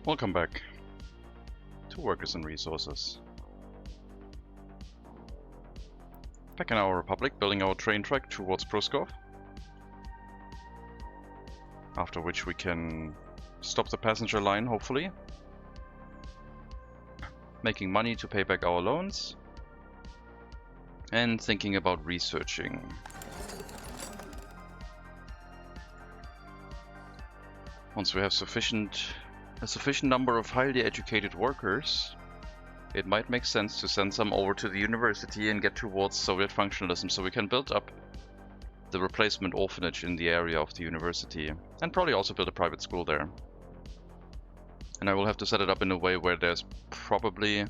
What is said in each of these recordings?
Welcome back to Workers and Resources. Back in our Republic, building our train track towards Pruskov. After which we can stop the passenger line, hopefully. Making money to pay back our loans. And thinking about researching. Once we have a sufficient number of highly educated workers, it might make sense to send some over to the university and get towards Soviet functionalism so we can build up the replacement orphanage in the area of the university and probably also build a private school there. And I will have to set it up in a way where there's probably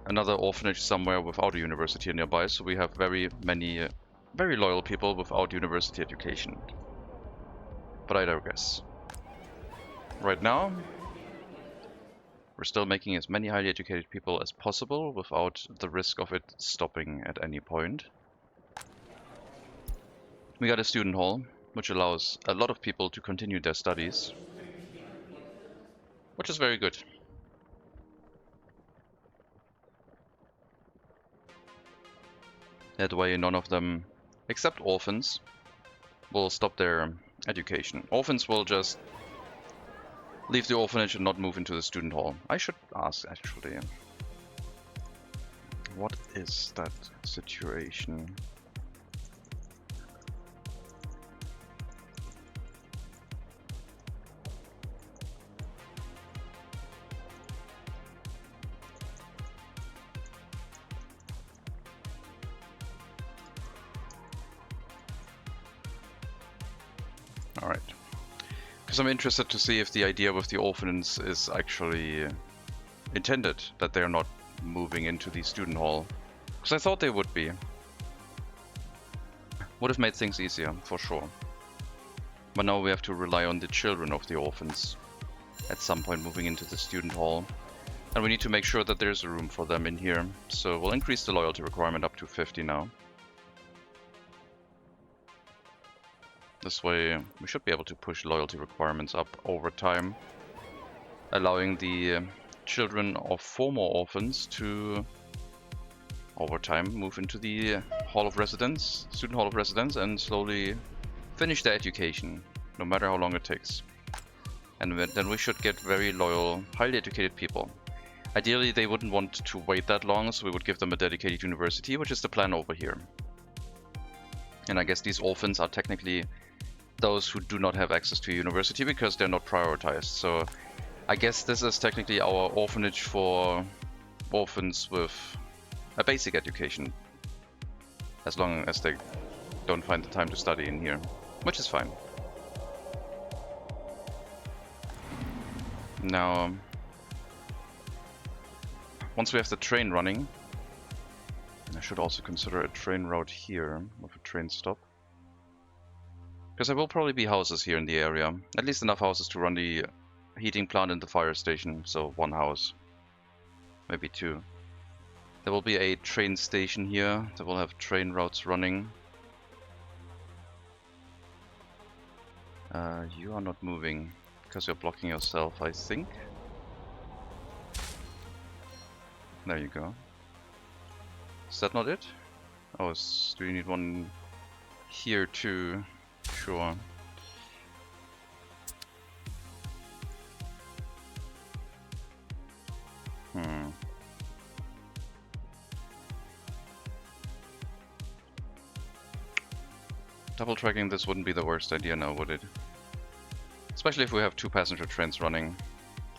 another orphanage somewhere without a university nearby, so we have very many very loyal people without university education. But I digress. Right now, we're still making as many highly educated people as possible without the risk of it stopping at any point. We got a student hall, which allows a lot of people to continue their studies, which is very good. That way none of them, except orphans, will stop their education. Orphans will just leave the orphanage and not move into the student hall. I should ask, actually. What is that situation? Alright. Because I'm interested to see if the idea with the orphans is actually intended, that they're not moving into the student hall. Because I thought they would be. Would have made things easier, for sure. But now we have to rely on the children of the orphans at some point moving into the student hall. And we need to make sure that there's a room for them in here. So we'll increase the loyalty requirement up to 50 now. This way we should be able to push loyalty requirements up over time, allowing the children of former orphans to, over time, move into the Hall of Residence, Student Hall of Residence, and slowly finish their education, no matter how long it takes. And then we should get very loyal, highly educated people. Ideally, they wouldn't want to wait that long, so we would give them a dedicated university, which is the plan over here. And I guess these orphans are technically those who do not have access to a university because they're not prioritized. So I guess this is technically our orphanage for orphans with a basic education, as long as they don't find the time to study in here, which is fine. Now, once we have the train running, I should also consider a train route here with a train stop. Because there will probably be houses here in the area. At least enough houses to run the heating plant and the fire station. So one house. Maybe two. There will be a train station here that will have train routes running. You are not moving because you're blocking yourself, I think. There you go. Is that not it? Oh, do you need one here too? Sure. Double tracking this wouldn't be the worst idea now, would it? Especially if we have two passenger trains running.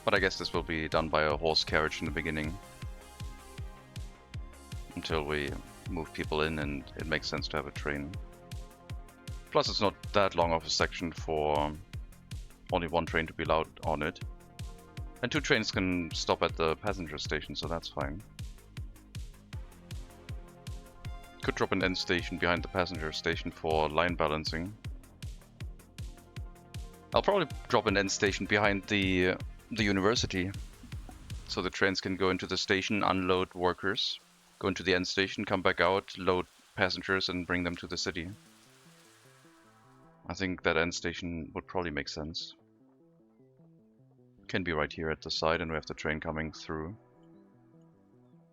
But I guess this will be done by a horse carriage in the beginning. Until we move people in and it makes sense to have a train. Plus it's not that long of a section for only one train to be allowed on it. And two trains can stop at the passenger station, so that's fine. Could drop an end station behind the passenger station for line balancing. I'll probably drop an end station behind the university. So the trains can go into the station, unload workers, go into the end station, come back out, load passengers and bring them to the city. I think that end station would probably make sense. Can be right here at the side, and we have the train coming through.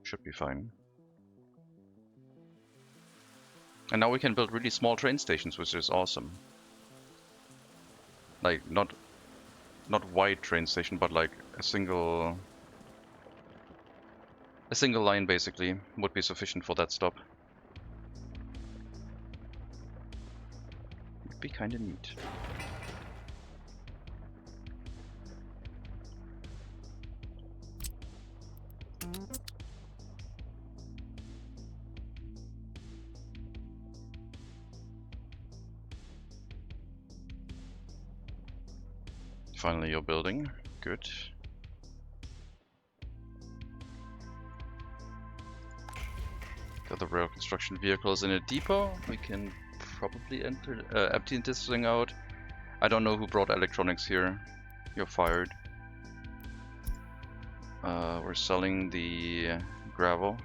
Should be fine. And now we can build really small train stations, which is awesome. Like, not wide train station, but like a single line basically would be sufficient for that stop. Would be kinda neat. Finally you're building. Good. Got the rail construction vehicles in a depot. We can probably empty this thing out. I don't know who brought electronics here. You're fired. We're selling the gravel.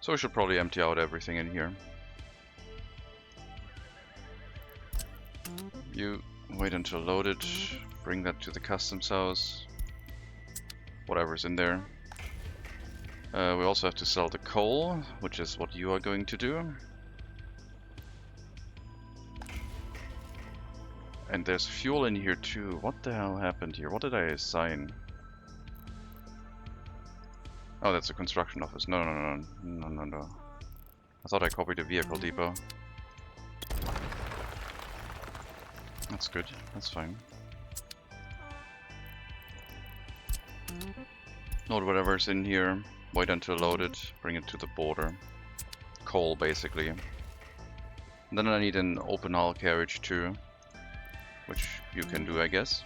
So we should probably empty out everything in here. You wait until loaded, bring that to the customs house. Whatever's in there. We also have to sell the coal, which is what you are going to do. And there's fuel in here too. What the hell happened here? What did I assign? Oh, that's a construction office. No. I thought I copied a vehicle depot. That's good. That's fine. Load whatever's in here. Wait until loaded. Bring it to the border. Coal, basically. And then I need an open hull carriage too, which you can do, I guess.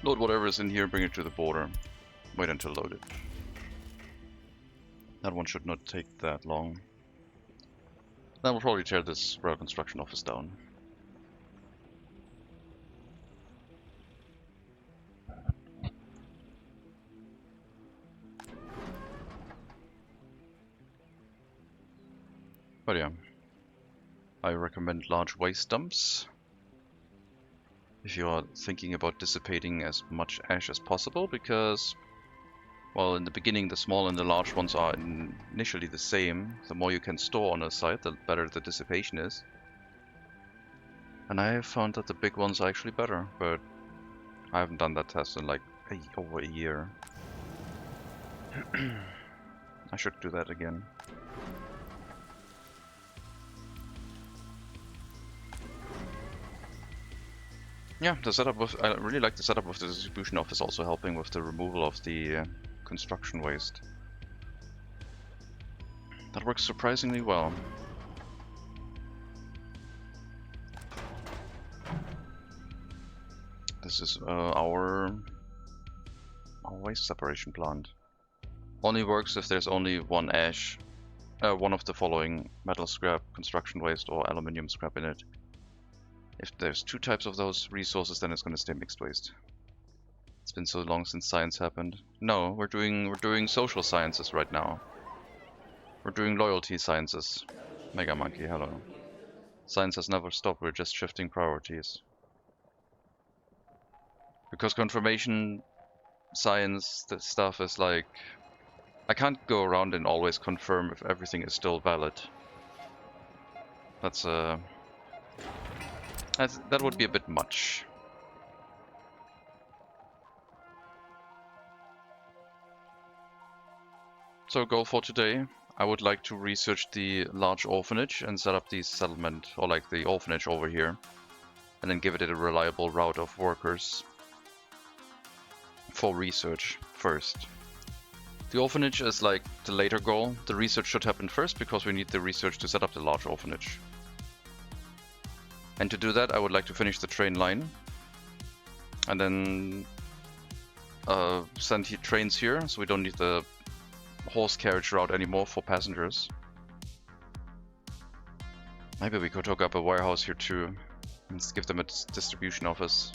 Load whatever's in here. Bring it to the border. Wait until loaded. That one should not take that long. Then we'll probably tear this rail construction office down. But yeah, I recommend large waste dumps if you are thinking about dissipating as much ash as possible, because, well, in the beginning the small and the large ones are initially the same. The more you can store on a site, the better the dissipation is. And I have found that the big ones are actually better, but I haven't done that test in like over a year. I should do that again. Yeah, the setup with I really like the setup of the distribution office, also helping with the removal of the construction waste. That works surprisingly well. This is our waste separation plant. Only works if there's only one ash, one of the following: metal scrap, construction waste, or aluminium scrap in it. If there's two types of those resources, then it's going to stay mixed waste. It's been so long since science happened. No, we're doing social sciences right now. We're doing loyalty sciences. Mega Monkey, hello. Science has never stopped, we're just shifting priorities. Because confirmation science stuff is like, I can't go around and always confirm if everything is still valid. That would be a bit much. So goal for today, I would like to research the large orphanage and set up the settlement, or like the orphanage over here, and then give it a reliable route of workers for research first. The orphanage is like the later goal. The research should happen first because we need the research to set up the large orphanage. And to do that, I would like to finish the train line and then send trains here, so we don't need the horse carriage route anymore for passengers. Maybe we could hook up a warehouse here too and give them a distribution office.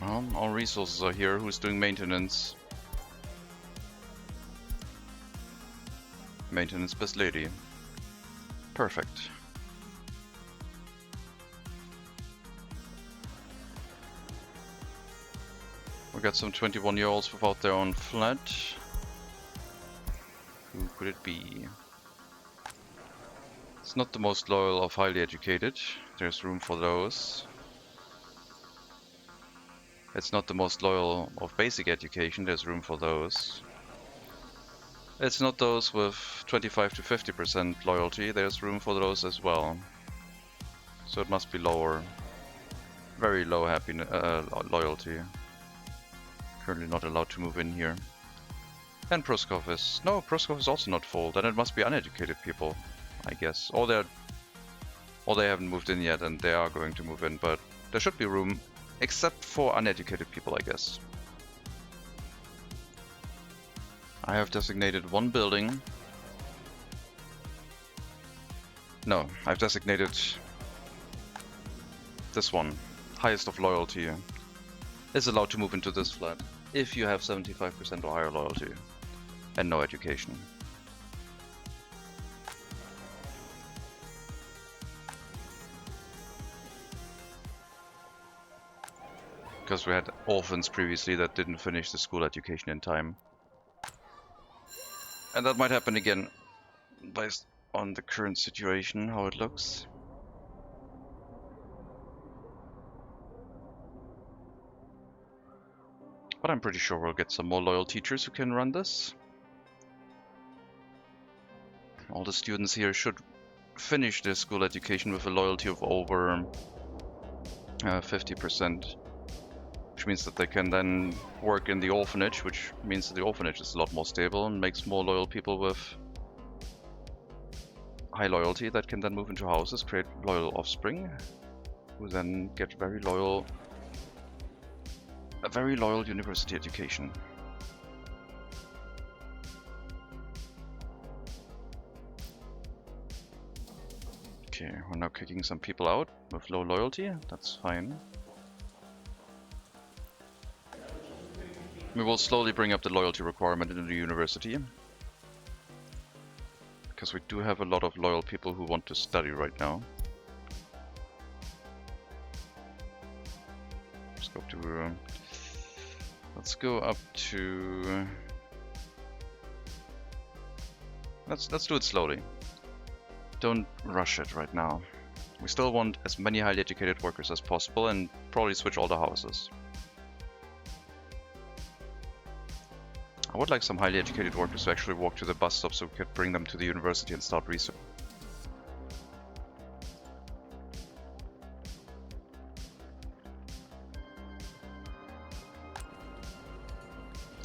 Well, all resources are here. Who's doing maintenance? Maintenance best lady. Perfect. We got some 21-year-olds without their own flat. Who could it be? It's not the most loyal of highly educated. There's room for those. It's not the most loyal of basic education. There's room for those. It's not those with 25 to 50% loyalty. There's room for those as well. So it must be lower. Very low loyalty. Currently not allowed to move in here. And Pruskov is... No, Pruskov is also not full. Then it must be uneducated people, I guess. Or they haven't moved in yet and they are going to move in, but there should be room, except for uneducated people, I guess. I have designated one building. No, I've designated this one. Highest of loyalty is allowed to move into this flat if you have 75% or higher loyalty and no education. Because we had orphans previously that didn't finish the school education in time. And that might happen again based on the current situation, how it looks. But I'm pretty sure we'll get some more loyal teachers who can run this. All the students here should finish their school education with a loyalty of over 50%. Which means that they can then work in the orphanage, which means that the orphanage is a lot more stable and makes more loyal people with high loyalty that can then move into houses, create loyal offspring, who then get a very loyal university education. Okay, we're now kicking some people out with low loyalty, that's fine. We will slowly bring up the loyalty requirement in the university. Because we do have a lot of loyal people who want to study right now. Let's go up to... Let's do it slowly. Don't rush it right now. We still want as many highly educated workers as possible and probably switch all the houses. I would like some highly educated workers to actually walk to the bus stop so we could bring them to the university and start research.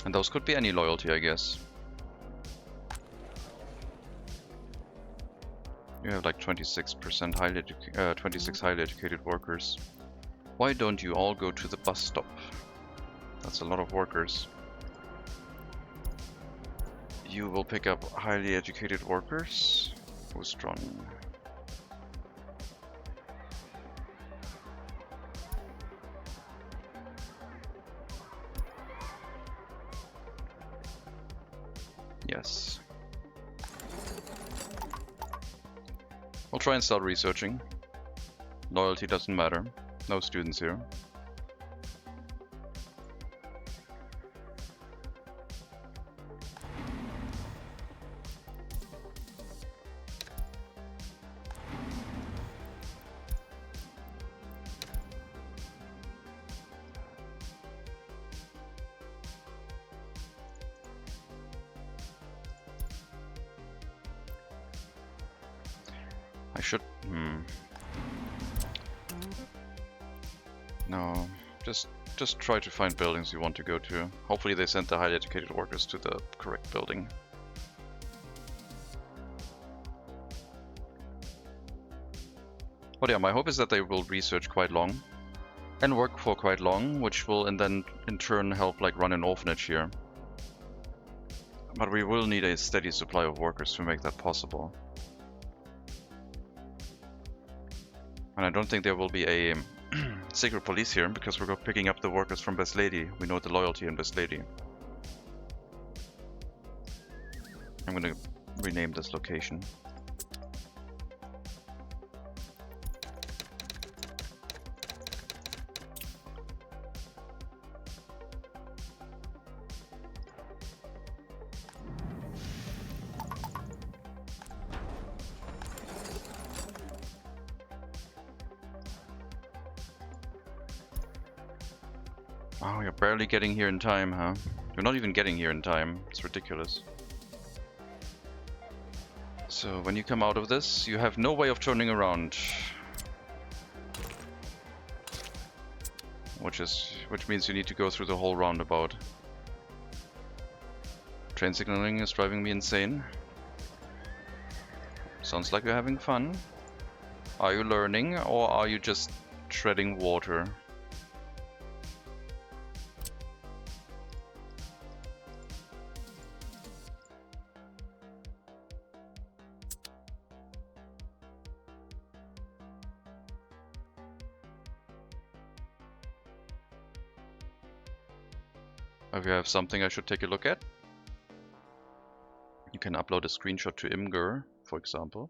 And those could be any loyalty, I guess. You have like 26% 26 highly educated workers. Why don't you all go to the bus stop? That's a lot of workers. You will pick up highly educated workers. Who's strong? Yes. We'll try and start researching. Loyalty doesn't matter. No students here. I should... No, just try to find buildings you want to go to. Hopefully they send the highly educated workers to the correct building. But yeah, my hope is that they will research quite long and work for quite long, which will and then in turn help like run an orphanage here. But we will need a steady supply of workers to make that possible. And I don't think there will be a secret police here, because we're picking up the workers from Best Lady. We know the loyalty in Best Lady. I'm gonna rename this location. Oh, you're barely getting here in time, huh? You're not even getting here in time. It's ridiculous. So when you come out of this, you have no way of turning around. Which means you need to go through the whole roundabout. Train signaling is driving me insane. Sounds like you're having fun. Are you learning, or are you just treading water? If you have something I should take a look at, you can upload a screenshot to Imgur, for example,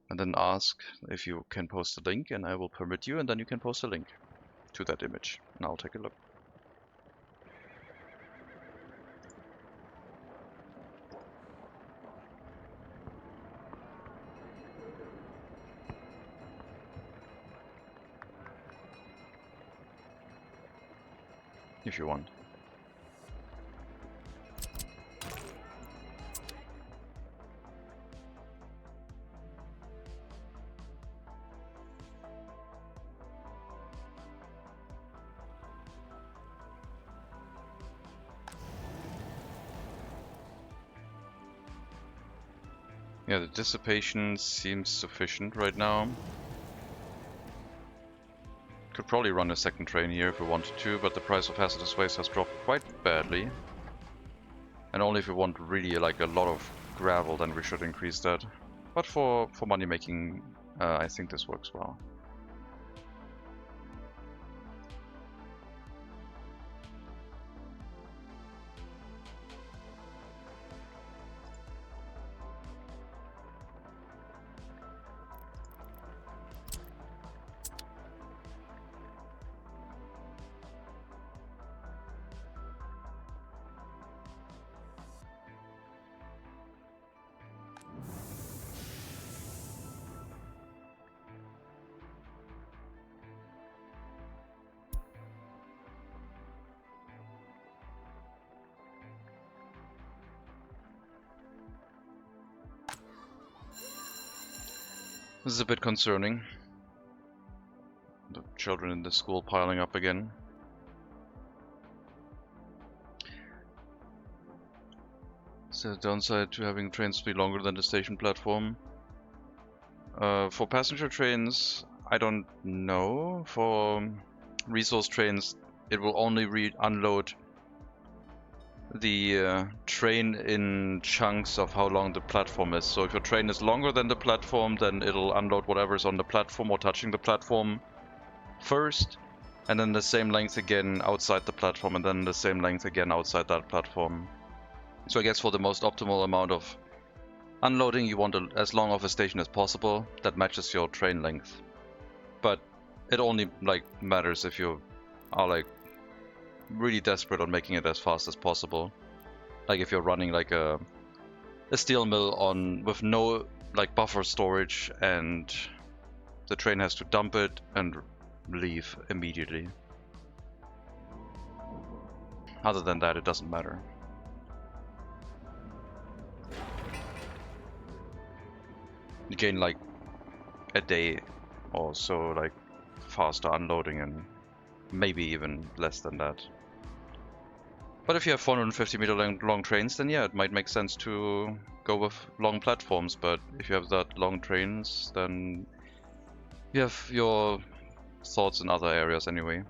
and then ask if you can post a link, and I will permit you, and then you can post a link to that image, and I'll take a look. If you want. Yeah, the dissipation seems sufficient right now. Could probably run a second train here if we wanted to, but the price of hazardous waste has dropped quite badly. And only if we want really like a lot of gravel, then we should increase that. But for money making, I think this works well. This is a bit concerning. The children in the school piling up again. So the downside to having trains be longer than the station platform. For passenger trains, I don't know. For resource trains, it will only unload the train in chunks of how long the platform is. So if your train is longer than the platform, then it'll unload whatever's on the platform or touching the platform first, and then the same length again outside the platform, and then the same length again outside that platform. So I guess for the most optimal amount of unloading, you want as long of a station as possible that matches your train length. But it only like matters if you are like really desperate on making it as fast as possible. Like if you're running like a steel mill on with no like buffer storage, and the train has to dump it and leave immediately. Other than that, it doesn't matter. You gain like a day or so, like faster unloading, and maybe even less than that. But if you have 450-meter long trains, then yeah, it might make sense to go with long platforms. But if you have that long trains, then you have your thoughts in other areas anyway.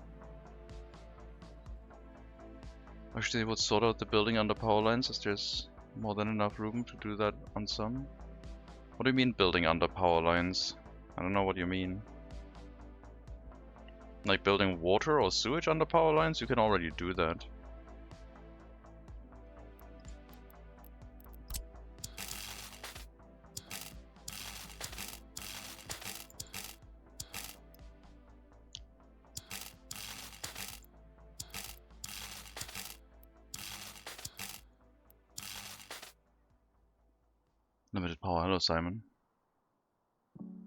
Actually, I would sort out the building under power lines, as there's more than enough room to do that on some. What do you mean building under power lines? I don't know what you mean. Like building water or sewage under power lines? You can already do that. Limited power. Hello, Simon.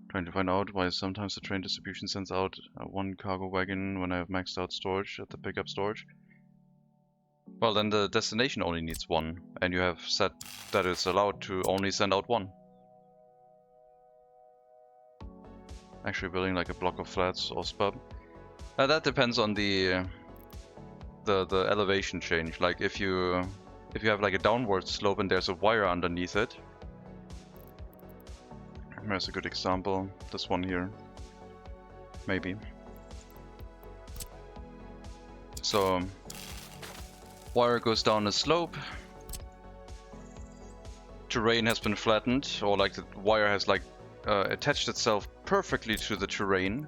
Trying to find out why sometimes the train distribution sends out one cargo wagon when I have maxed out storage at the pickup storage. Well, then the destination only needs one, and you have said that it's allowed to only send out one. Actually building like a block of flats or spub. That depends on the elevation change. Like if you have like a downward slope and there's a wire underneath it. There's a good example. This one here. Maybe. So wire goes down a slope. Terrain has been flattened, or like the wire has like attached itself perfectly to the terrain,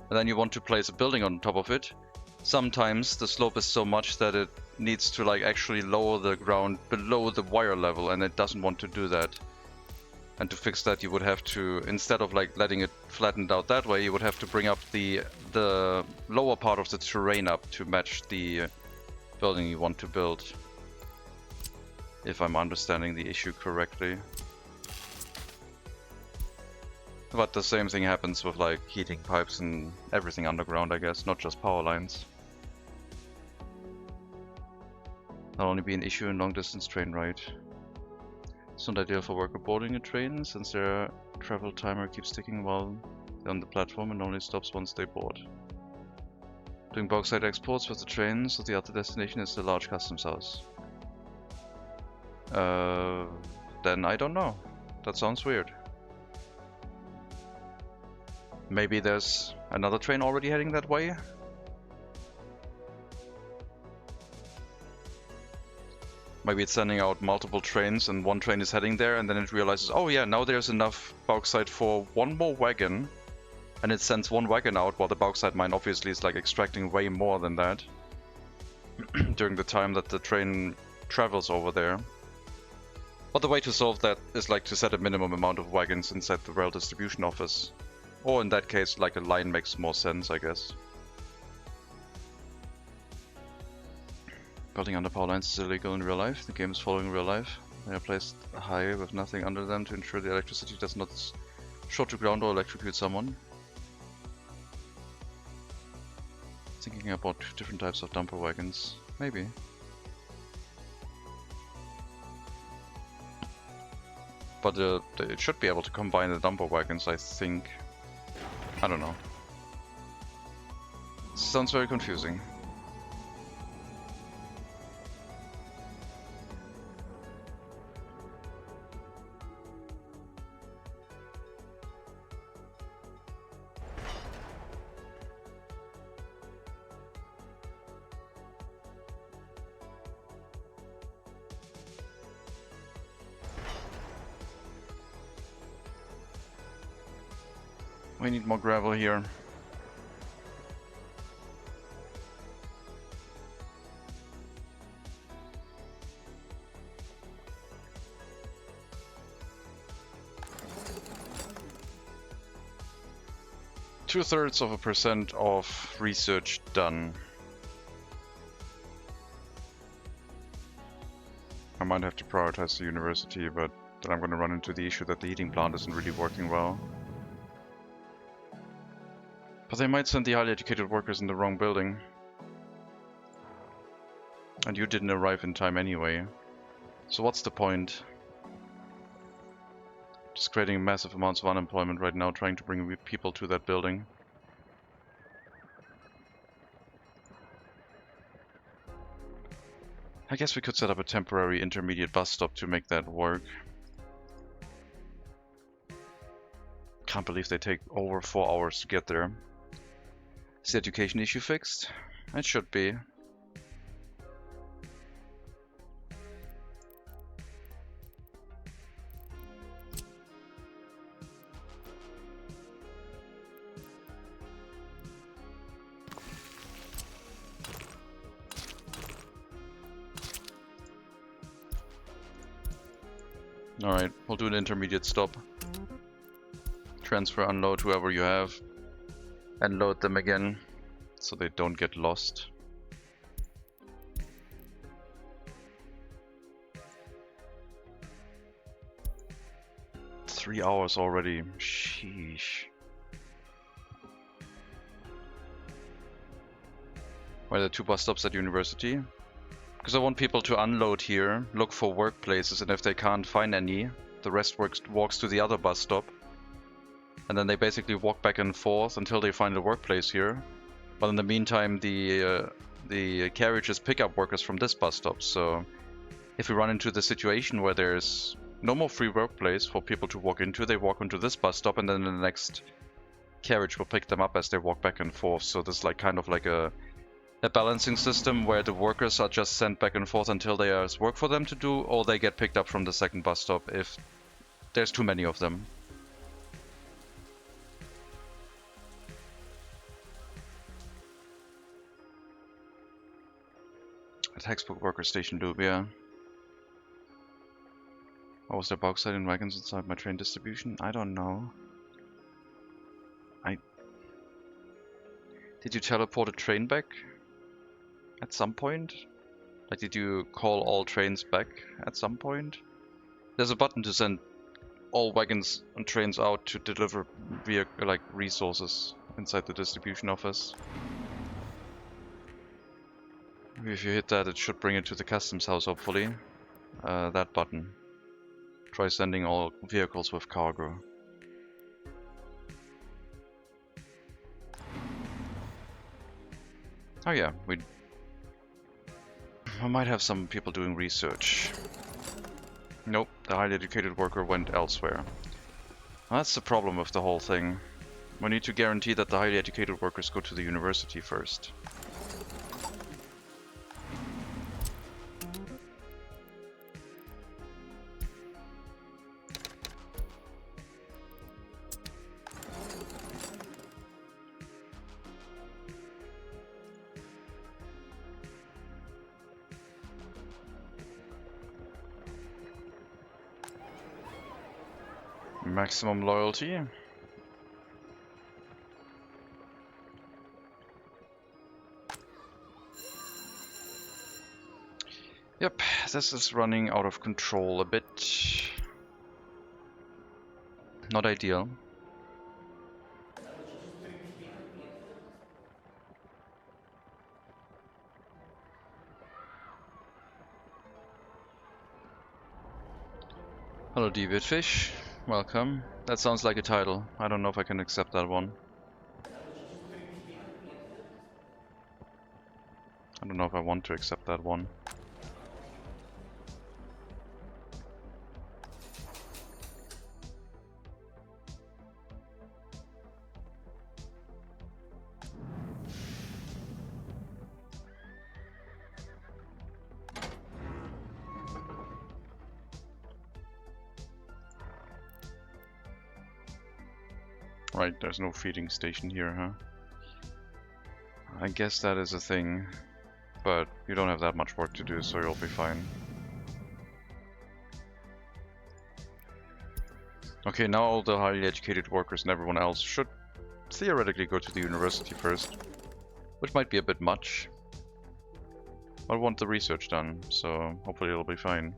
and then you want to place a building on top of it. Sometimes the slope is so much that it needs to like actually lower the ground below the wire level, and it doesn't want to do that. And to fix that, you would have to, instead of like letting it flattened out that way, you would have to bring up the lower part of the terrain up to match the building you want to build. If I'm understanding the issue correctly. But the same thing happens with like heating pipes and everything underground, I guess, not just power lines. That'll only be an issue in long distance train ride. It's not ideal for worker boarding a train, since their travel timer keeps ticking while they're on the platform and only stops once they board. Doing bauxite exports with the train, so the other destination is the large customs house. Then I don't know. That sounds weird. Maybe there's another train already heading that way? Maybe it's sending out multiple trains and one train is heading there, and then it realizes, oh yeah, now there's enough bauxite for one more wagon, and it sends one wagon out, while the bauxite mine obviously is like extracting way more than that during the time that the train travels over there. But the way to solve that is like to set a minimum amount of wagons inside the rail distribution office. Or in that case, like a line makes more sense, I guess. Building under power lines is illegal in real life. The game is following real life. They are placed high with nothing under them to ensure the electricity does not short to ground or electrocute someone. Thinking about different types of dumper wagons. Maybe. But it should be able to combine the dumper wagons, I think. I don't know. Sounds very confusing. We need more gravel here. .2% of research done. I might have to prioritize the university, but then I'm going to run into the issue that the heating plant isn't really working well. But they might send the highly educated workers in the wrong building. And you didn't arrive in time anyway. So what's the point? Just creating massive amounts of unemployment right now, trying to bring people to that building. I guess we could set up a temporary intermediate bus stop to make that work. Can't believe they take over 4 hours to get there. Is the education issue fixed? It should be. Alright, we'll do an intermediate stop. Transfer, unload whoever you have, and load them again so they don't get lost. Three hours already. Sheesh. Where are the 2 bus stops at university? Because I want people to unload here, look for workplaces, and if they can't find any, the rest walks to the other bus stop. And then they basically walk back and forth until they find a workplace here. But in the meantime, the carriages pick up workers from this bus stop. So if we run into the situation where there's no more free workplace for people to walk into, they walk into this bus stop, and then the next carriage will pick them up as they walk back and forth. So there's like kind of like a balancing system where the workers are just sent back and forth until there's work for them to do, or they get picked up from the second bus stop if there's too many of them. A textbook worker station loop, yeah. What was there bauxite and wagons inside my train distribution? I don't know. Did you teleport a train back? At some point? Like, did you call all trains back at some point? There's a button to send all wagons and trains out to deliver via like resources inside the distribution office. If you hit that, it should bring it to the customs house, hopefully. That button. Try sending all vehicles with cargo. Oh yeah, we might have some people doing research. Nope, the highly educated worker went elsewhere. That's the problem with the whole thing. We need to guarantee that the highly educated workers go to the university first. Maximum loyalty. Yep, this is running out of control a bit. Not ideal. Hello, Deviantfish. Welcome. That sounds like a title. I don't know if I can accept that one. I don't know if I want to accept that one. Right, there's no feeding station here, huh? I guess that is a thing, but you don't have that much work to do, so you'll be fine. Okay, now all the highly educated workers and everyone else should theoretically go to the university first, which might be a bit much. I want the research done, so hopefully it'll be fine.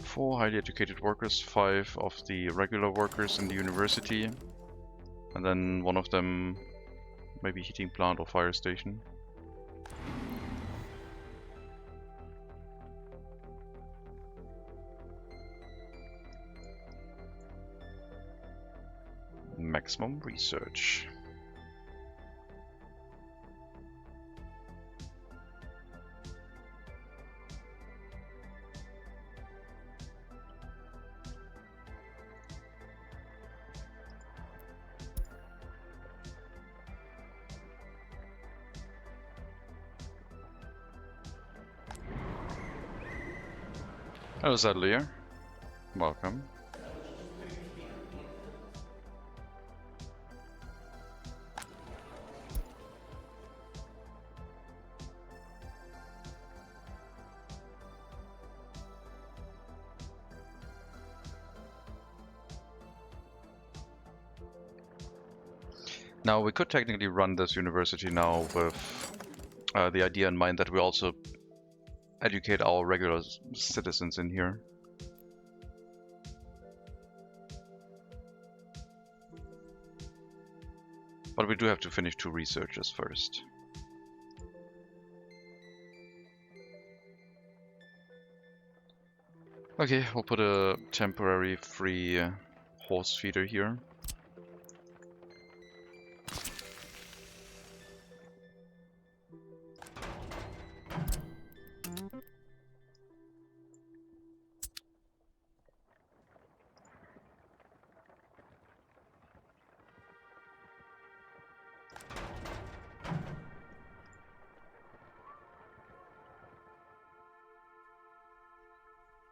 Four highly educated workers, 5 of the regular workers in the university, and then one of them maybe heating plant or fire station. maximum research. Hello, Sadlier. Welcome. Now, we could technically run this university now with the idea in mind that we also educate our regular citizens in here. But we do have to finish 2 researches first. Okay, we'll put a temporary free horse feeder here.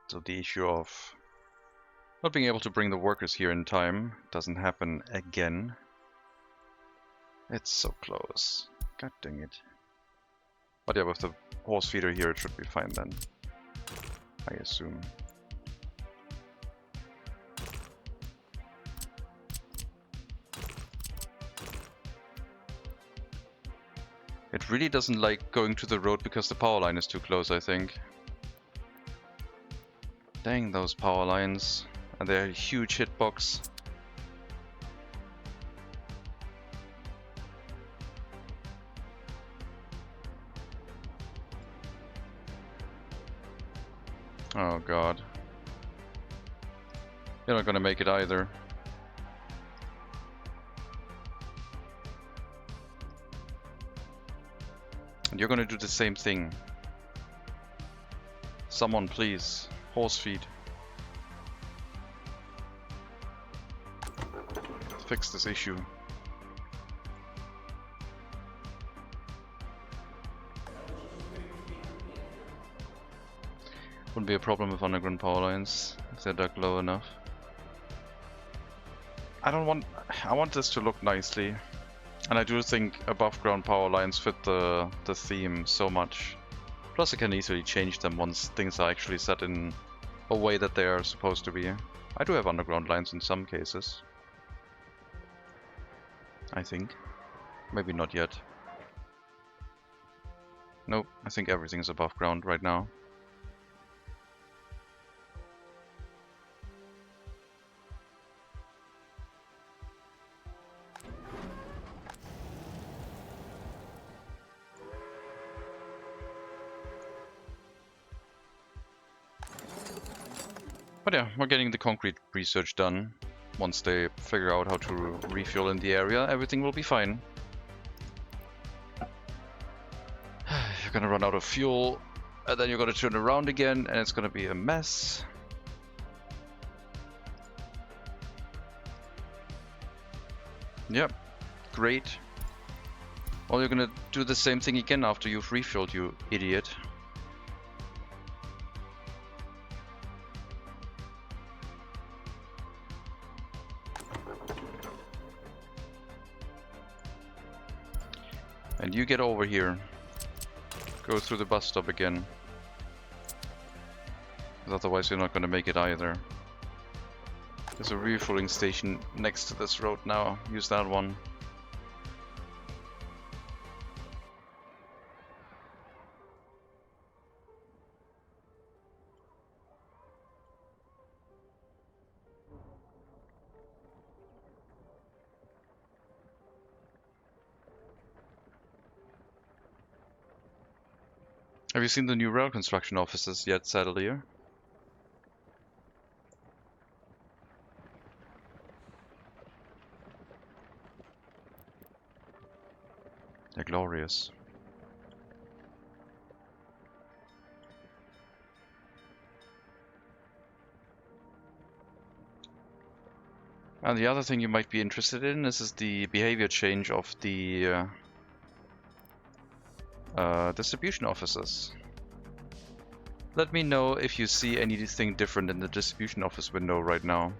So the issue of not being able to bring the workers here in time doesn't happen again. It's so close. God dang it. But yeah, with the horse feeder here, it should be fine then, I assume. It really doesn't like going to the road because the power line is too close, I think. Dang those power lines. And they're a huge hitbox. Oh god. You're not gonna make it either. And you're gonna do the same thing. Someone please. Horse feed. Fix this issue. Wouldn't be a problem with underground power lines if they're dug low enough. I want this to look nicely. And I do think above ground power lines fit the theme so much. Plus I can easily change them once things are actually set in a way that they are supposed to be. I do have underground lines in some cases. I think. Maybe not yet. Nope, I think everything's above ground right now. But yeah, we're getting the concrete research done. Once they figure out how to refuel in the area, everything will be fine. You're gonna run out of fuel, and then you're gonna turn around again, and it's gonna be a mess. Yep, great. Well, you're gonna do the same thing again after you've refueled, you idiot. And you get over here. Go through the bus stop again. Because otherwise you're not going to make it either. There's a refueling station next to this road now. Use that one. Have you seen the new rail construction offices yet, Sadlier? They're glorious. And the other thing you might be interested in is the behavior change of the distribution offices. Let me know if you see anything different in the distribution office window right now.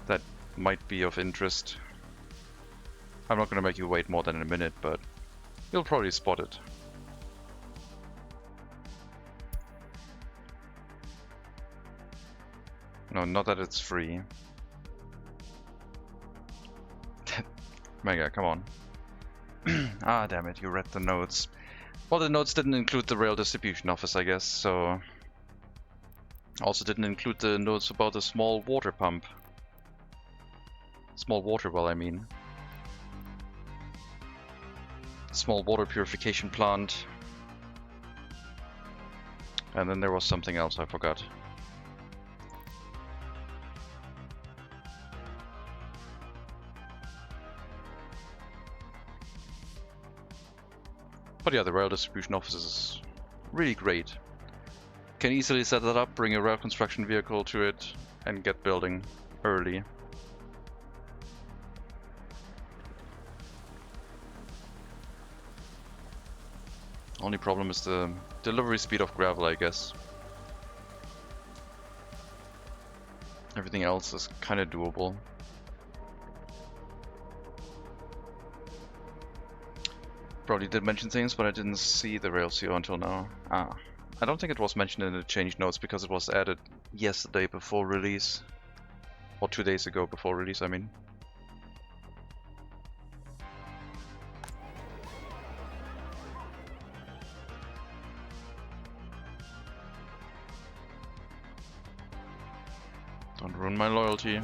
That might be of interest. I'm not going to make you wait more than a minute, but you'll probably spot it. No, not that it's free. Mega, come on. Ah, damn it, you read the notes. Well, the notes didn't include the rail distribution office, I guess, so... Also didn't include the notes about the small water pump. Small water well, I mean. Small water purification plant. And then there was something else I forgot. But yeah, the rail distribution office is really great. Can easily set that up, bring a rail construction vehicle to it, and get building early. Only problem is the delivery speed of gravel, I guess. Everything else is kind of doable. Probably did mention things, but I didn't see the rail CO until now. Ah, I don't think it was mentioned in the change notes because it was added yesterday before release. Or 2 days ago before release, I mean. Don't ruin my loyalty.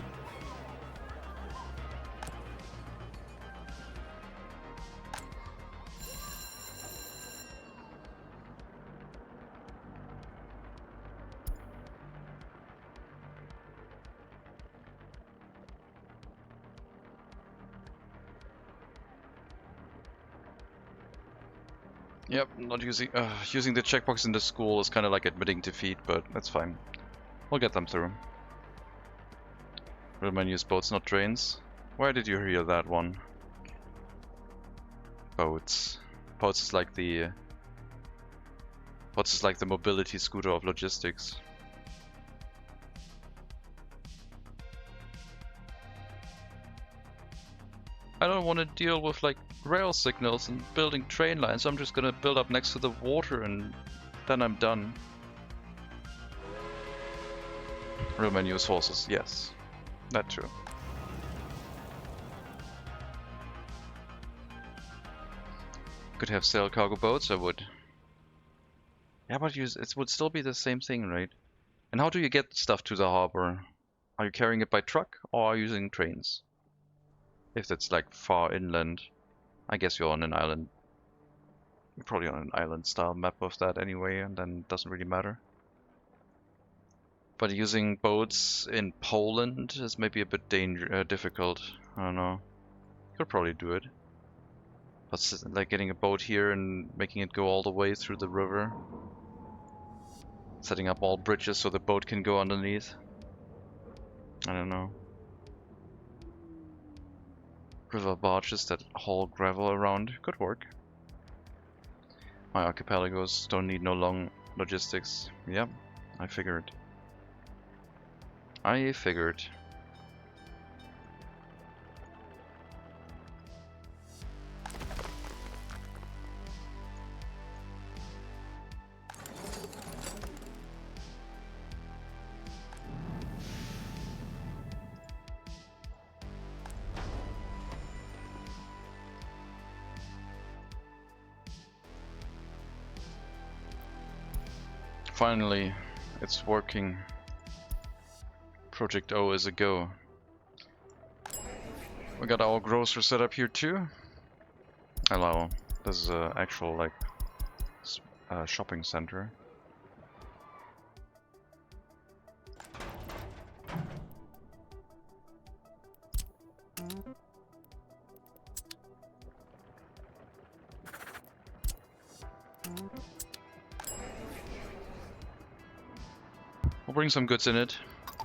Yep, not using the checkbox in the school is kind of like admitting defeat, but that's fine. We'll get them through. Railmen use boats, not trains. Where did you hear that one? Boats. Boats is like the mobility scooter of logistics. I don't want to deal with like rail signals and building train lines. I'm just gonna build up next to the water and then I'm done. Railmen use horses, yes. That too. Could have sail cargo boats, I would. Yeah, but it would still be the same thing, right? And how do you get stuff to the harbor? Are you carrying it by truck or are you using trains? If that's like far inland, I guess you're on an island. You're probably on an island style map of that anyway, and then it doesn't really matter. But using boats in Poland is maybe a bit difficult. I don't know. Could probably do it. But like getting a boat here and making it go all the way through the river. Setting up all bridges so the boat can go underneath. I don't know. River barges that haul gravel around could work. My archipelagos don't need no long logistics. Yep, I figured. Finally, it's working. Project O is a go. We got our grocer set up here too. Hello, this is an actual like shopping center. We'll bring some goods in it.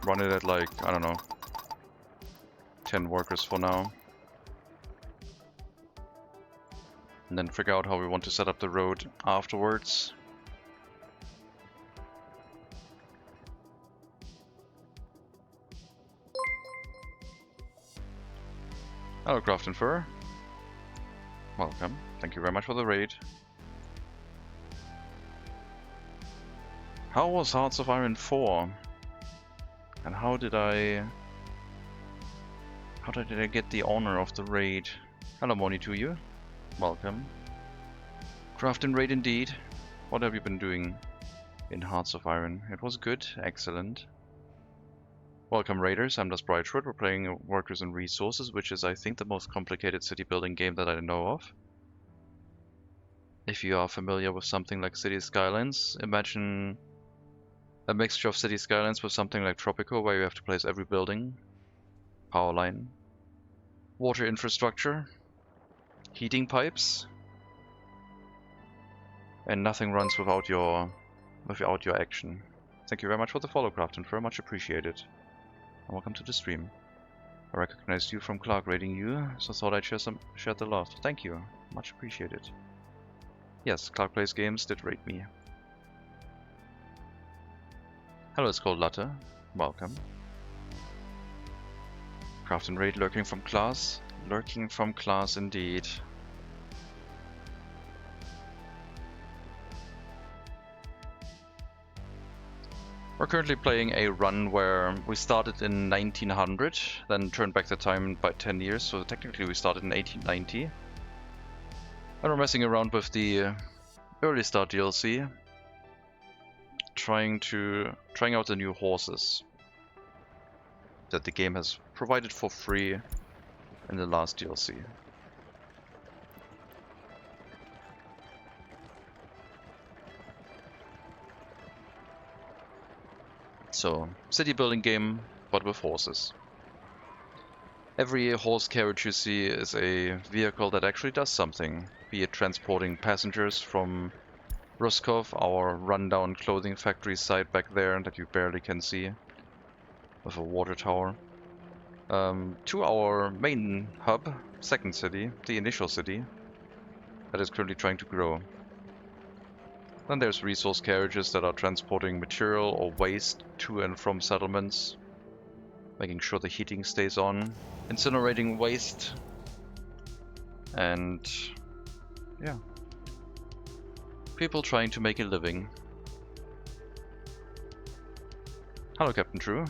Run it at like, I don't know, 10 workers for now. And then figure out how we want to set up the road afterwards. Hello, Craft and Fur. Welcome. Thank you very much for the raid. How was Hearts of Iron 4? And how did I get the honor of the raid? Hello, Moni, to you. Welcome. Craft and raid indeed. What have you been doing in Hearts of Iron? It was good. Excellent. Welcome Raiders, I'm Das Brightshort. We're playing Workers and Resources, which is I think the most complicated city building game that I know of. If you are familiar with something like City Skylines, imagine a mixture of City Skylines with something like Tropico, where you have to place every building, power line, water infrastructure, heating pipes, and nothing runs without your action. Thank you very much for the follow, Craft, and very much appreciated. And welcome to the stream. I recognized you from Clark raiding you, so thought I'd share the love. Thank you, much appreciated. Yes, Clark Plays Games did raid me. Hello, it's called Latte. Welcome. Craft and raid lurking from class. Lurking from class indeed. We're currently playing a run where we started in 1900, then turned back the time by 10 years, so technically we started in 1890. And we're messing around with the early start DLC, trying out the new horses that the game has provided for free in the last DLC. So, city building game, but with horses. Every horse carriage you see is a vehicle that actually does something, be it transporting passengers from Ruskov, our rundown clothing factory site back there that you barely can see, with a water tower, to our main hub, second city, the initial city, that is currently trying to grow. Then there's resource carriages that are transporting material or waste to and from settlements, making sure the heating stays on, incinerating waste, and yeah, people trying to make a living. Hello Captain True,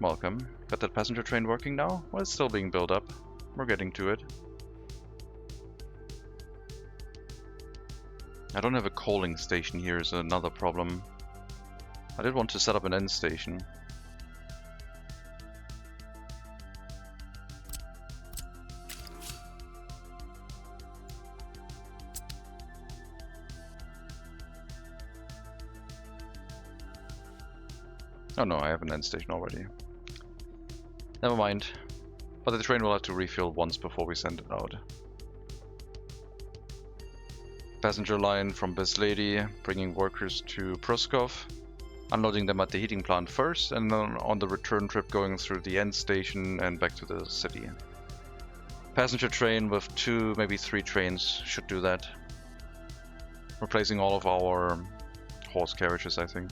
welcome. Got that passenger train working now? Well, it's still being built up. We're getting to it. I don't have a coaling station here is another problem. I did want to set up an end station. Oh no, I have an end station already. Never mind. But the train will have to refuel once before we send it out. Passenger line from Biz Lady, bringing workers to Pruskov, unloading them at the heating plant first, and then on the return trip going through the end station and back to the city. Passenger train with 2, maybe 3 trains should do that. Replacing all of our horse carriages, I think.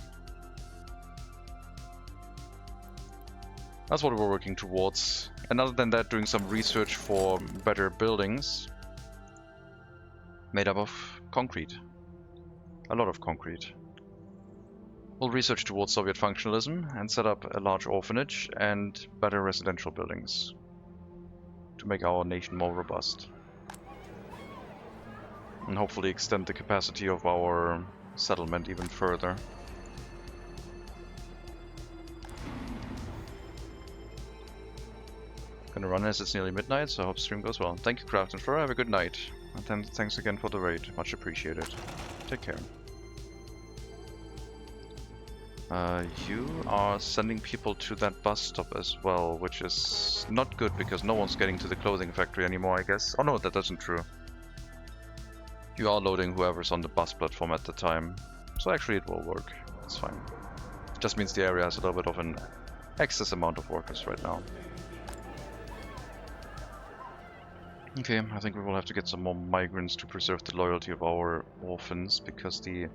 That's what we're working towards. And other than that, doing some research for better buildings made up of concrete. A lot of concrete. We'll research towards Soviet functionalism and set up a large orphanage and better residential buildings to make our nation more robust. And hopefully extend the capacity of our settlement even further. Gonna run as it's nearly midnight, so I hope stream goes well. Thank you, Craft and Fur. Have a good night. And then thanks again for the raid. Much appreciated. Take care. You are sending people to that bus stop as well, which is not good because no one's getting to the clothing factory anymore, I guess. Oh no, that isn't true. You are loading whoever's on the bus platform at the time. So actually it will work. It's fine. Just means the area has a little bit of an excess amount of workers right now. Okay, I think we will have to get some more migrants to preserve the loyalty of our orphans, because the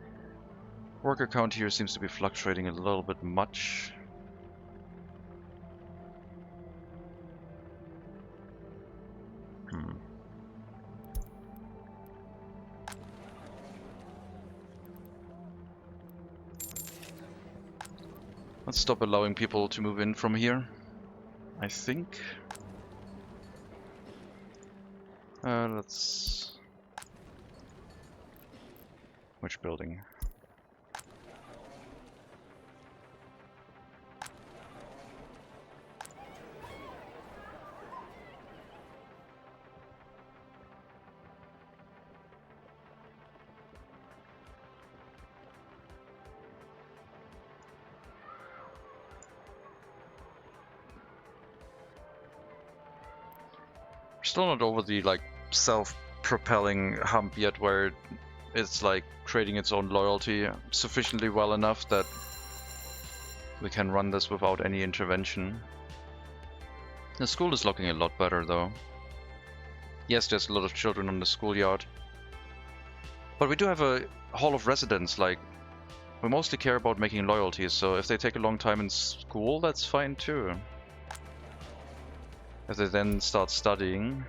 worker count here seems to be fluctuating a little bit much. Let's stop allowing people to move in from here, I think. Let's... Which building? Still not over the like self-propelling hump yet, where it's like creating its own loyalty sufficiently well enough that we can run this without any intervention. The school is looking a lot better though. Yes, there's a lot of children on the schoolyard, but we do have a hall of residence. Like, we mostly care about making loyalties, so if they take a long time in school, that's fine too. If they then start studying,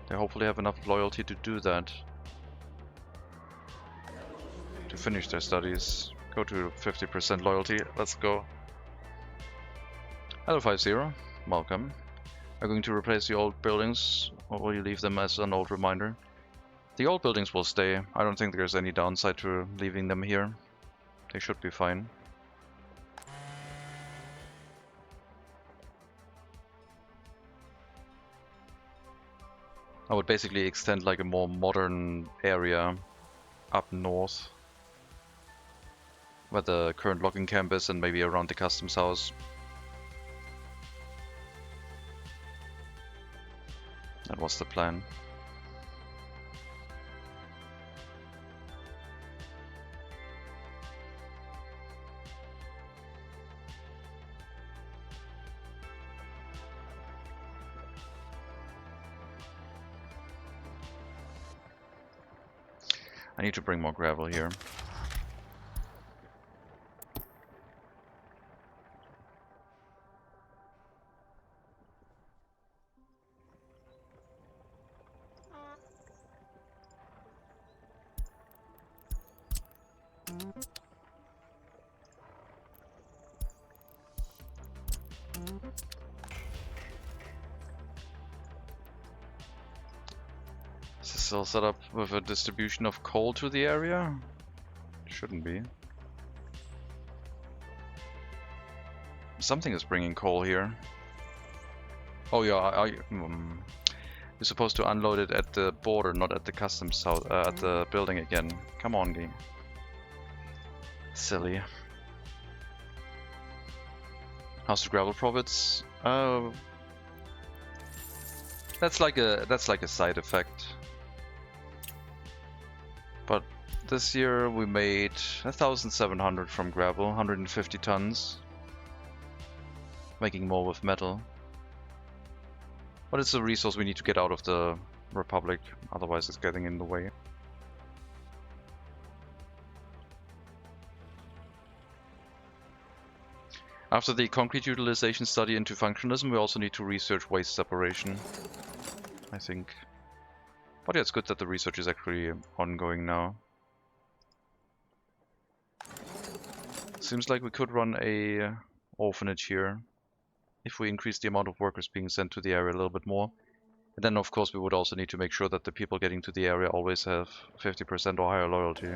they hopefully have enough loyalty to do that. To finish their studies. Go to 50% loyalty. Let's go. Hello 50. Welcome. Are you going to replace the old buildings, or will you leave them as an old reminder? The old buildings will stay. I don't think there's any downside to leaving them here. They should be fine. I would basically extend like a more modern area up north, where the current logging camp is, and maybe around the customs house. That was the plan. I need to bring more gravel here. Is this all set up with a distribution of coal to the area? Shouldn't be. Something is bringing coal here. Oh yeah, you're supposed to unload it at the border, not at the customs house, at the building again. Come on, game. Silly. How's the gravel profits? That's like a side effect. But this year we made 1,700 from gravel, 150 tons. Making more with metal. But it's a resource we need to get out of the Republic, otherwise it's getting in the way. After the concrete utilization study into functionalism, we also need to research waste separation, I think. But yeah, it's good that the research is actually ongoing now. Seems like we could run a orphanage here, if we increase the amount of workers being sent to the area a little bit more. And then of course we would also need to make sure that the people getting to the area always have 50% or higher loyalty.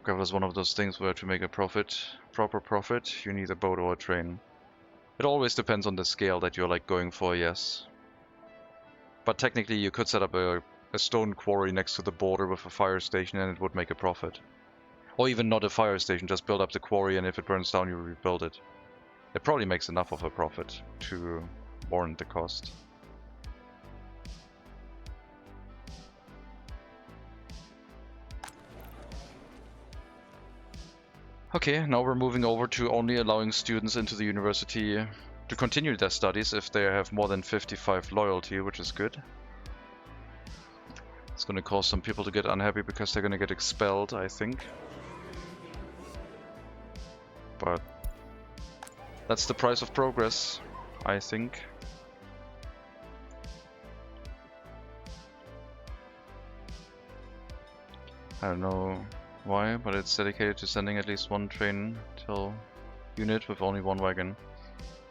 Gravel is one of those things where to make a profit, proper profit, you need a boat or a train. It always depends on the scale that you're like going for, yes. But technically you could set up a stone quarry next to the border with a fire station and it would make a profit. Or even not a fire station, just build up the quarry and if it burns down you rebuild it. It probably makes enough of a profit to warrant the cost. Okay, now we're moving over to only allowing students into the university to continue their studies if they have more than 55 loyalty, which is good. It's gonna cause some people to get unhappy because they're gonna get expelled, I think. But that's the price of progress, I think. I don't know why, but it's dedicated to sending at least one train till unit with only one wagon.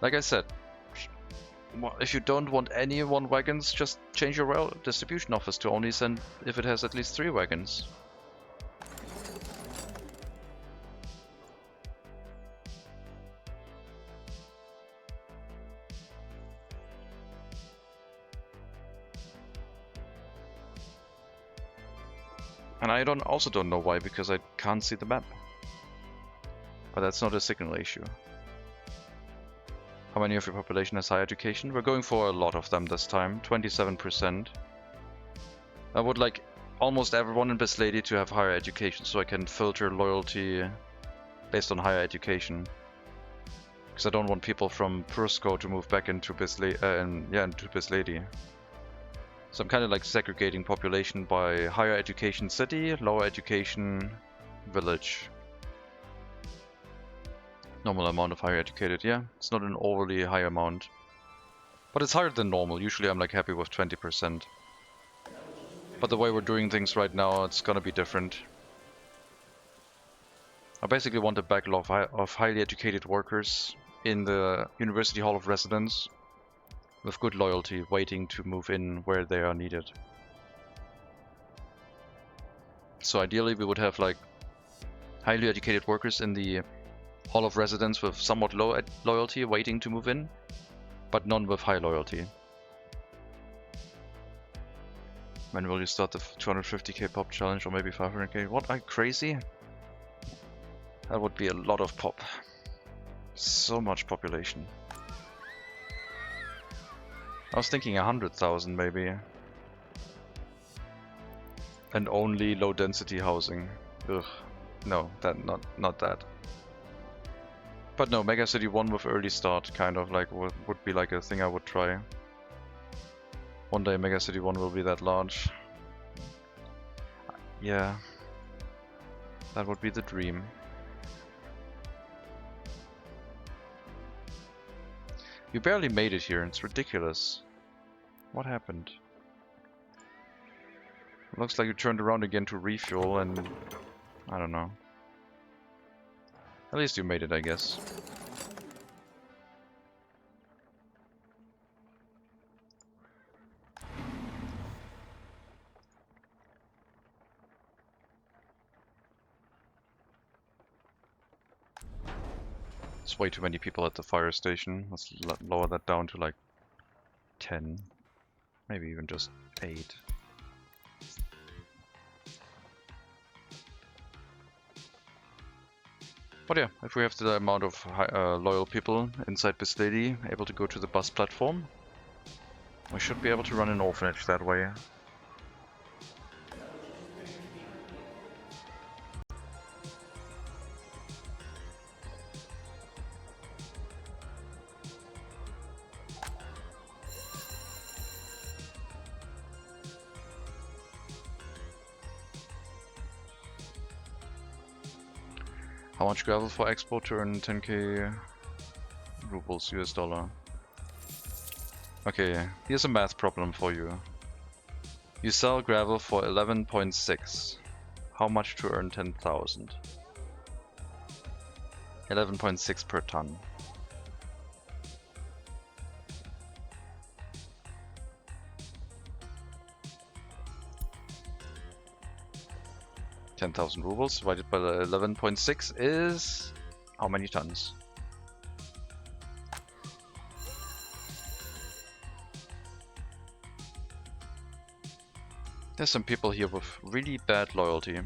Like I said, if you don't want any one wagons, just change your rail distribution office to only send if it has at least 3 wagons. And I also don't know why, because I can't see the map. But that's not a signal issue. How many of your population has higher education? We're going for a lot of them this time, 27%. I would like almost everyone in this lady to have higher education, so I can filter loyalty based on higher education. Because I don't want people from Pursko to move back into this lady. So I'm kind of like segregating population by higher education city, lower education village. Normal amount of higher educated, yeah. It's not an overly high amount. But it's higher than normal. Usually I'm like happy with 20%. But the way we're doing things right now, it's gonna be different. I basically want a backlog of highly educated workers in the University Hall of Residence with good loyalty, waiting to move in where they are needed. So ideally we would have like highly educated workers in the Hall of Residence with somewhat low loyalty waiting to move in, but none with high loyalty. When will you start the 250k pop challenge, or maybe 500k? What, are you crazy? That would be a lot of pop. So much population. I was thinking 100,000 maybe. And only low density housing. Ugh. No, not that. But no, Mega City 1 with early start kind of like would be like a thing I would try. One day Mega City 1 will be that large. Yeah. That would be the dream. You barely made it here, it's ridiculous. What happened? Looks like you turned around again to refuel and... I don't know. At least you made it, I guess. It's way too many people at the fire station. Let's lower that down to like 10. Maybe even just 8. But yeah, if we have the amount of loyal people inside this lady able to go to the bus platform, we should be able to run an orphanage that way. How much gravel for export to earn 10k rubles US dollar? Okay, here's a math problem for you. You sell gravel for 11.6. How much to earn 10,000? 11.6 per ton. $10,000 rubles divided by the 11.6 is how many tons? There's some people here with really bad loyalty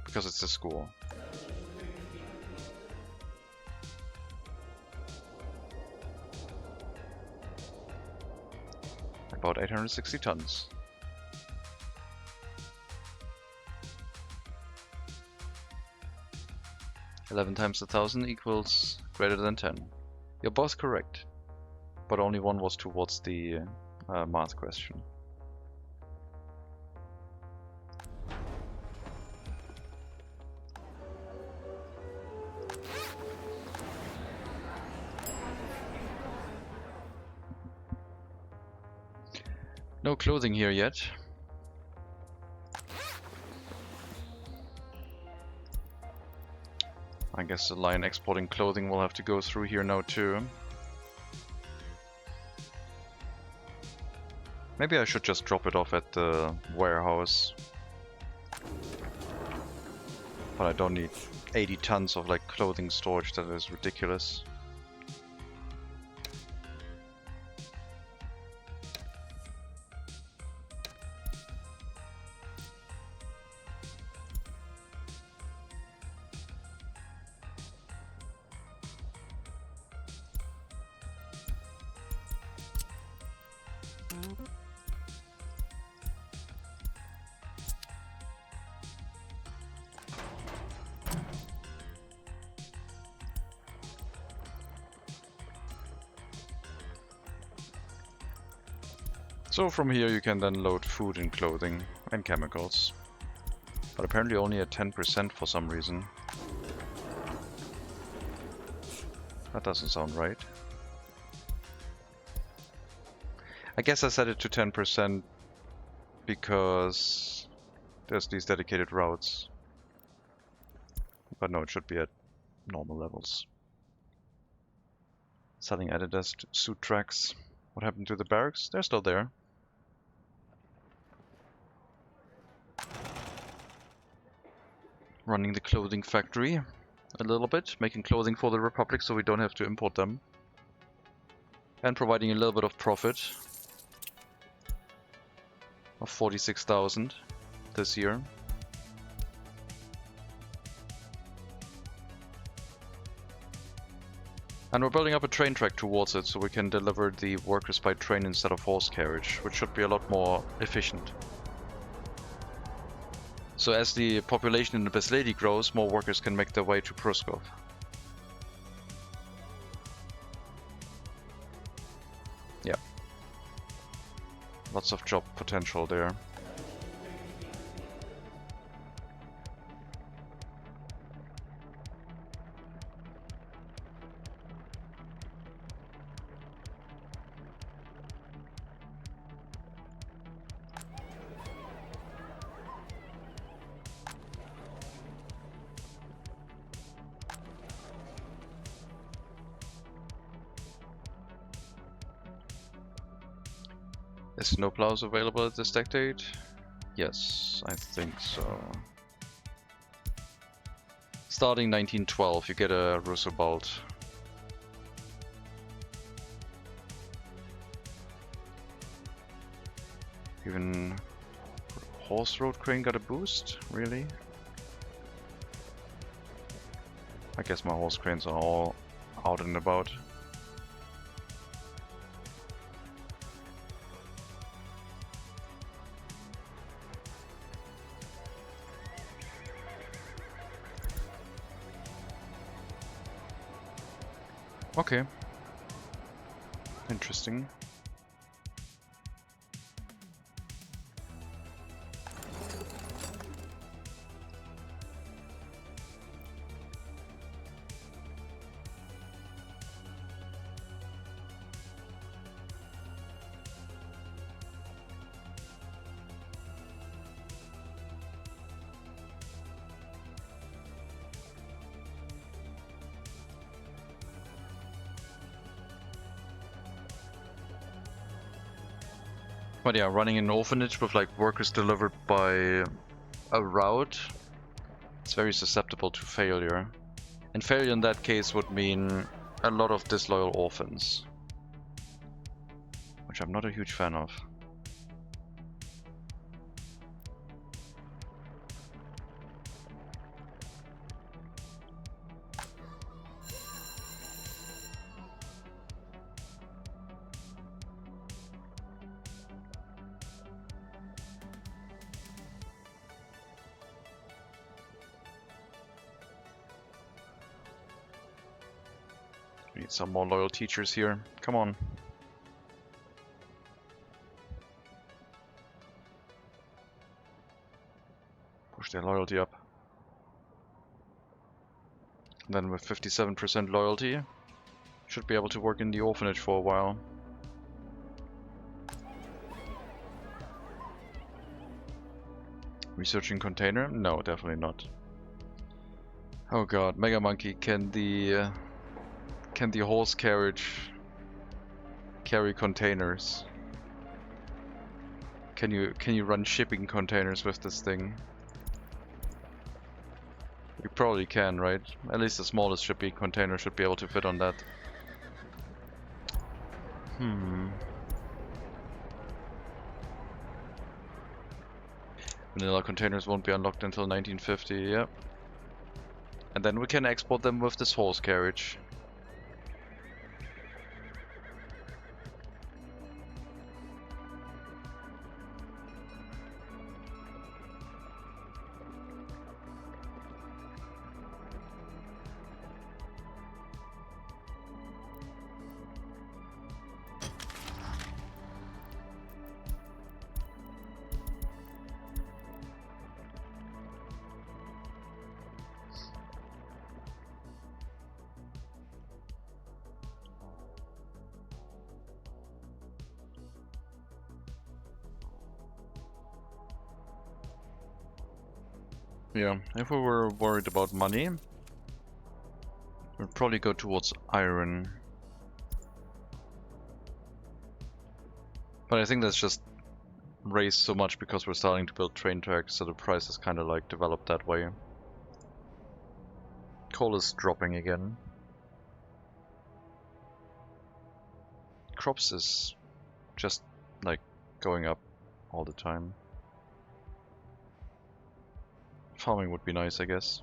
because it's a school. About 860 tons. 11 times 1,000 equals greater than 10. You're both correct, but only one was towards the math question. No clothing here yet. I guess the line exporting clothing will have to go through here now too. Maybe I should just drop it off at the warehouse. But I don't need 80 tons of like clothing storage, that is ridiculous. So from here you can then load food and clothing and chemicals. But apparently only at 10% for some reason. That doesn't sound right. I guess I set it to 10% because there's these dedicated routes. But no, it should be at normal levels. Selling Adidas suit tracks. What happened to the barracks? They're still there. Running the clothing factory a little bit, making clothing for the Republic so we don't have to import them. And providing a little bit of profit of 46,000 this year. And we're building up a train track towards it so we can deliver the workers by train instead of horse carriage, which should be a lot more efficient. So as the population in the Beslady grows, more workers can make their way to Pruskov. Yeah. Lots of job potential there. Is snowplows available at this deck date? Yes, I think so. Starting 1912, you get a Russo-Bolt. Even Horse Road Crane got a boost? Really? I guess my horse cranes are all out and about. Okay. Interesting. But yeah, running an orphanage with like workers delivered by a route, it's very susceptible to failure. And failure in that case would mean a lot of disloyal orphans, which I'm not a huge fan of. We need some more loyal teachers here. Come on. Push their loyalty up. And then with 57% loyalty, should be able to work in the orphanage for a while. Researching container? No, definitely not. Oh god, Mega Monkey, can the horse carriage carry containers? Can you run shipping containers with this thing? You probably can, right? At least the smallest shipping container should be able to fit on that. Vanilla containers won't be unlocked until 1950, yep. And then we can export them with this horse carriage. Yeah, if we were worried about money, we'd probably go towards iron. But I think that's just raised so much because we're starting to build train tracks, so the price is kind of like developed that way. Coal is dropping again. Crops is just like going up all the time. Farming would be nice, I guess.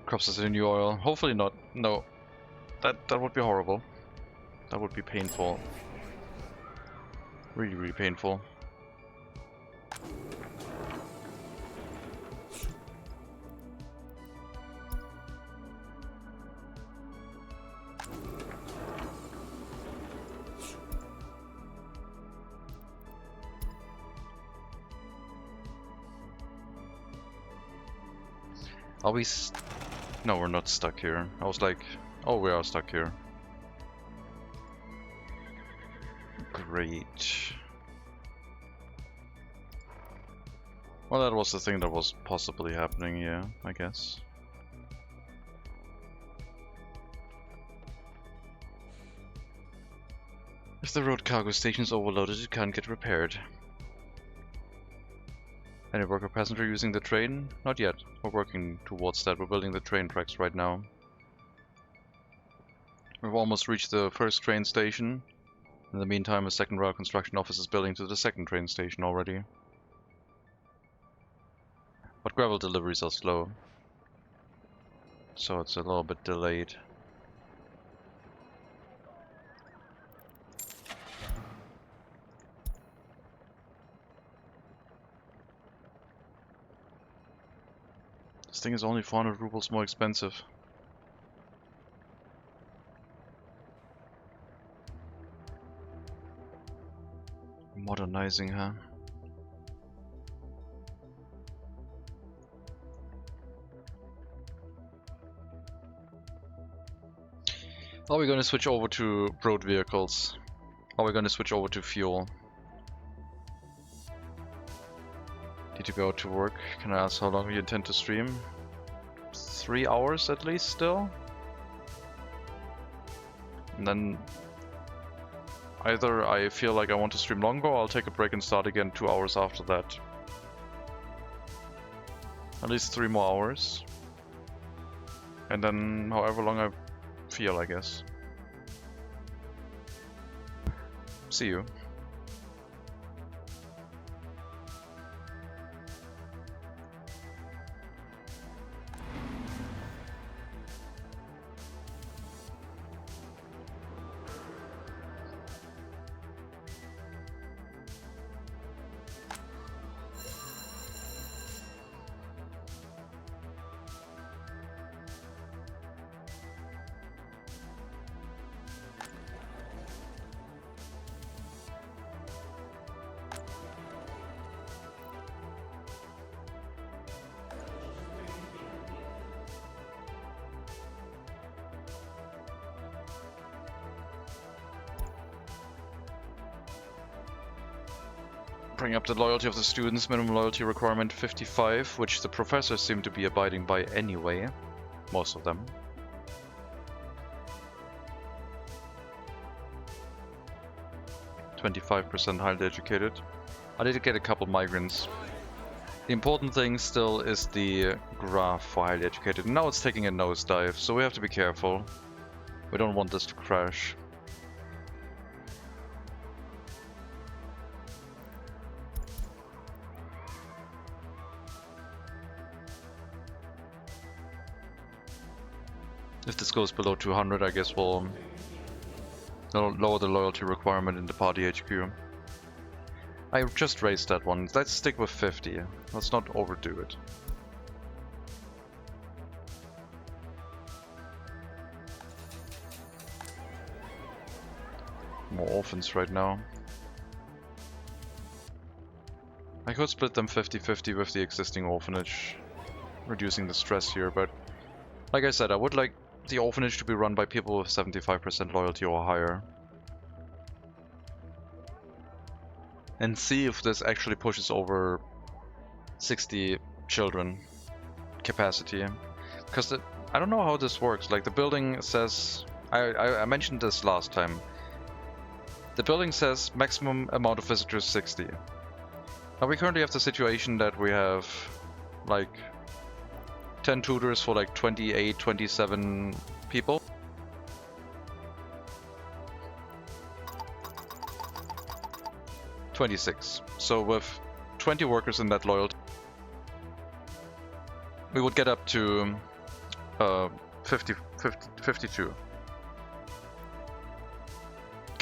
Crops is a new oil. Hopefully not. No. That would be horrible. That would be painful. Really, really painful. Are we no, we're not stuck here. I was like, oh, we are stuck here. Great. Well, that was the thing that was possibly happening, yeah, I guess. If the road cargo station is overloaded, it can't get repaired. Any worker passenger using the train? Not yet. We're working towards that. We're building the train tracks right now. We've almost reached the first train station. In the meantime, a second rail construction office is building to the second train station already. But gravel deliveries are slow, so it's a little bit delayed. This thing is only 400 rubles more expensive. Modernizing, huh? Are we going to switch over to road vehicles? Are we going to switch over to fuel? Need to go to work. Can I ask how long you intend to stream? 3 hours at least still? And then either I feel like I want to stream longer, or I'll take a break and start again 2 hours after that. At least 3 more hours. And then however long I feel, I guess. See you. bring up the loyalty of the students. Minimum loyalty requirement 55, which the professors seem to be abiding by anyway. Most of them. %25% highly educated. I did get a couple migrants. The important thing still is the graph for highly educated. Now it's taking a nosedive, so we have to be careful. We don't want this to crash. If this goes below 200, I guess we'll lower the loyalty requirement in the party HQ. I just raised that one. Let's stick with 50. Let's not overdo it. More orphans right now. I could split them 50-50 with the existing orphanage, reducing the stress here, but like I said, I would like the orphanage to be run by people with 75% loyalty or higher. And see if this actually pushes over 60 children capacity. Because I don't know how this works. Like the building says, I mentioned this last time. The building says maximum amount of visitors 60. Now we currently have the situation that we have like 10 tutors for like 28, 27 people. $26. So with 20 workers in that loyalty, we would get up to 52.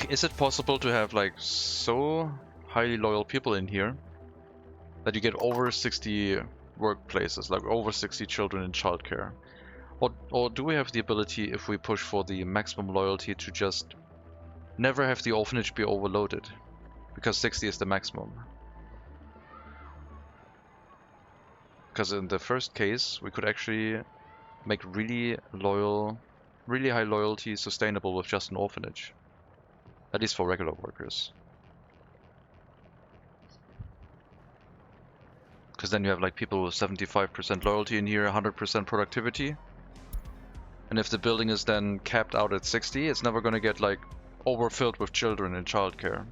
Is it possible to have like so highly loyal people in here that you get over 60 workplaces, like over 60 children in childcare? Or do we have the ability, if we push for the maximum loyalty, to just never have the orphanage be overloaded? Because 60 is the maximum. Because in the first case, we could actually make really high loyalty sustainable with just an orphanage. At least for regular workers. Because then you have like people with 75% loyalty in here, 100% productivity. And if the building is then capped out at 60, it's never going to get like overfilled with children in childcare.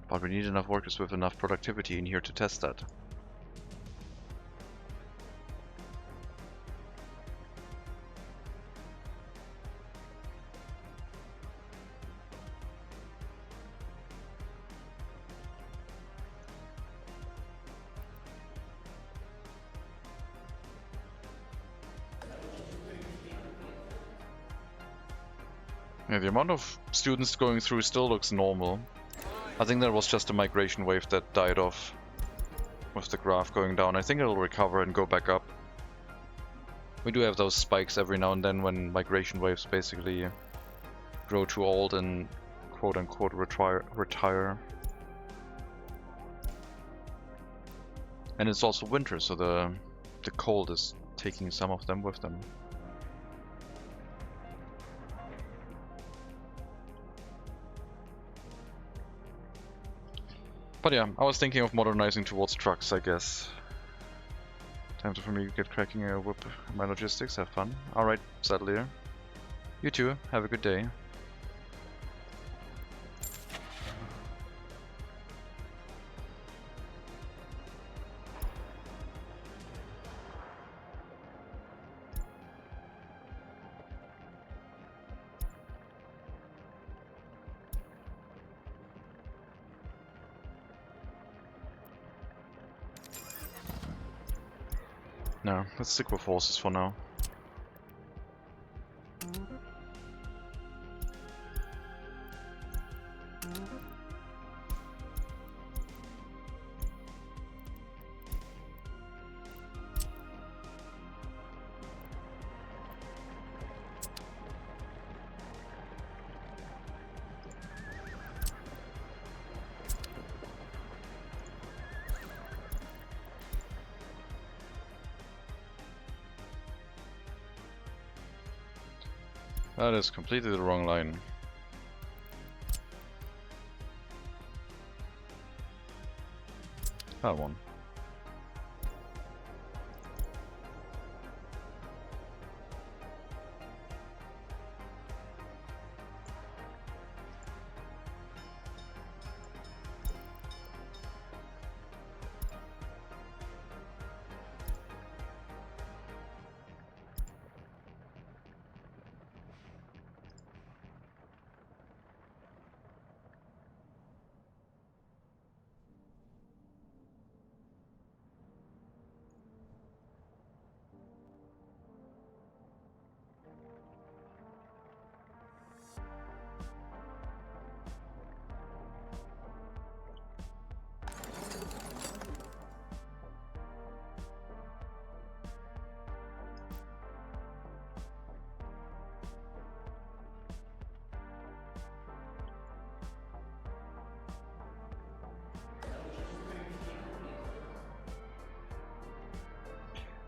But we need enough workers with enough productivity in here to test that. Yeah, the amount of students going through still looks normal. I think that was just a migration wave that died off with the graph going down. I think it'll recover and go back up. We do have those spikes every now and then when migration waves basically grow too old and quote-unquote retire. And it's also winter, so the cold is taking some of them with them. But yeah, I was thinking of modernizing towards trucks, I guess. Time for me to get cracking a whip my logistics, have fun. Alright, settle here. You too, have a good day. No, let's stick with horses for now. That is completely the wrong line. That one.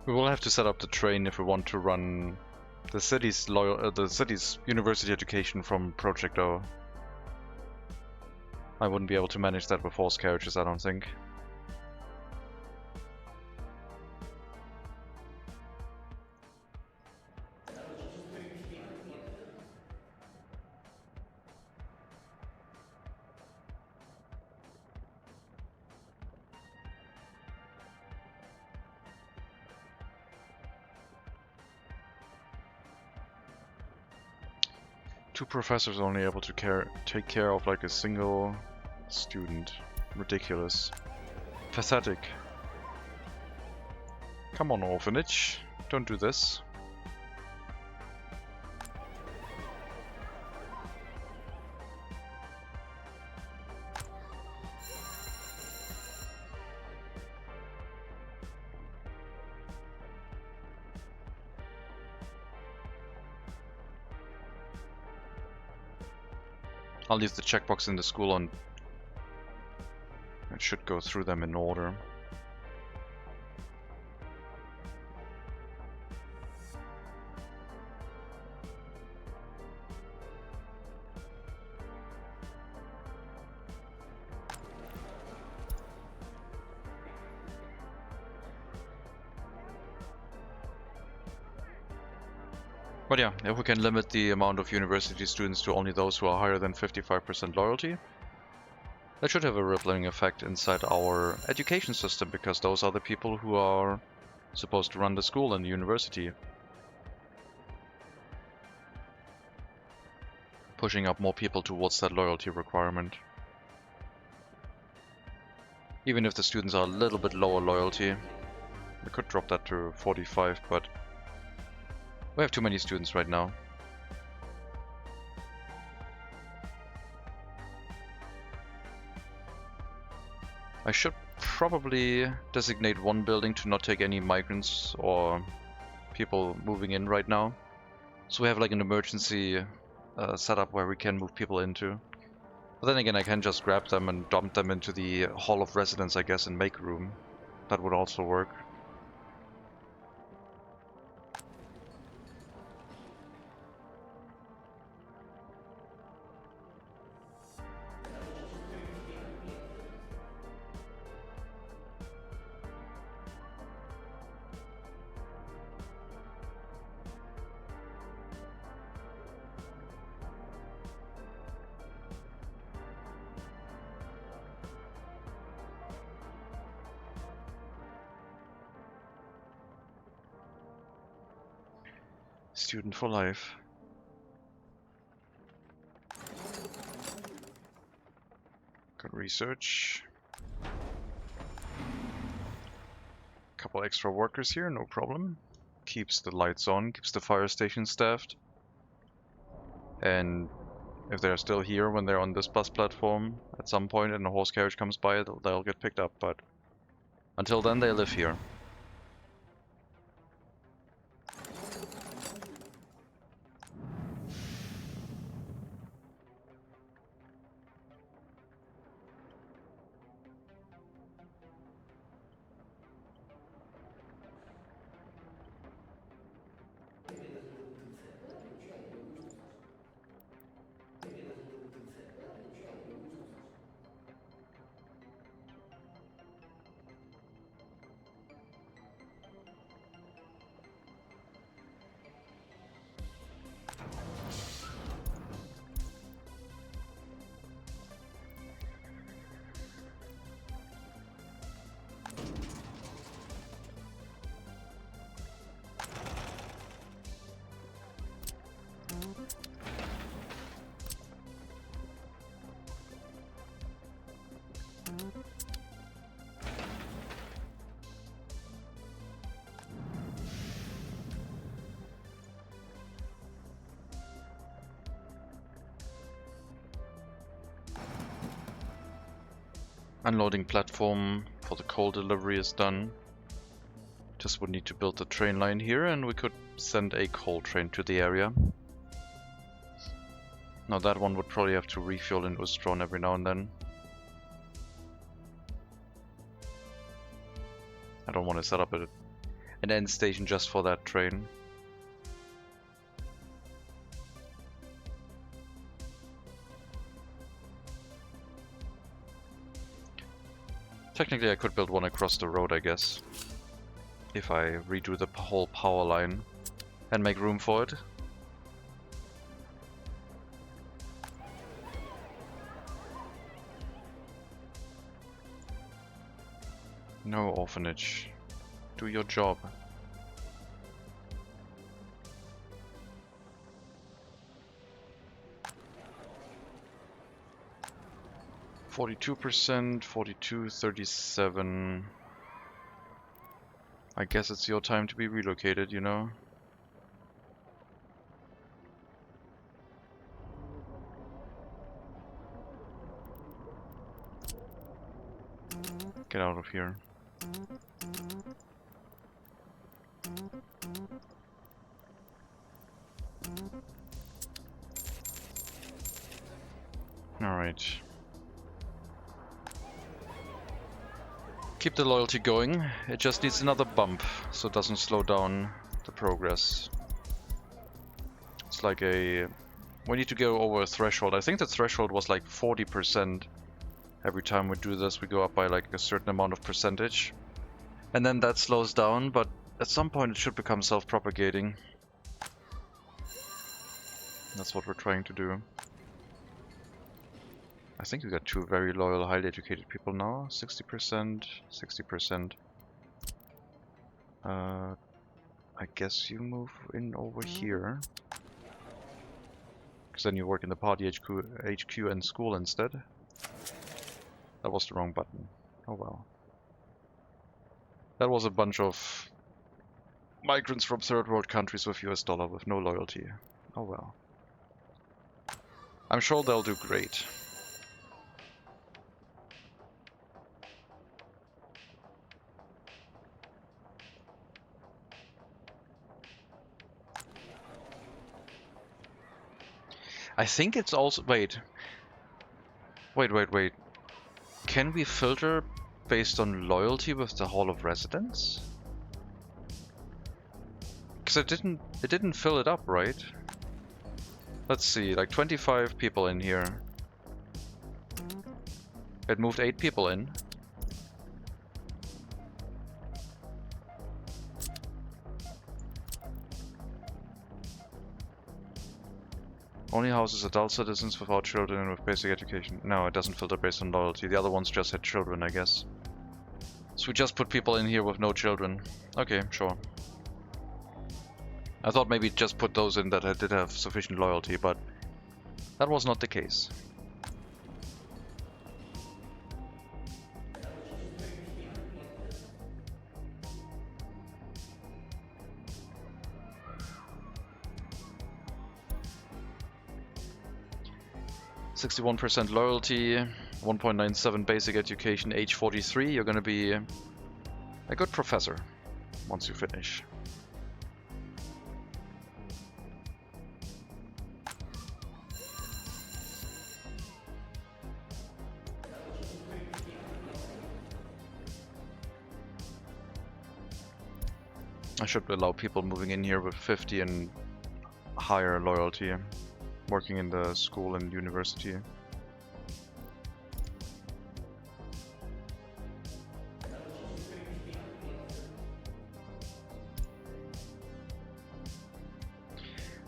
We will have to set up the train if we want to run the city's university education from Project O. I wouldn't be able to manage that with horse carriages, I don't think. Two professors only able to take care of like a single student. Ridiculous. Pathetic. Come on, orphanage. Don't do this. I'll leave the checkbox in the school on. It should go through them in order. But yeah, if we can limit the amount of university students to only those who are higher than 55% loyalty, that should have a rippling effect inside our education system, because those are the people who are supposed to run the school and the university. Pushing up more people towards that loyalty requirement. Even if the students are a little bit lower loyalty, we could drop that to 45, but we have too many students right now. I should probably designate one building to not take any migrants or people moving in right now. So we have like an emergency setup where we can move people into. But then again, I can just grab them and dump them into the Hall of Residence, I guess, and make room. That would also work. Student for life. Good research. Couple extra workers here, no problem. Keeps the lights on, keeps the fire station staffed. And if they're still here when they're on this bus platform, at some point and a horse carriage comes by, they'll get picked up, but until then they live here. Unloading platform for the coal delivery is done. Just would need to build the train line here, and we could send a coal train to the area. Now that one would probably have to refuel in Ustron every now and then. I don't want to set up an end station just for that train. Technically I could build one across the road, I guess. If I redo the whole power line and make room for it. No orphanage. Do your job. %, 42, 37. I guess it's your time to be relocated, you know? Get out of here. Alright. Keep the loyalty going. It just needs another bump, so it doesn't slow down the progress. It's like we need to go over a threshold. I think the threshold was like 40%. Every time we do this, we go up by like a certain amount of percentage. And then that slows down, but at some point it should become self-propagating. That's what we're trying to do. I think we got 2 very loyal, highly educated people now. 60%, 60%. I guess you move in over here. Because then you work in the party HQ and school instead. That was the wrong button. Oh well. That was a bunch of migrants from third world countries with US dollar with no loyalty. Oh well. I'm sure they'll do great. I think it's also... Wait. Can we filter based on loyalty with the Hall of Residence? Because it didn't fill it up, right? Let's see, like 25 people in here. It moved 8 people in. Only houses adult citizens without children and with basic education. No, it doesn't filter based on loyalty. The other ones just had children, I guess. So we just put people in here with no children. Okay, sure. I thought maybe just put those in that did have sufficient loyalty, but that was not the case. %61 loyalty, 1.97 basic education, age 43. You're gonna be a good professor once you finish. I should allow people moving in here with 50 and higher loyalty, working in the school and university.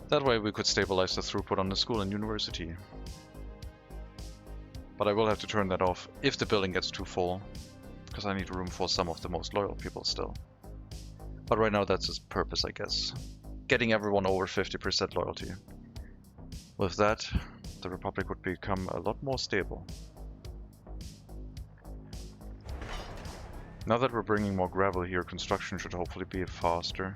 That way we could stabilize the throughput on the school and university. But I will have to turn that off if the building gets too full, because I need room for some of the most loyal people still. But right now that's its purpose, I guess. Getting everyone over 50% loyalty. With that, the Republic would become a lot more stable. Now that we're bringing more gravel here, construction should hopefully be faster.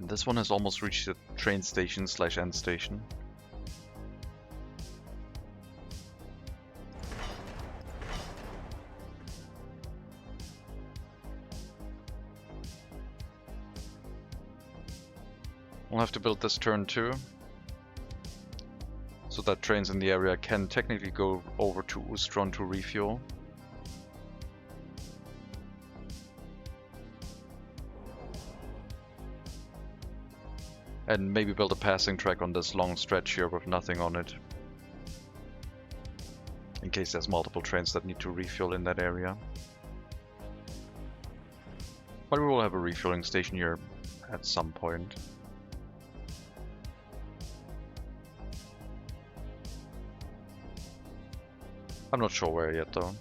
This one has almost reached the train station / end station. We'll have to build this turn too, so that trains in the area can technically go over to Ustron to refuel. And maybe build a passing track on this long stretch here with nothing on it, in case there's multiple trains that need to refuel in that area. But we will have a refueling station here at some point. I'm not sure where yet though.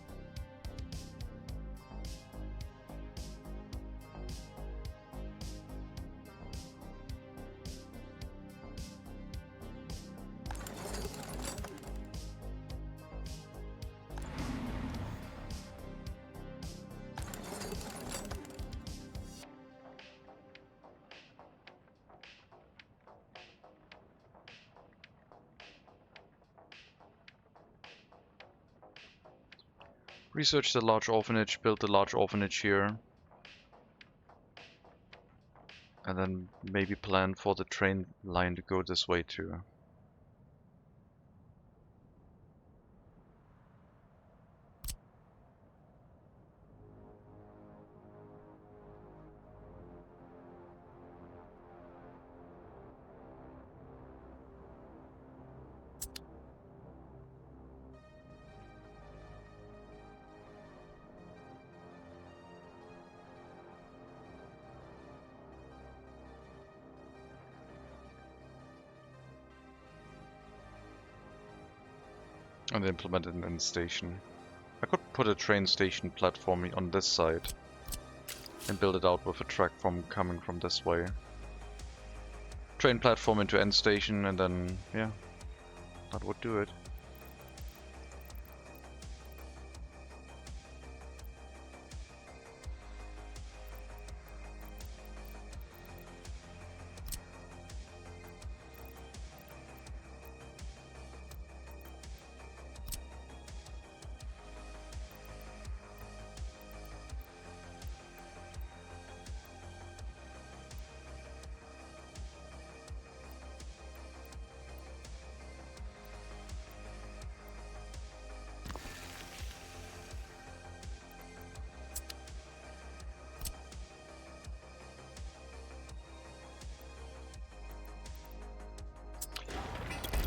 Research the large orphanage, build the large orphanage here. And then maybe plan for the train line to go this way too. And implement it in the station. I could put a train station platform on this side and build it out with a track coming from this way. Train platform into end station, and then yeah, that would do it.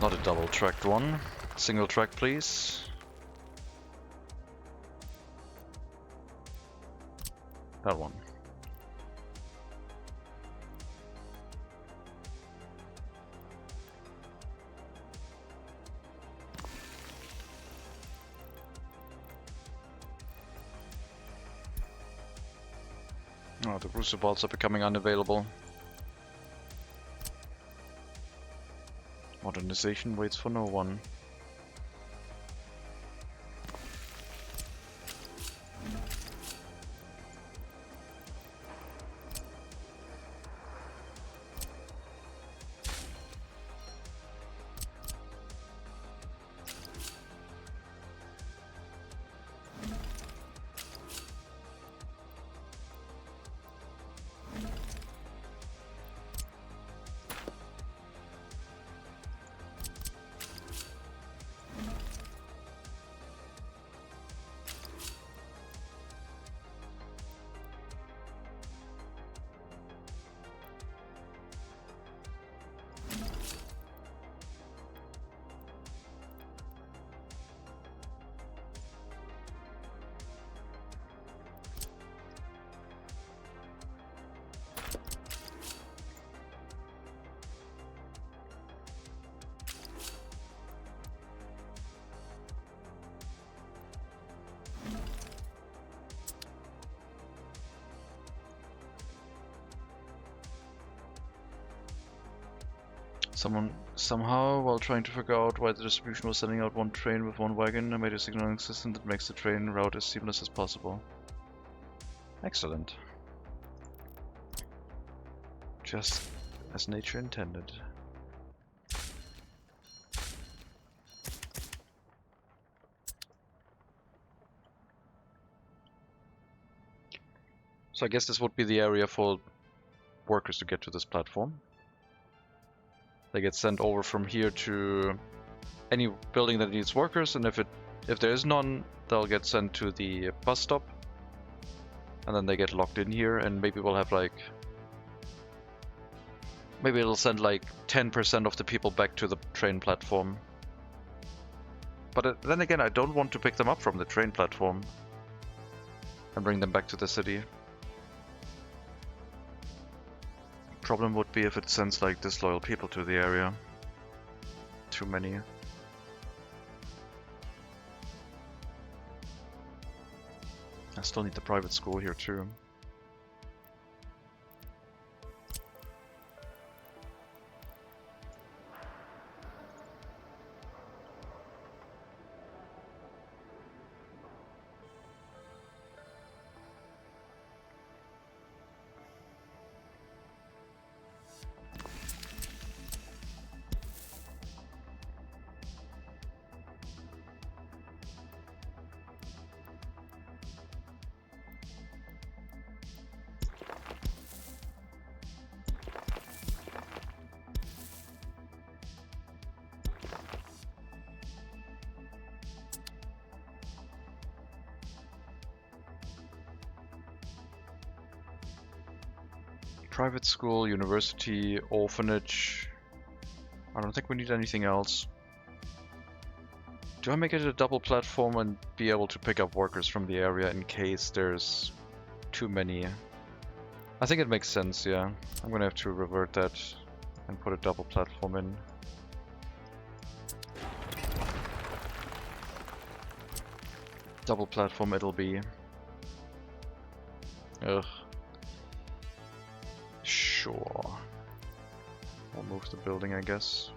Not a double tracked one. Single track, please. That one. Oh, the booster bolts are becoming unavailable. Modernization waits for no one. Somehow, while trying to figure out why the distribution was sending out one train with one wagon, I made a signaling system that makes the train route as seamless as possible. Excellent. Just As nature intended. So I guess this would be the area for workers to get to this platform. They get sent over from here to any building that needs workers, and if there is none, they'll get sent to the bus stop. And then they get locked in here, and maybe we'll have like... Maybe it'll send like 10% of the people back to the train platform. But then again, I don't want to pick them up from the train platform and bring them back to the city. Problem would be if it sends like disloyal people to the area. Too many. I still need the private school here too. Private school, university, orphanage. I don't think we need anything else. Do I make it a double platform and be able to pick up workers from the area in case there's too many? I think it makes sense, yeah. I'm gonna have to revert that and put a double platform in. Double platform it'll be. Ugh. Sure. I'll move the building, I guess.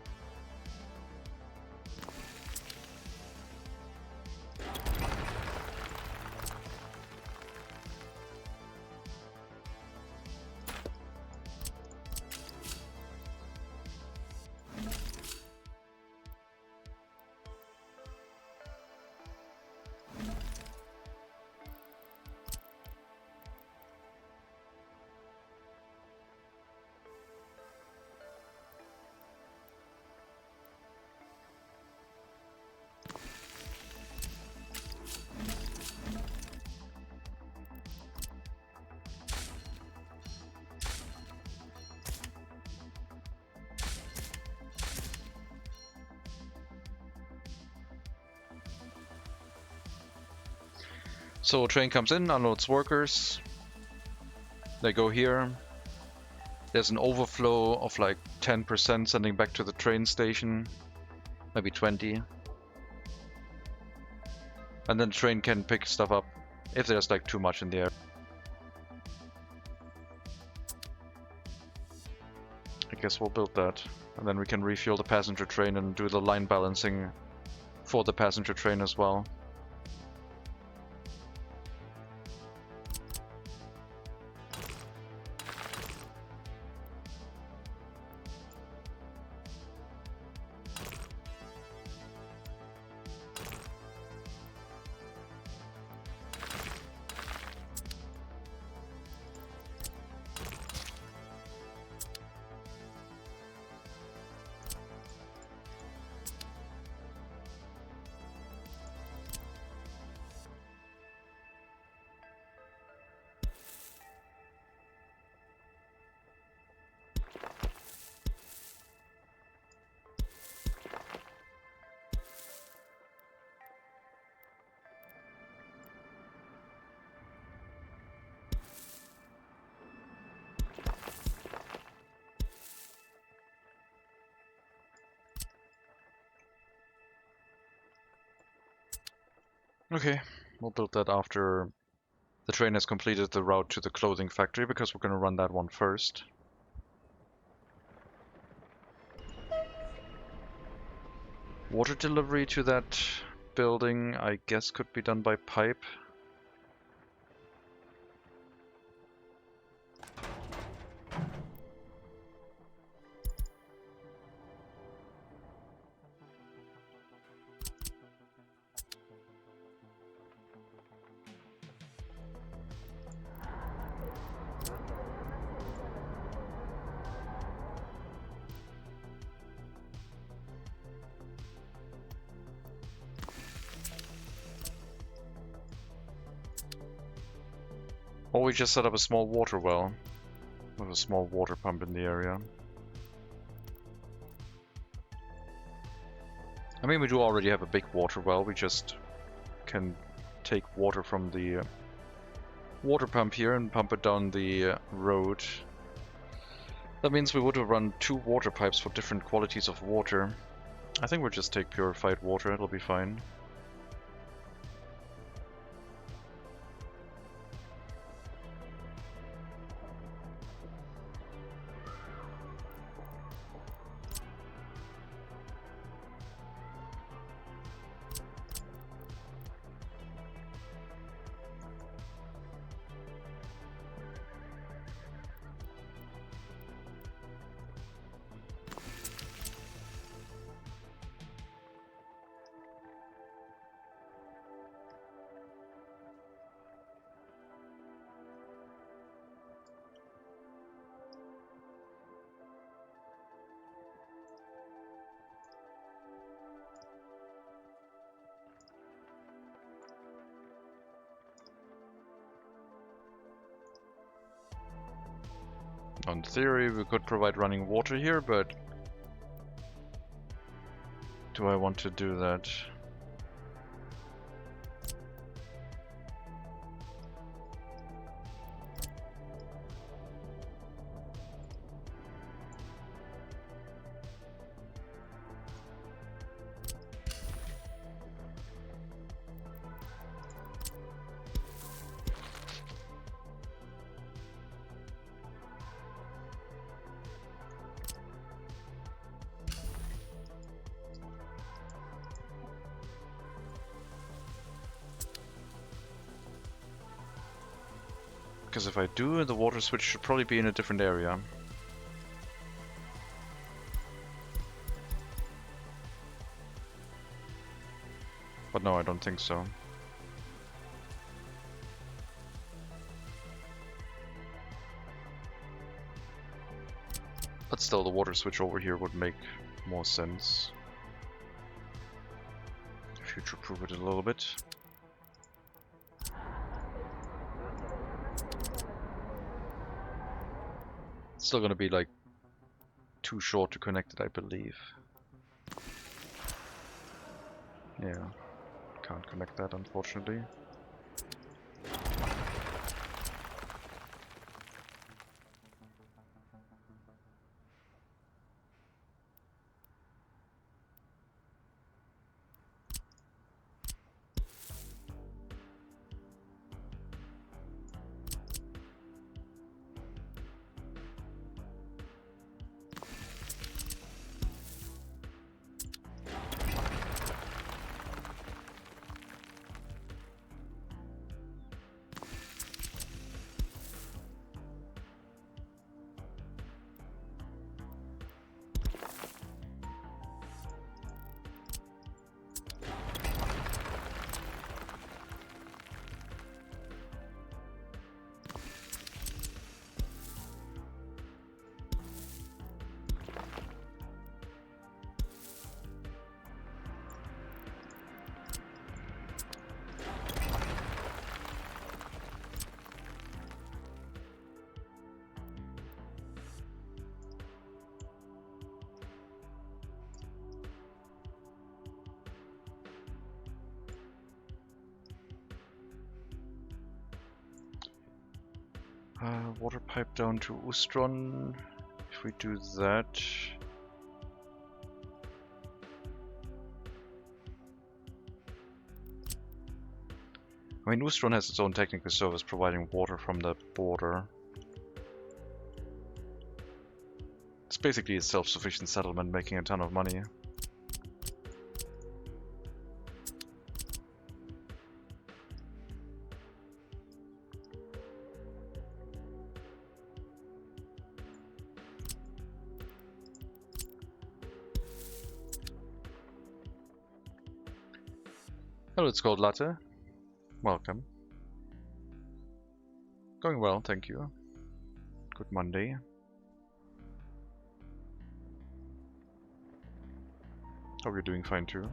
So a train comes in, unloads workers. They go here. There's an overflow of like 10% sending back to the train station. Maybe 20. And then the train can pick stuff up if there's like too much in the air. I guess we'll build that. And then we can refuel the passenger train and do the line balancing for the passenger train as well. Okay, we'll build that after the train has completed the route to the clothing factory, because we're going to run that one first. Water delivery to that building, I guess, could be done by pipe. Or we just set up a small water well with a small water pump in the area. I mean, we do already have a big water well, we just can take water from the water pump here and pump it down the road. That means we would have run 2 water pipes for different qualities of water. I think we'll just take purified water, it'll be fine. In theory, we could provide running water here, but do I want to do that? Because if I do, the water switch should probably be in a different area. But no, I don't think so. But still, the water switch over here would make more sense. Future-proof it a little bit. Still gonna be like too short to connect it, I believe. Yeah, can't connect that unfortunately. Water pipe down to Ustron. If we do that, I mean, Ustron has its own technical service providing water from the border. It's basically a self-sufficient settlement making a ton of money. Hello, it's called Latte. Welcome. Going well, thank you. Good Monday. Hope you're doing fine too.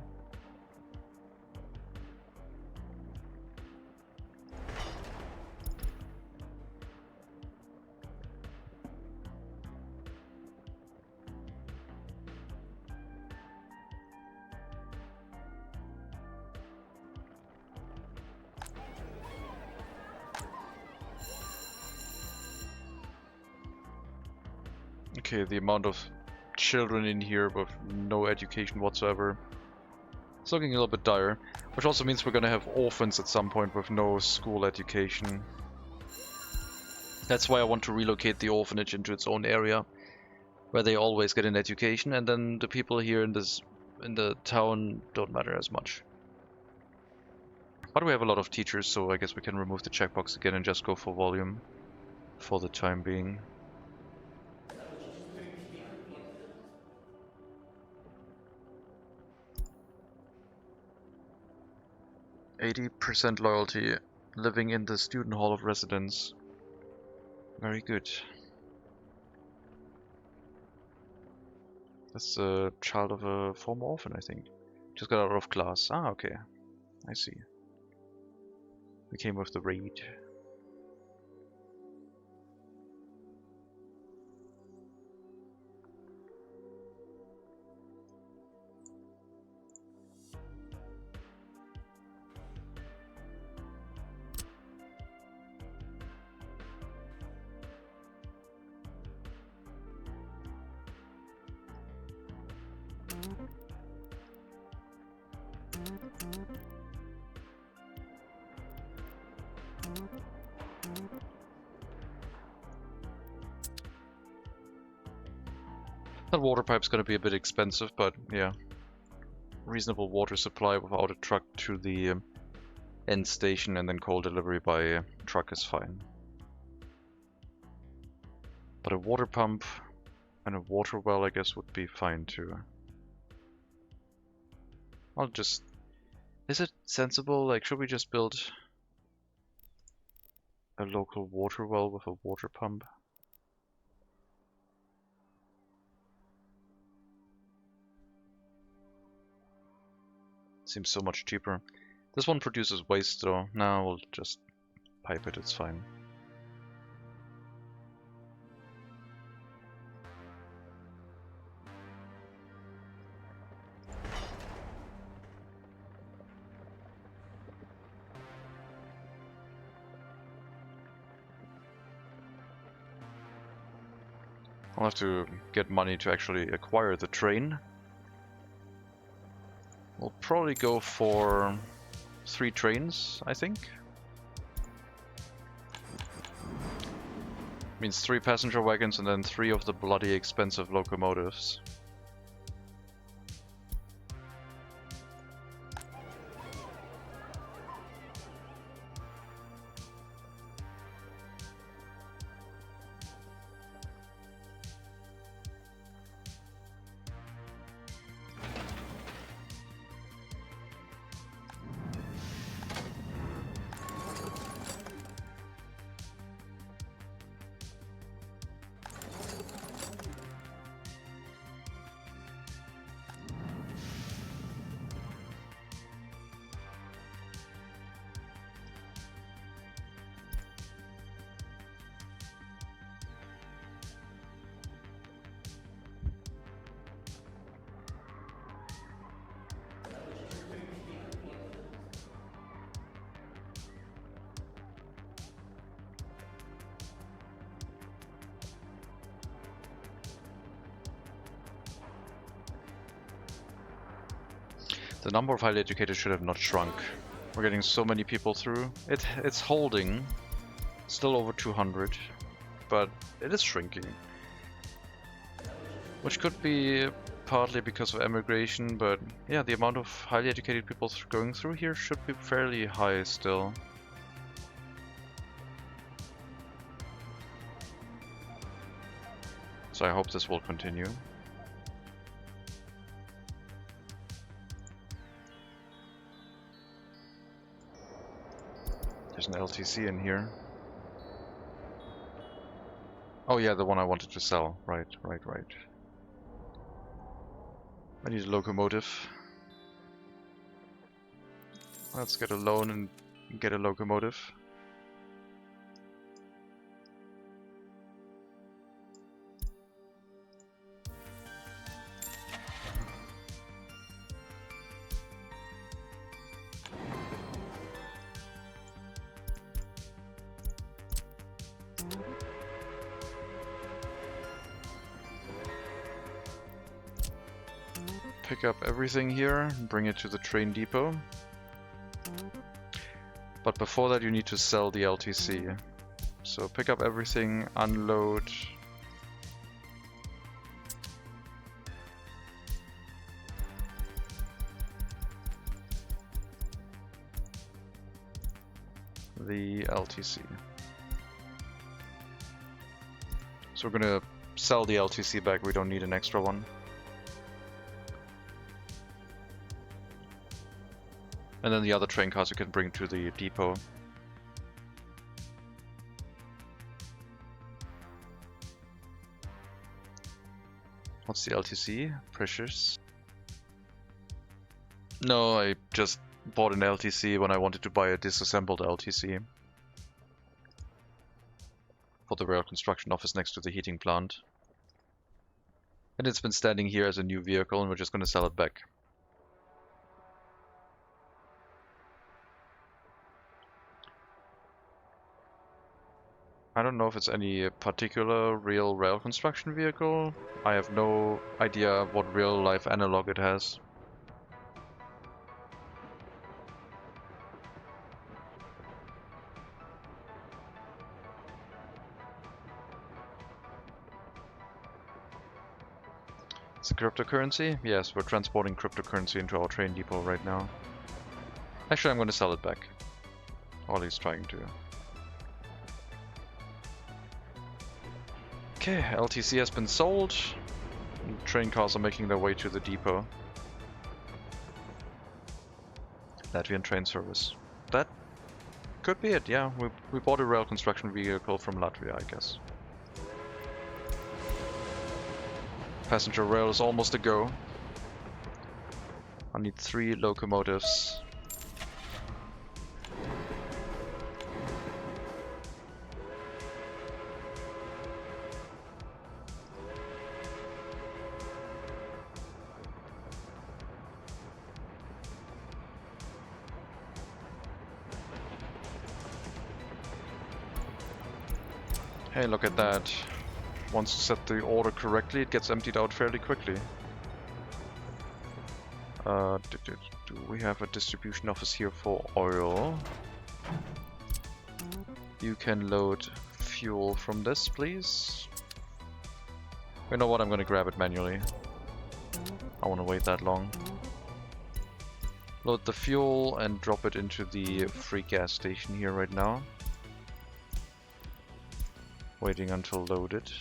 Okay, the amount of children in here with no education whatsoever. It's looking a little bit dire, which also means we're gonna have orphans at some point with no school education. That's why I want to relocate the orphanage into its own area, where they always get an education, and then the people here in the town don't matter as much. But we have a lot of teachers, so I guess we can remove the checkbox again and just go for volume for the time being. %80 loyalty, living in the student hall of residence. Very good. That's a child of a former orphan, I think. Just got out of class. Ah, okay. I see. We came with the raid. That water pipe's gonna be a bit expensive, but yeah. Reasonable water supply without a truck to the end station and then coal delivery by truck is fine. But a water pump and a water well, I guess, would be fine too. I'll just... Is it sensible? Like, should we just build a local water well with a water pump? Seems so much cheaper. This one produces waste though. Now we'll just pipe it, it's fine. I'll have to get money to actually acquire the train. We'll probably go for 3 trains, I think. Means 3 passenger wagons and then 3 of the bloody expensive locomotives. The number of highly educated should have not shrunk. We're getting so many people through. It's holding, still over 200, but it is shrinking. Which could be partly because of emigration, but yeah, the amount of highly educated people going through here should be fairly high still. So I hope this will continue. There's an LTC in here. Oh yeah, the one I wanted to sell. Right. I need a locomotive. Let's get a loan and get a locomotive. pick up everything here and bring it to the train depot. But before that you need to sell the LTC. So pick up everything, unload. The LTC. So we're gonna sell the LTC back, we don't need an extra one. And then the other train cars you can bring to the depot. What's the LTC? Precious. No, I just bought an LTC when I wanted to buy a disassembled LTC. For the rail construction office next to the heating plant. And it's been standing here as a new vehicle and we're just going to sell it back. I don't know if it's any particular real rail construction vehicle. I have no idea what real life analog it has. It's a cryptocurrency? Yes, we're transporting cryptocurrency into our train depot right now. Actually, I'm going to sell it back. Or at least trying to. Okay, LTC has been sold. Train cars are making their way to the depot. Latvian train service. That could be it, yeah. We bought a rail construction vehicle from Latvia, I guess. Passenger rail is almost a go. I need 3 locomotives. Hey, look at that. Once you set the order correctly, it gets emptied out fairly quickly. Do we have a distribution office here for oil? You can load fuel from this, please. You know what, I'm gonna grab it manually. I wanna wait that long. Load the fuel and drop it into the free gas station here right now. Waiting until loaded.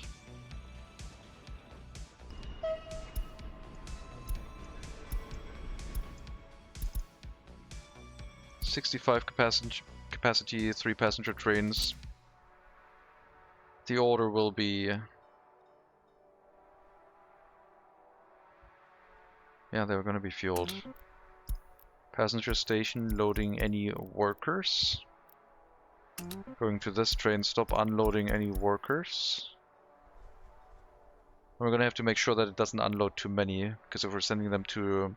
$65 capacity, 3 passenger trains. The order will be... Yeah, they're gonna be fueled. Passenger station, loading any workers. Going to this train stop, unloading any workers. We're gonna have to make sure that it doesn't unload too many, because if we're sending them to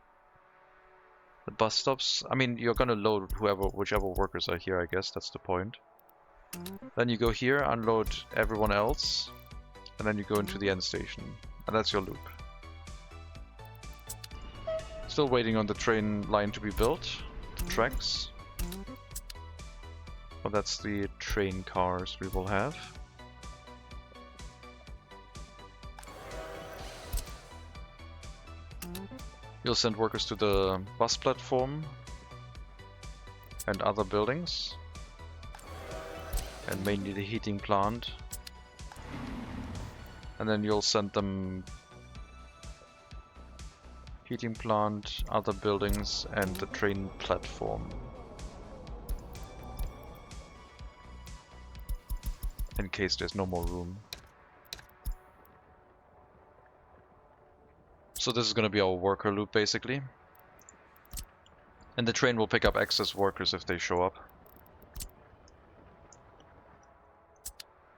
the bus stops, I mean, you're gonna load whichever workers are here, I guess, that's the point. Then you go here, unload everyone else, and then you go into the end station. And that's your loop. Still waiting on the train line to be built, the tracks. Well, that's the train cars we will have. You'll send workers to the bus platform and other buildings, and mainly the heating plant. And then you'll send them heating plant, other buildings, and the train platform. In case there's no more room. So this is going to be our worker loop, basically. And the train will pick up excess workers if they show up.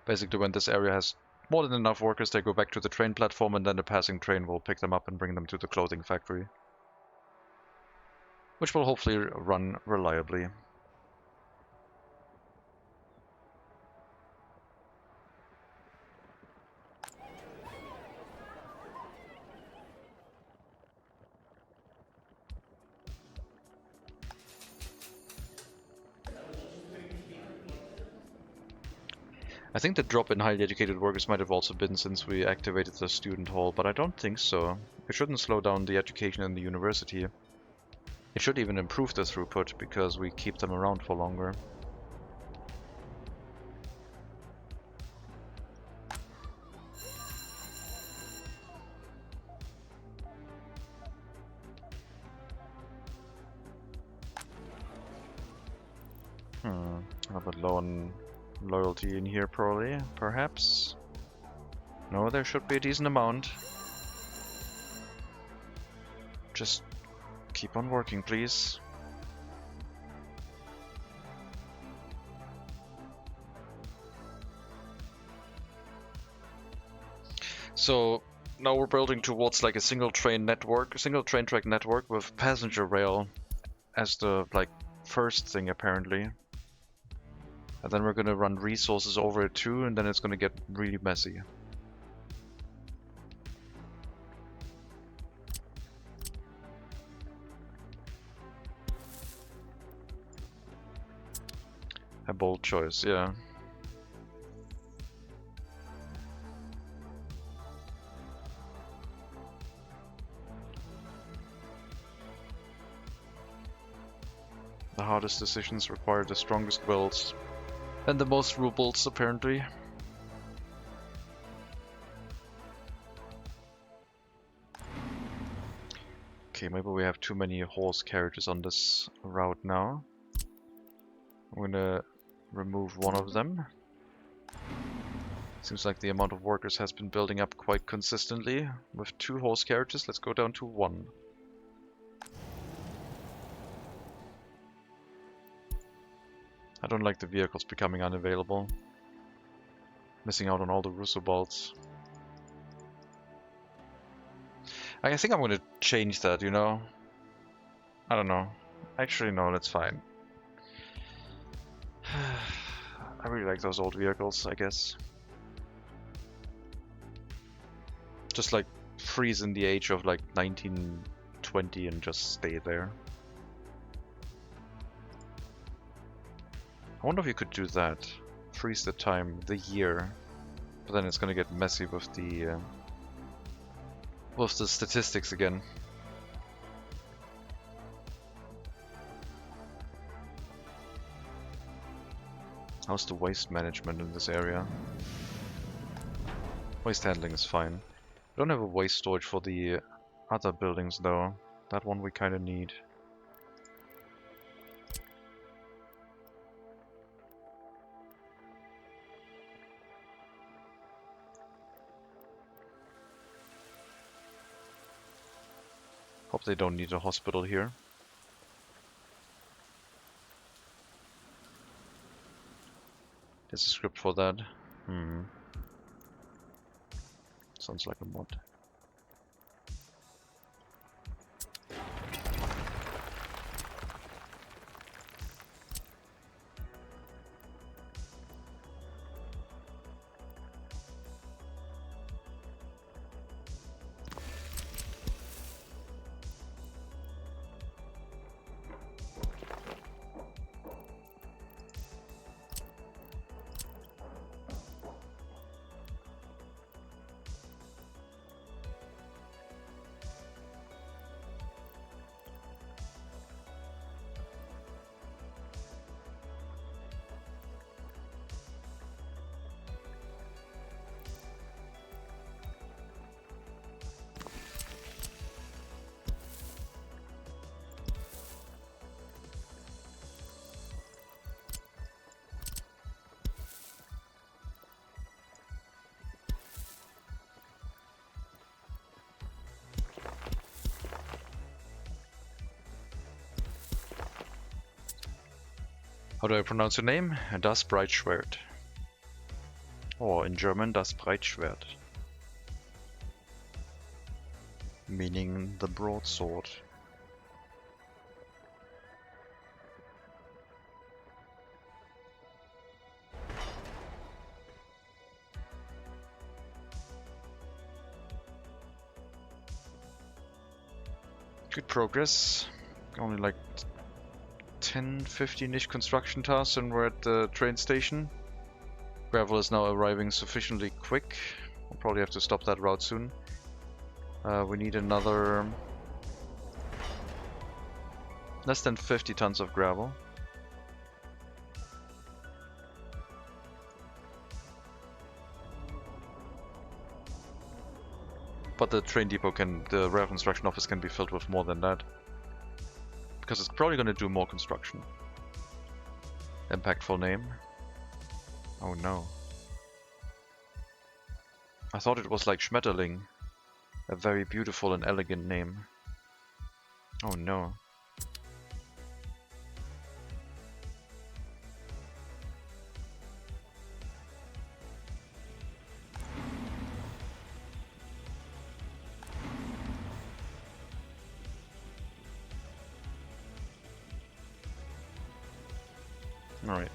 Basically, when this area has more than enough workers, they go back to the train platform, and then the passing train will pick them up and bring them to the clothing factory. Which will hopefully run reliably. I think the drop in highly educated workers might have also been since we activated the student hall, but I don't think so. It shouldn't slow down the education in the university. It should even improve the throughput because we keep them around for longer. A bit low on loyalty in here probably, perhaps. No, there should be a decent amount. Just keep on working, please. So now we're building towards like a single train track network with passenger rail as the first thing apparently. And then we're gonna run resources over it too, and then it's gonna get really messy. A bold choice, yeah. The hardest decisions require the strongest wills. And the most rubles, apparently. Okay, maybe we have too many horse carriages on this route now. I'm gonna remove one of them. Seems like the amount of workers has been building up quite consistently. With 2 horse carriages, let's go down to 1. I don't like the vehicles becoming unavailable. Missing out on all the Russo bolts. I think I'm gonna change that, you know? I don't know. Actually, no, that's fine. I really like those old vehicles, I guess. Just like freeze in the age of like 1920 and just stay there. I wonder if you could do that. Freeze the time, the year. But then it's gonna get messy with the statistics again. How's the waste management in this area? Waste handling is fine. I don't have a waste storage for the other buildings though. That one we kinda need. Hope they don't need a hospital here. There's a script for that. Sounds like a mod. How do I pronounce your name? Das Breitschwert. Or in German, das Breitschwert. Meaning the broadsword. Good progress. Only like 10, 15-ish construction tasks and we're at the train station. Gravel is now arriving sufficiently quick. We'll probably have to stop that route soon. We need another less than 50 tons of gravel. But the train depot the rail construction office can be filled with more than that. Because it's probably going to do more construction. Impactful name. Oh no. I thought it was like Schmetterling. A very beautiful and elegant name. Oh no. Alright,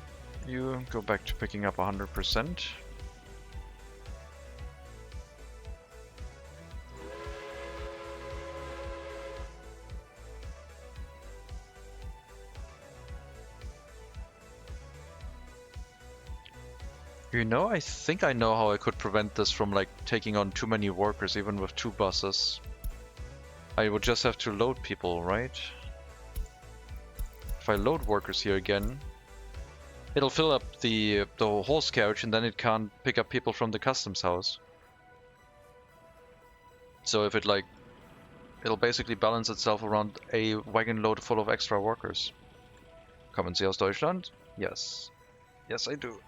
you go back to picking up 100%. You know, I think I know how I could prevent this from like taking on too many workers even with 2 buses. I would just have to load people, right? If I load workers here again, it'll fill up the horse carriage and then it can't pick up people from the customs house. So if it'll basically balance itself around a wagon load full of extra workers. Kommen Sie aus Deutschland? Yes. Yes, I do.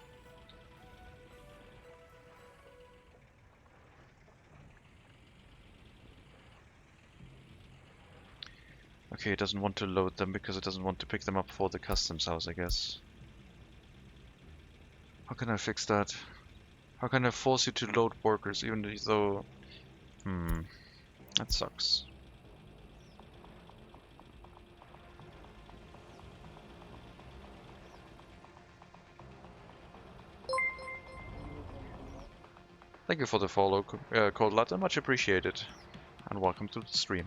Okay, it doesn't want to load them because it doesn't want to pick them up for the customs house, I guess. How can I fix that? How can I force you to load workers even though... that sucks. Thank you for the follow, Cold Latte, much appreciated. And welcome to the stream.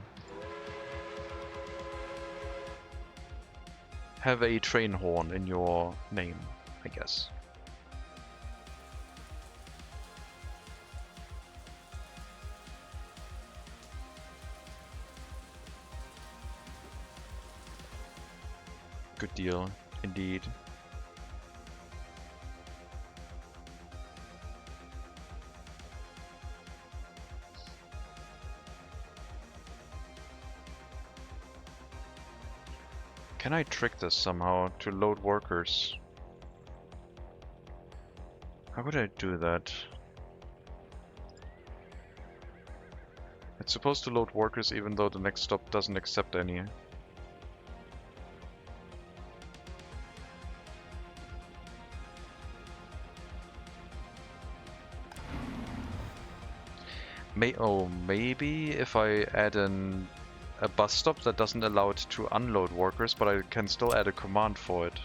Have a train horn in your name, I guess. Good deal, indeed. Can I trick this somehow to load workers? How would I do that? It's supposed to load workers even though the next stop doesn't accept any. Maybe if I add a bus stop that doesn't allow it to unload workers, but I can still add a command for it.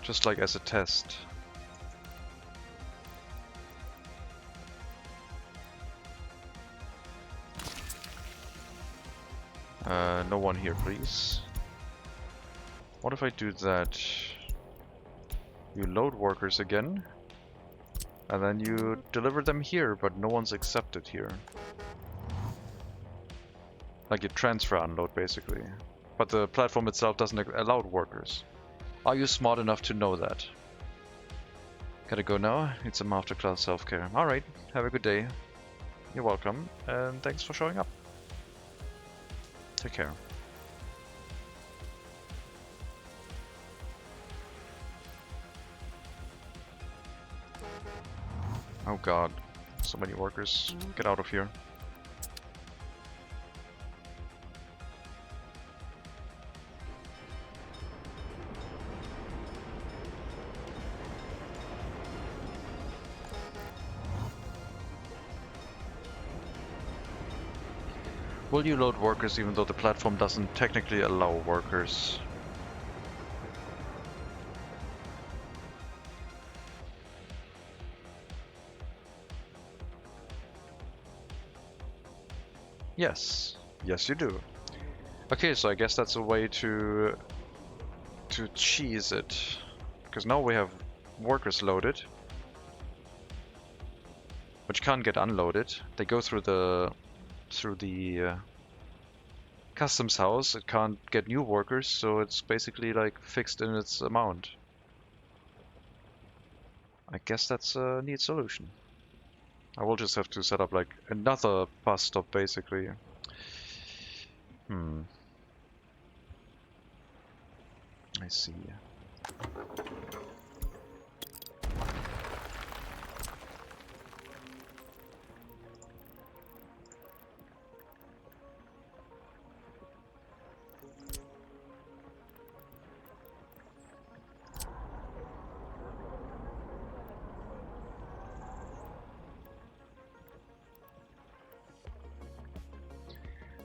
Just like as a test. No one here, please. What if I do that? You load workers again. And then you deliver them here, but no one's accepted here. Like you transfer unload, basically. But the platform itself doesn't allow workers. Are you smart enough to know that? Gotta go now? Need some after-class self-care. Alright, have a good day. You're welcome, and thanks for showing up. Take care. Oh god, so many workers. Get out of here. Will you load workers even though the platform doesn't technically allow workers? Yes. Yes, you do. Okay, so I guess that's a way to to cheese it, because now we have workers loaded, which can't get unloaded. They go through the customs house. It can't get new workers, so it's basically like fixed in its amount. I guess that's a neat solution. I will just have to set up like another bus stop basically. I see.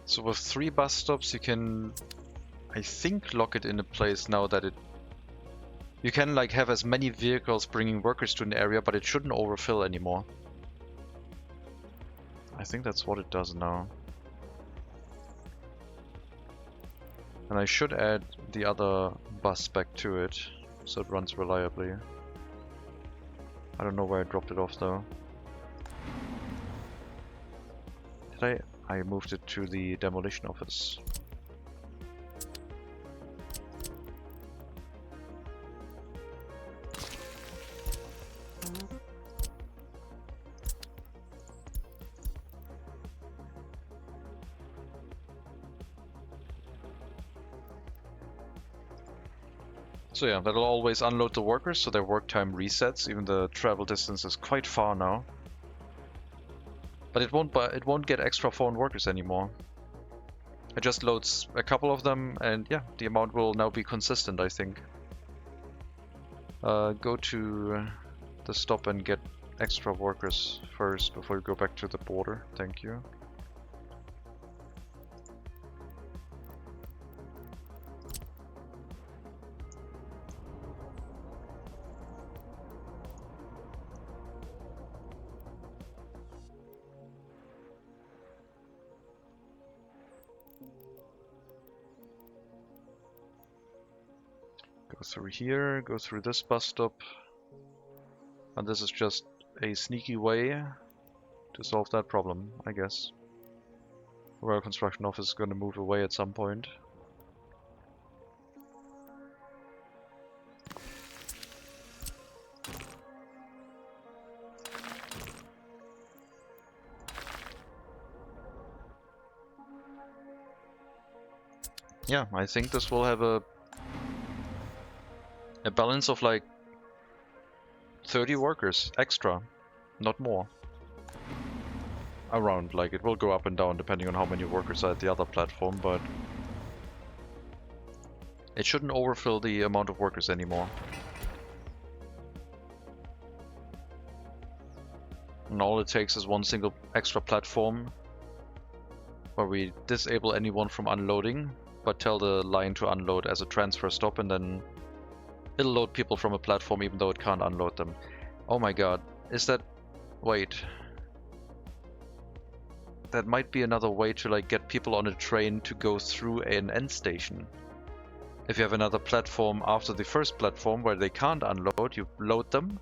So with 3 bus stops you can, I think, lock it in a place now that you can like have as many vehicles bringing workers to an area, but it shouldn't overfill anymore. I think that's what it does now. And I should add the other bus back to it, so it runs reliably. I don't know where I dropped it off though. Did I moved it to the demolition office. So yeah, that'll always unload the workers, so their work time resets. Even the travel distance is quite far now. But it won't get extra foreign workers anymore. It just loads a couple of them, and yeah, the amount will now be consistent, I think. Go to the stop and get extra workers first before you go back to the border. Thank you. Go through here, go through this bus stop. And this is just a sneaky way to solve that problem, I guess. Royal Construction Office is going to move away at some point. Yeah, I think this will have a balance of like 30 workers extra, not more. Around, like it will go up and down depending on how many workers are at the other platform, but it shouldn't overfill the amount of workers anymore. And all it takes is one single extra platform where we disable anyone from unloading, but tell the line to unload as a transfer stop, and then it'll load people from a platform even though it can't unload them. Oh my god, is that... wait. That might be another way to like get people on a train to go through an end station. If you have another platform after the first platform where they can't unload, you load them,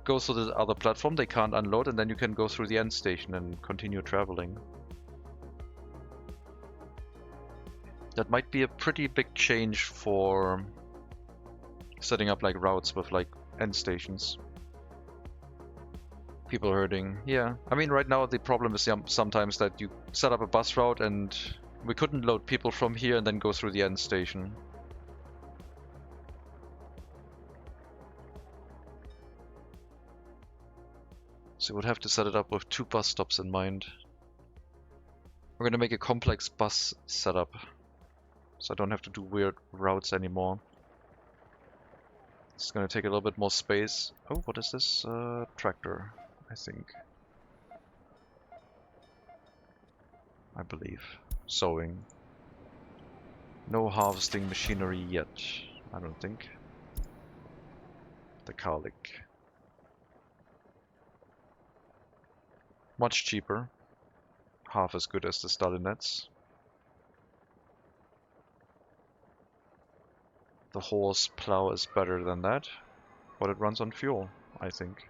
go through the other platform, they can't unload, and then you can go through the end station and continue traveling. That might be a pretty big change for setting up like routes with like end stations. People hurting. Yeah, I mean right now the problem is sometimes that you set up a bus route and we couldn't load people from here and then go through the end station. So we'd have to set it up with 2 bus stops in mind. We're gonna make a complex bus setup, so I don't have to do weird routes anymore. It's gonna take a little bit more space. Oh, what is this? Tractor, I think. I believe. Sowing. No harvesting machinery yet, I don't think. The Karlik. Much cheaper. Half as good as the Stalinets. The horse plow is better than that, but it runs on fuel, I think.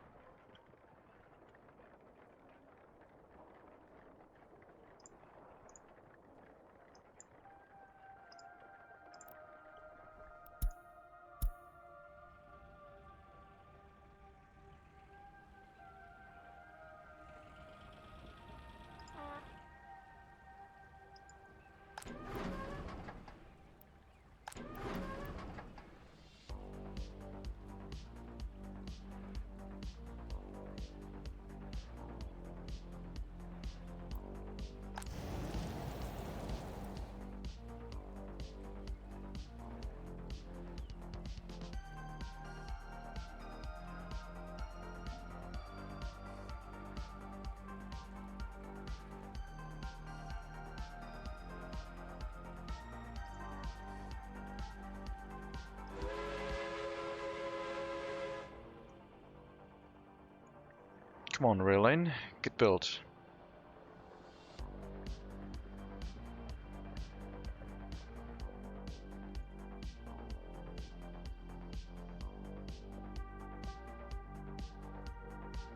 Come on, rail line, get built.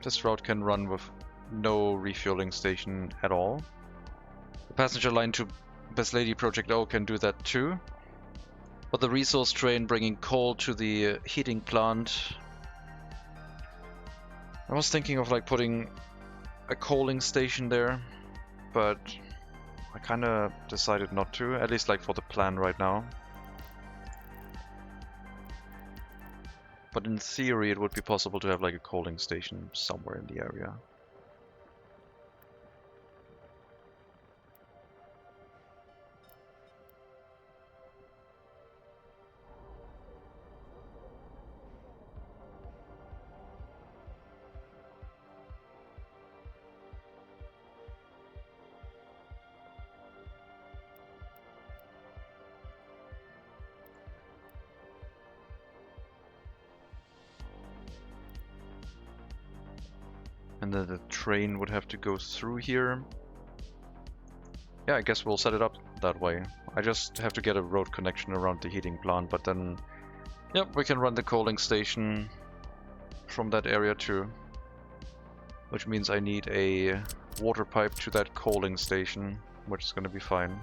This route can run with no refueling station at all. The passenger line to Best Lady Project O can do that too. But the resource train bringing coal to the heating plant... I was thinking of like putting a coaling station there, but I kinda decided not to, at least like for the plan right now. But in theory it would be possible to have like a coaling station somewhere in the area. And then the train would have to go through here. Yeah, I guess we'll set it up that way. I just have to get a road connection around the heating plant, but then... Yep, we can run the coaling station from that area too. Which means I need a water pipe to that coaling station, which is gonna be fine.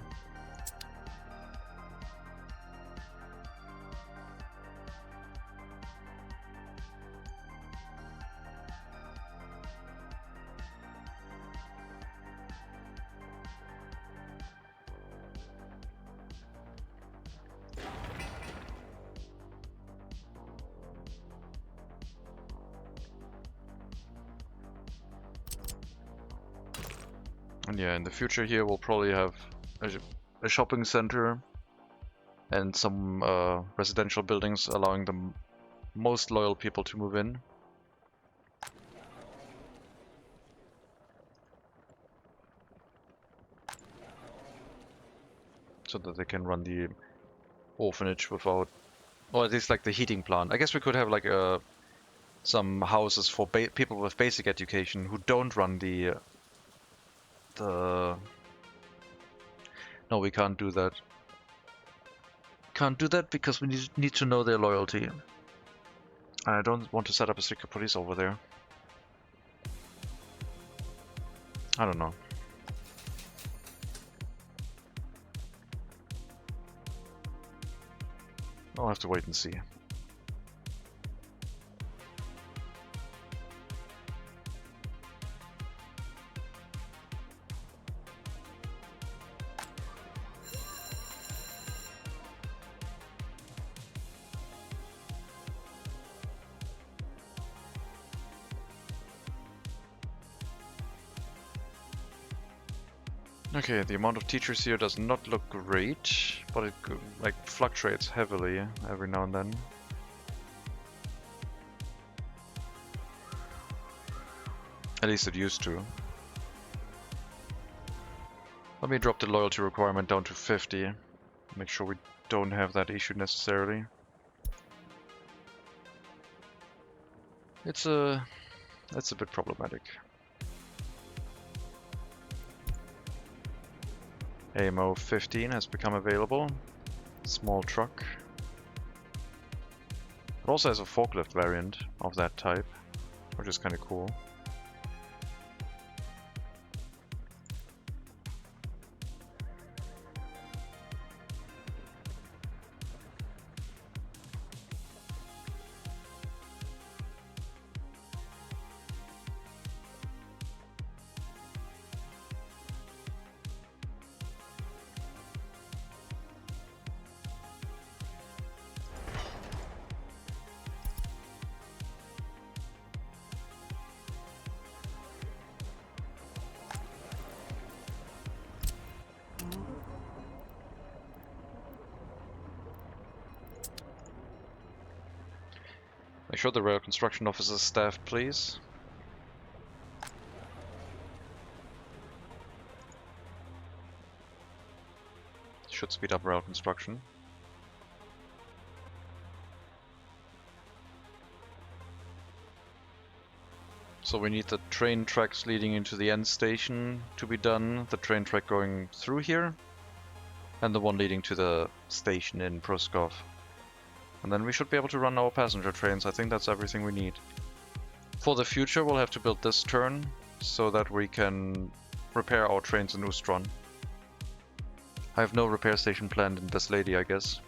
And yeah, in the future here we'll probably have a shopping center and some residential buildings allowing the most loyal people to move in. So that they can run the orphanage without, or at least like the heating plant. I guess we could have like some houses for people with basic education who don't run the... No, we can't do that. Can't do that because we need to know their loyalty. I don't want to set up a secret police over there. I don't know. I'll have to wait and see. Okay, the amount of teachers here does not look great, but it like fluctuates heavily every now and then. At least it used to. Let me drop the loyalty requirement down to 50. Make sure we don't have that issue necessarily. It's a bit problematic. AMO 15 has become available. Small truck. It also has a forklift variant of that type, which is kind of cool. Make sure the rail construction office is staffed, please. Should speed up rail construction. So we need the train tracks leading into the end station to be done, the train track going through here, and the one leading to the station in Pruskov. And then we should be able to run our passenger trains. I think that's everything we need. For the future, we'll have to build this turn so that we can repair our trains in Ustron. I have no repair station planned in this lady, I guess.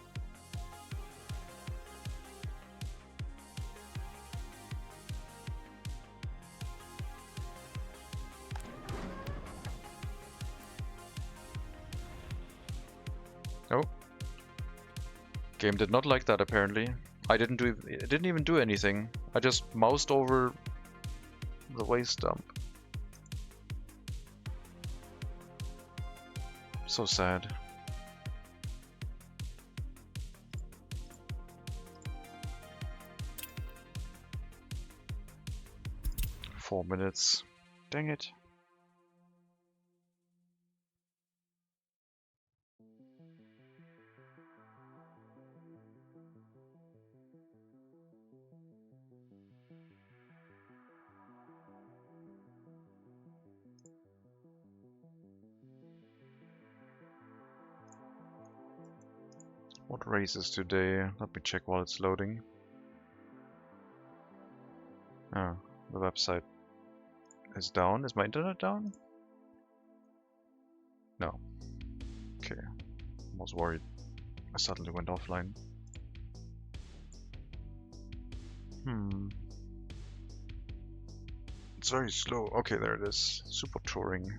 Oh. Game did not like that, apparently. It didn't even do anything. I just moused over the waste dump. So sad. Four minutes. Dang it. What race is today? Let me check while it's loading. Oh, the website is down. Is my internet down? No. Okay. I was worried. I suddenly went offline. It's very slow. Okay, there it is. Super Touring.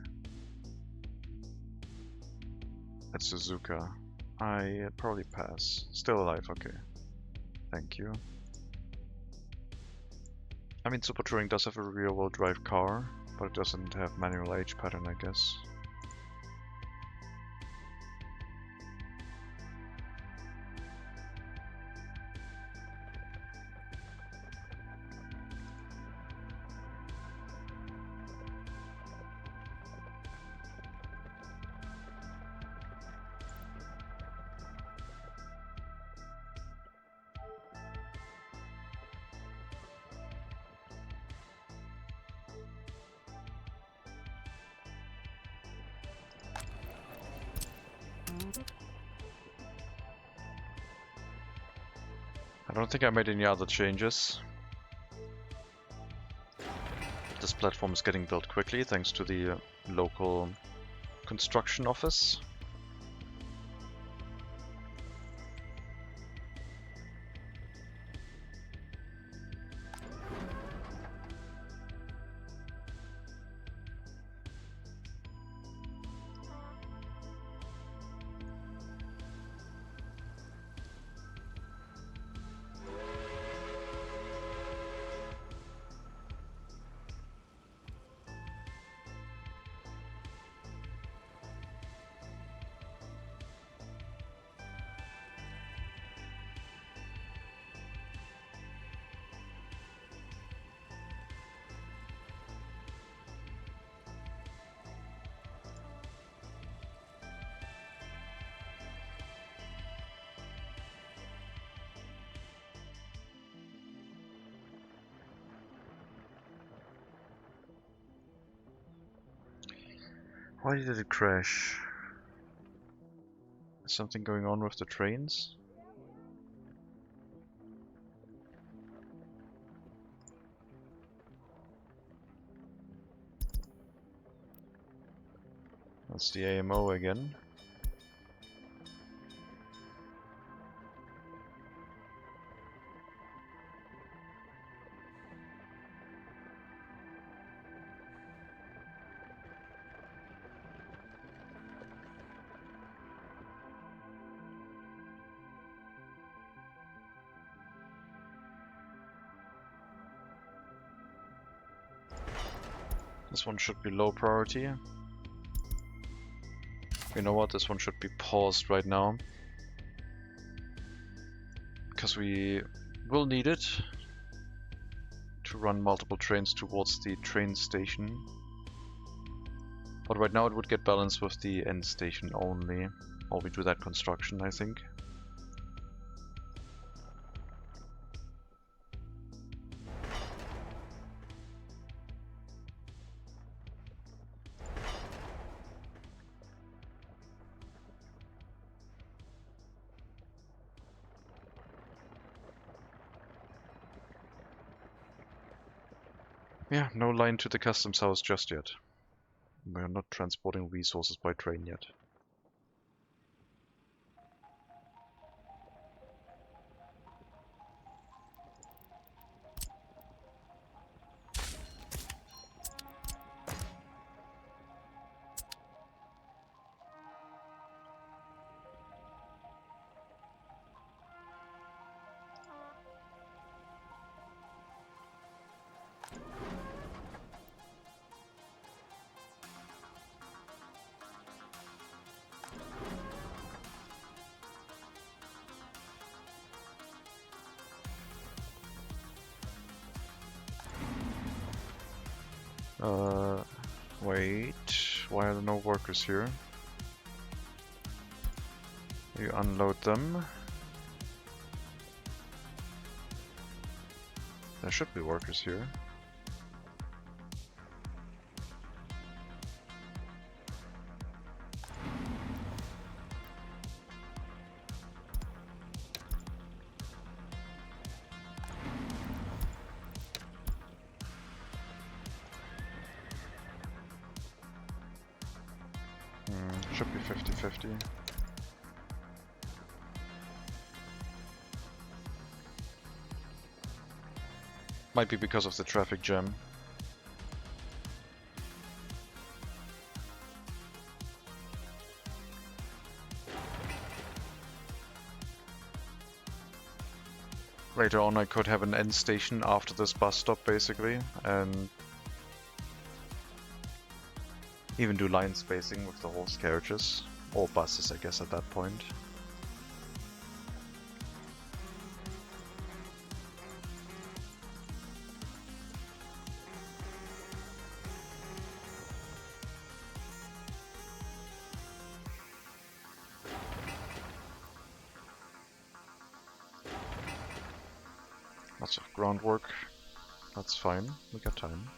At Suzuka. I probably pass. Still alive, okay. Thank you. I mean, Super Touring does have a rear-wheel drive car, but it doesn't have manual age pattern, I guess. I don't think I made any other changes. This platform is getting built quickly thanks to the local construction office. Why did it crash? Is something going on with the trains? That's the AMO again. This one should be low priority. You know what, this one should be paused right now. Because we will need it to run multiple trains towards the train station. But right now it would get balanced with the end station only. While we do that construction, I think. Yeah, no line to the customs house just yet. We are not transporting resources by train yet. Wait, why are there no workers here? You unload them. There should be workers here. Should be 50-50. Might be because of the traffic jam. Later on I could have an end station after this bus stop basically, and even do line spacing with the horse carriages, or buses I guess at that point. Lots of groundwork, that's fine, we got time.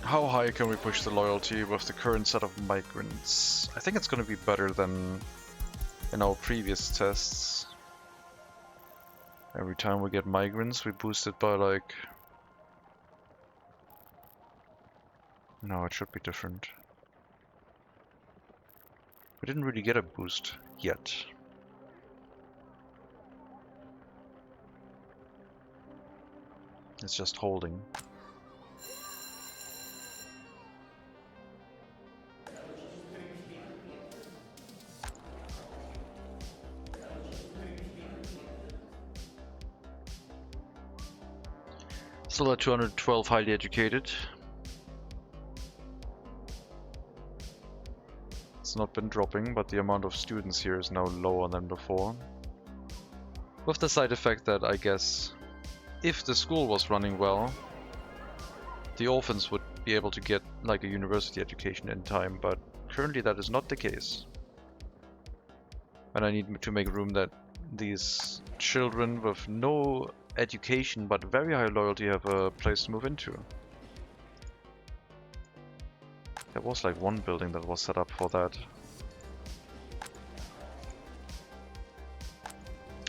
How high can we push the loyalty with the current set of migrants? I think it's going to be better than in our previous tests. Every time we get migrants, we boost it by like... No, it should be different. We didn't really get a boost yet. It's just holding. Still at 212 highly educated. It's not been dropping, but the amount of students here is now lower than before. With the side effect that I guess if the school was running well, the orphans would be able to get like a university education in time, but currently that is not the case. And I need to make room that these children with no education but very high loyalty have a place to move into. There was like one building that was set up for that.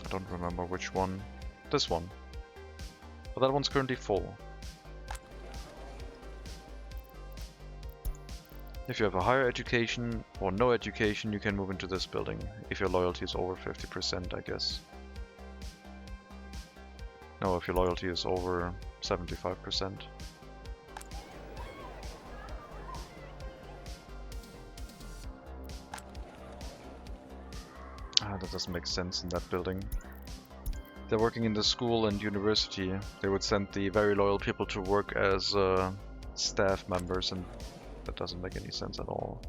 I don't remember which one. This one. But that one's currently full. If you have a higher education or no education, you can move into this building. If your loyalty is over 50%, I guess. No, if your loyalty is over 75%. That doesn't make sense in that building. They're working in the school and university. They would send the very loyal people to work as staff members, and that doesn't make any sense at all.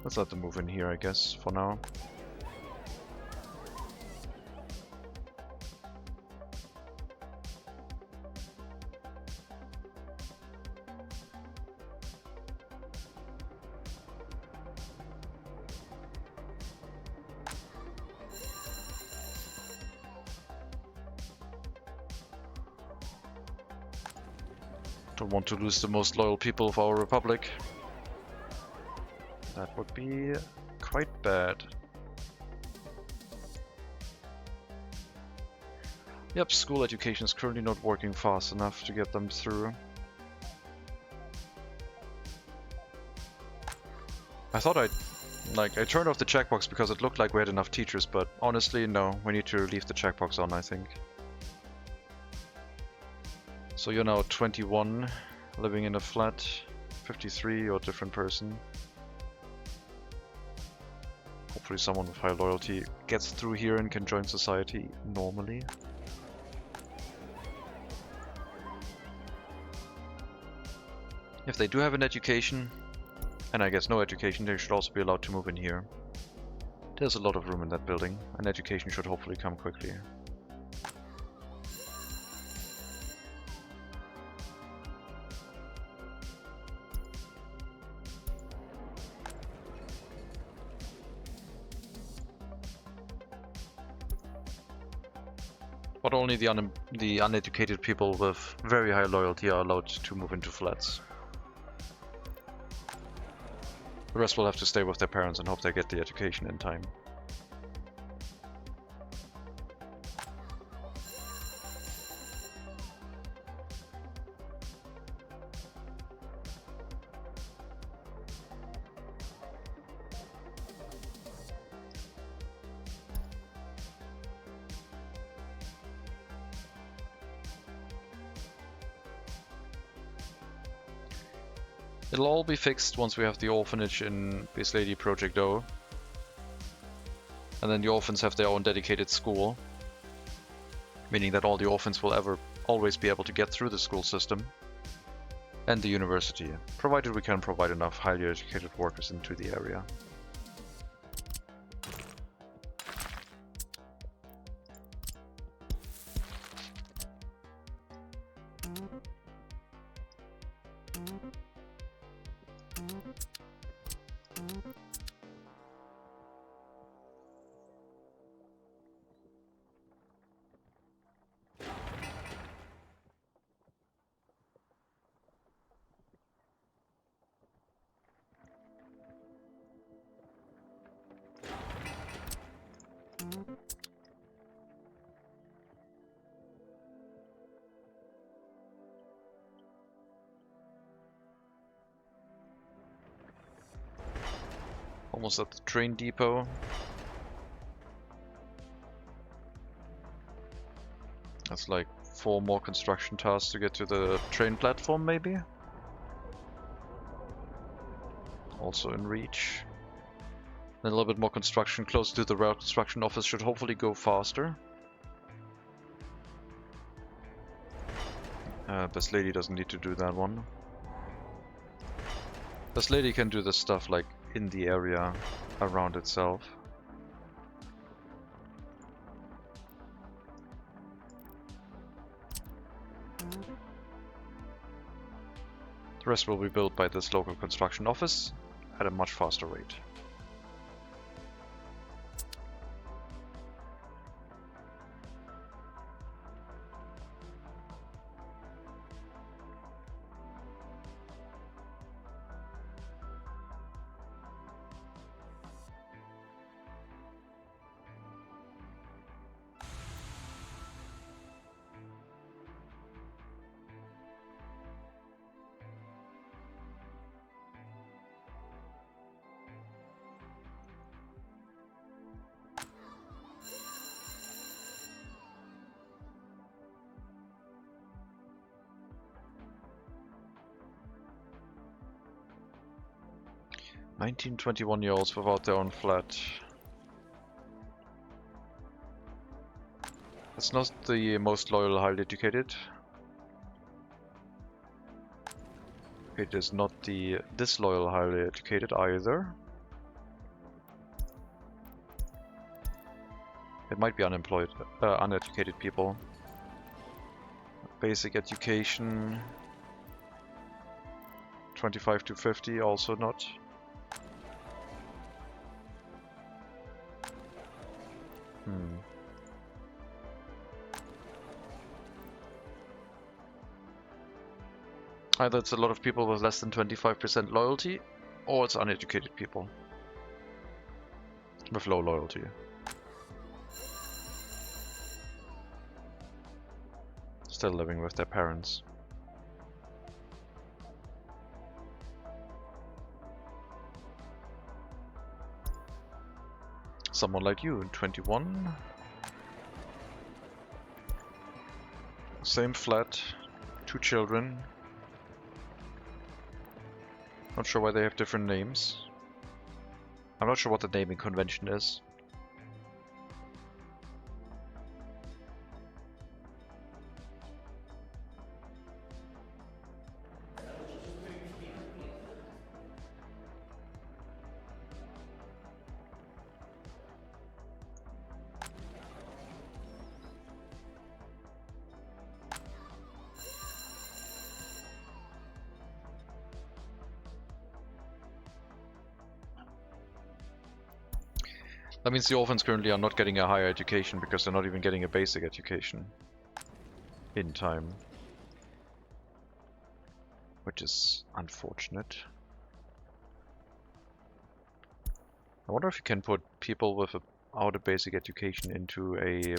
Let's let them move in here, I guess, for now. Don't want to lose the most loyal people of our republic. That would be quite bad. Yep, school education is currently not working fast enough to get them through. I thought I turned off the checkbox because it looked like we had enough teachers, but honestly, no, we need to leave the checkbox on, I think. So you're now 21, living in a flat, 53, or a different person. Hopefully someone with high loyalty gets through here and can join society normally. If they do have an education, and I guess no education, they should also be allowed to move in here. There's a lot of room in that building, and education should hopefully come quickly. But only the uneducated people with very high loyalty are allowed to move into flats. The rest will have to stay with their parents and hope they get the education in time. It'll all be fixed once we have the orphanage in Base Lady Project O. And then the orphans have their own dedicated school. Meaning that all the orphans will always be able to get through the school system. And the university, provided we can provide enough highly educated workers into the area. Almost at the train depot. That's like 4 more construction tasks to get to the train platform, maybe? also in reach. A little bit more construction close to the rail construction office should hopefully go faster. This lady doesn't need to do that one. This lady can do the stuff like in the area around itself. The rest will be built by this local construction office at a much faster rate. Nineteen 21-year-olds without their own flat. It's not the most loyal, highly educated. It is not the disloyal, highly educated either. It might be unemployed, uneducated people. Basic education. 25 to 50, also not. Either it's a lot of people with less than 25% loyalty, or it's uneducated people with low loyalty. Still living with their parents. Someone like you, 21. Same flat, 2 children. Not sure why they have different names. I'm not sure what the naming convention is. That means the orphans currently are not getting a higher education because they're not even getting a basic education in time. Which is unfortunate. I wonder if you can put people without a basic education into a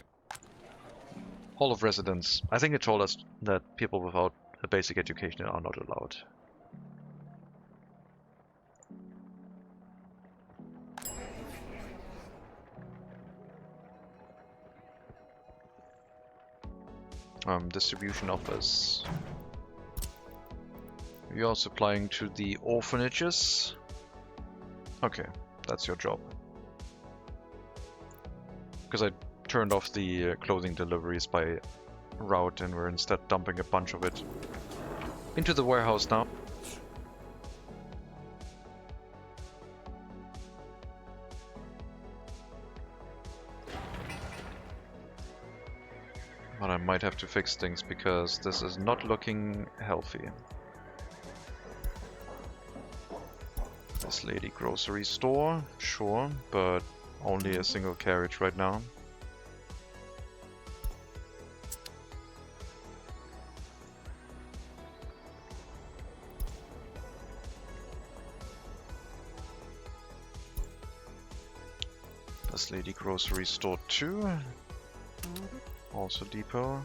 hall of residence. I think it told us that people without a basic education are not allowed. Distribution office. You are supplying to the orphanages. Okay, that's your job. Because I turned off the clothing deliveries by route and we're instead dumping a bunch of it into the warehouse now. But I might have to fix things because this is not looking healthy. This lady grocery store, sure, but only a single carriage right now. This lady grocery store too. Also depot.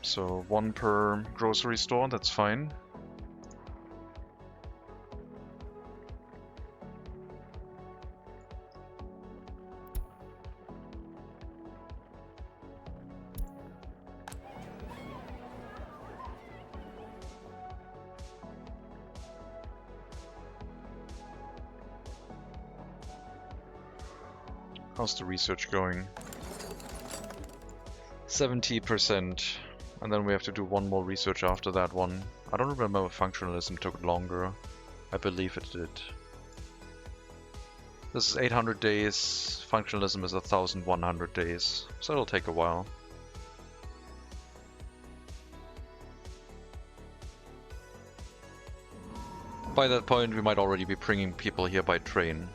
So 1 per grocery store, that's fine. How's the research going? 70%. And then we have to do one more research after that one. I don't remember if functionalism took longer. I believe it did. This is 800 days. Functionalism is 1100 days. So it'll take a while. By that point, we might already be bringing people here by train.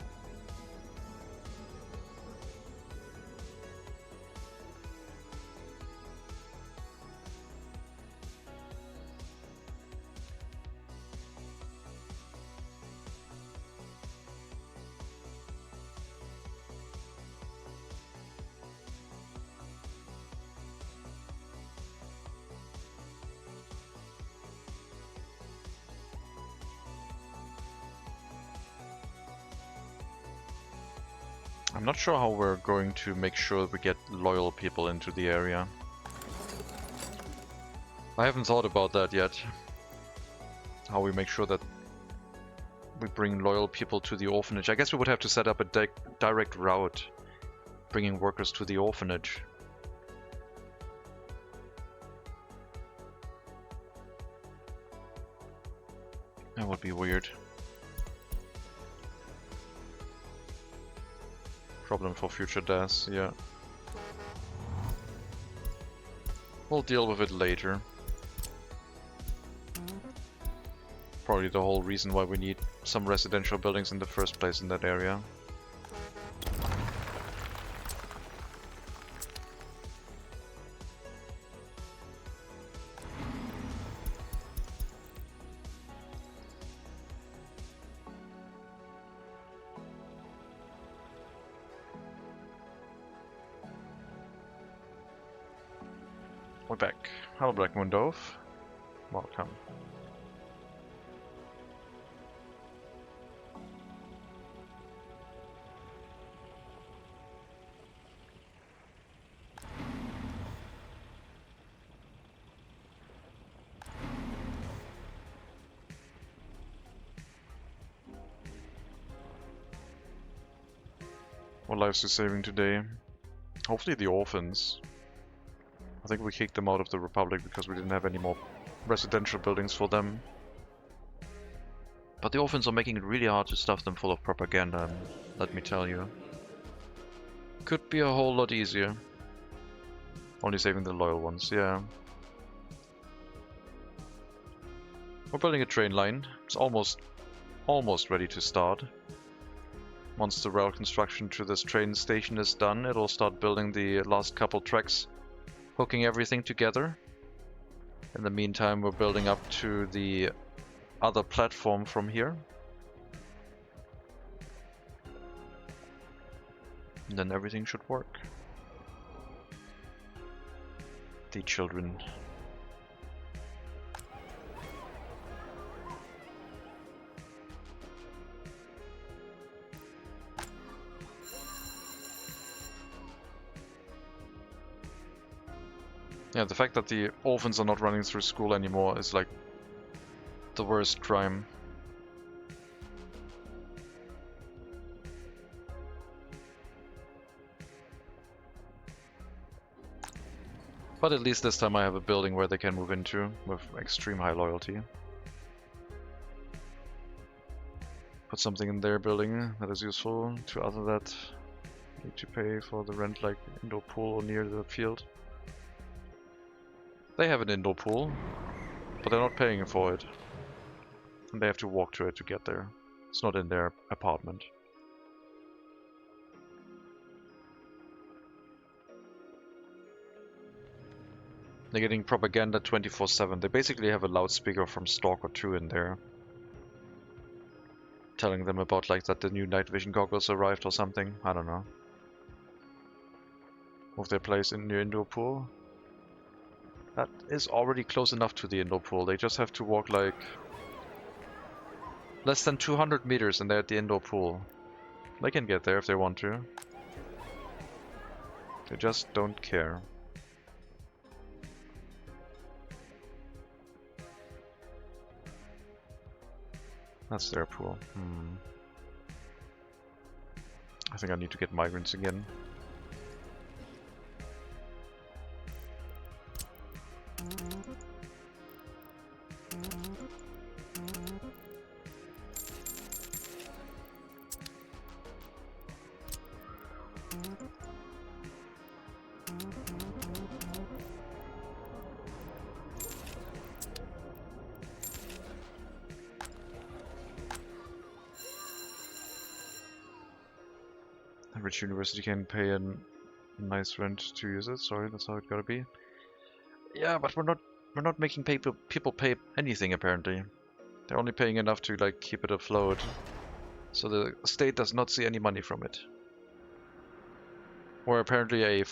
I'm not sure how we're going to make sure we get loyal people into the area. I haven't thought about that yet. How we make sure that we bring loyal people to the orphanage. I guess we would have to set up a direct route bringing workers to the orphanage. That would be weird. Problem for future deaths, yeah. We'll deal with it later. Probably the whole reason why we need some residential buildings in the first place in that area. We're back. Hello, Black Moon Dove. Welcome. What lives are saving today? Hopefully the orphans. I think we kicked them out of the Republic because we didn't have any more residential buildings for them. But the orphans are making it really hard to stuff them full of propaganda, let me tell you. Could be a whole lot easier. Only saving the loyal ones, yeah. We're building a train line. It's almost ready to start. Once the rail construction to this train station is done, it'll start building the last couple tracks, hooking everything together. In the meantime, we're building up to the other platform from here. And then everything should work. The children. Yeah, the fact that the orphans are not running through school anymore is like the worst crime. But at least this time I have a building where they can move into with extreme high loyalty. Put something in their building that is useful to other that need to pay for the rent, like indoor pool or near the field. They have an indoor pool, but they're not paying for it. And they have to walk to it to get there. It's not in their apartment. They're getting propaganda 24/7. They basically have a loudspeaker from Stalker 2 in there, telling them about like that the new night vision goggles arrived or something. I don't know. Move their place in the indoor pool. That is already close enough to the indoor pool. They just have to walk like less than 200 meters and they're at the indoor pool. They can get there if they want to. They just don't care. That's their pool. I think I need to get migrants again. A rich university can pay a nice rent to use it. Sorry, that's how it gotta be. Yeah, but we're not making people pay anything apparently. They're only paying enough to like keep it afloat. So the state does not see any money from it. We're apparently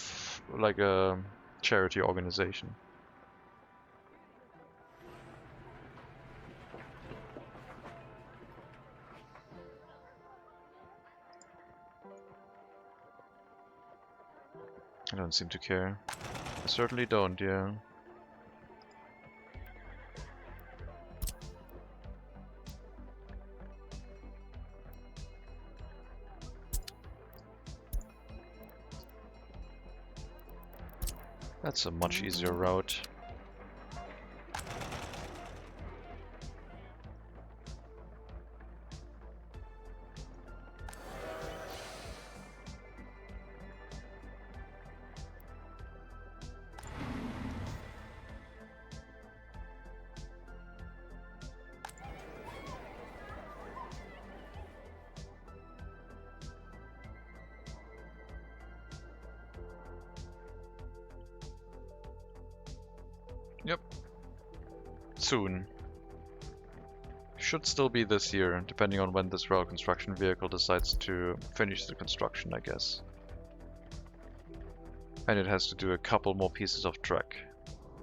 like a charity organization. I don't seem to care. I certainly don't, yeah. That's a much easier route. Yep. Soon. Should still be this year, depending on when this rail construction vehicle decides to finish the construction, I guess. And it has to do a couple more pieces of track,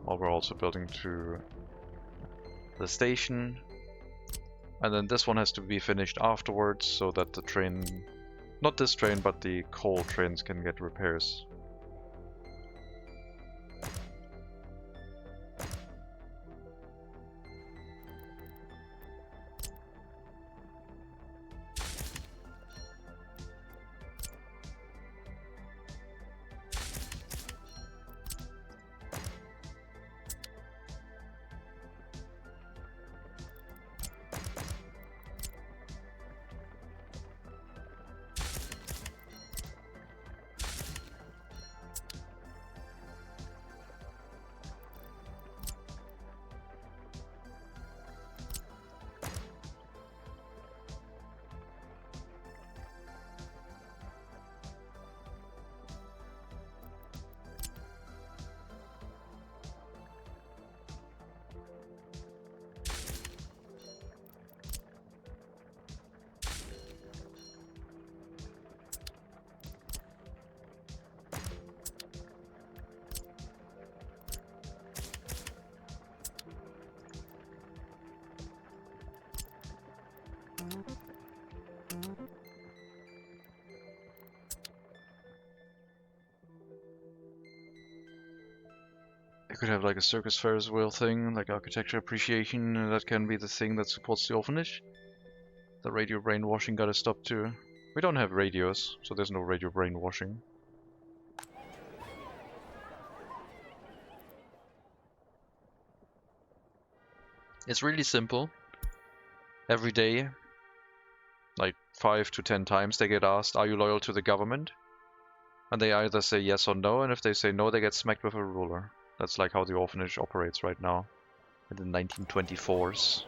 while we're also building to the station. And then this one has to be finished afterwards, so that the train, not this train, but the coal trains can get repairs. You could have like a circus Ferris wheel thing, like architecture appreciation, and that can be the thing that supports the orphanage. The radio brainwashing gotta stop too. We don't have radios, so there's no radio brainwashing. It's really simple. Every day, like 5 to 10 times, they get asked, are you loyal to the government? And they either say yes or no, and if they say no, they get smacked with a ruler. That's like how the orphanage operates right now, in the 1924s.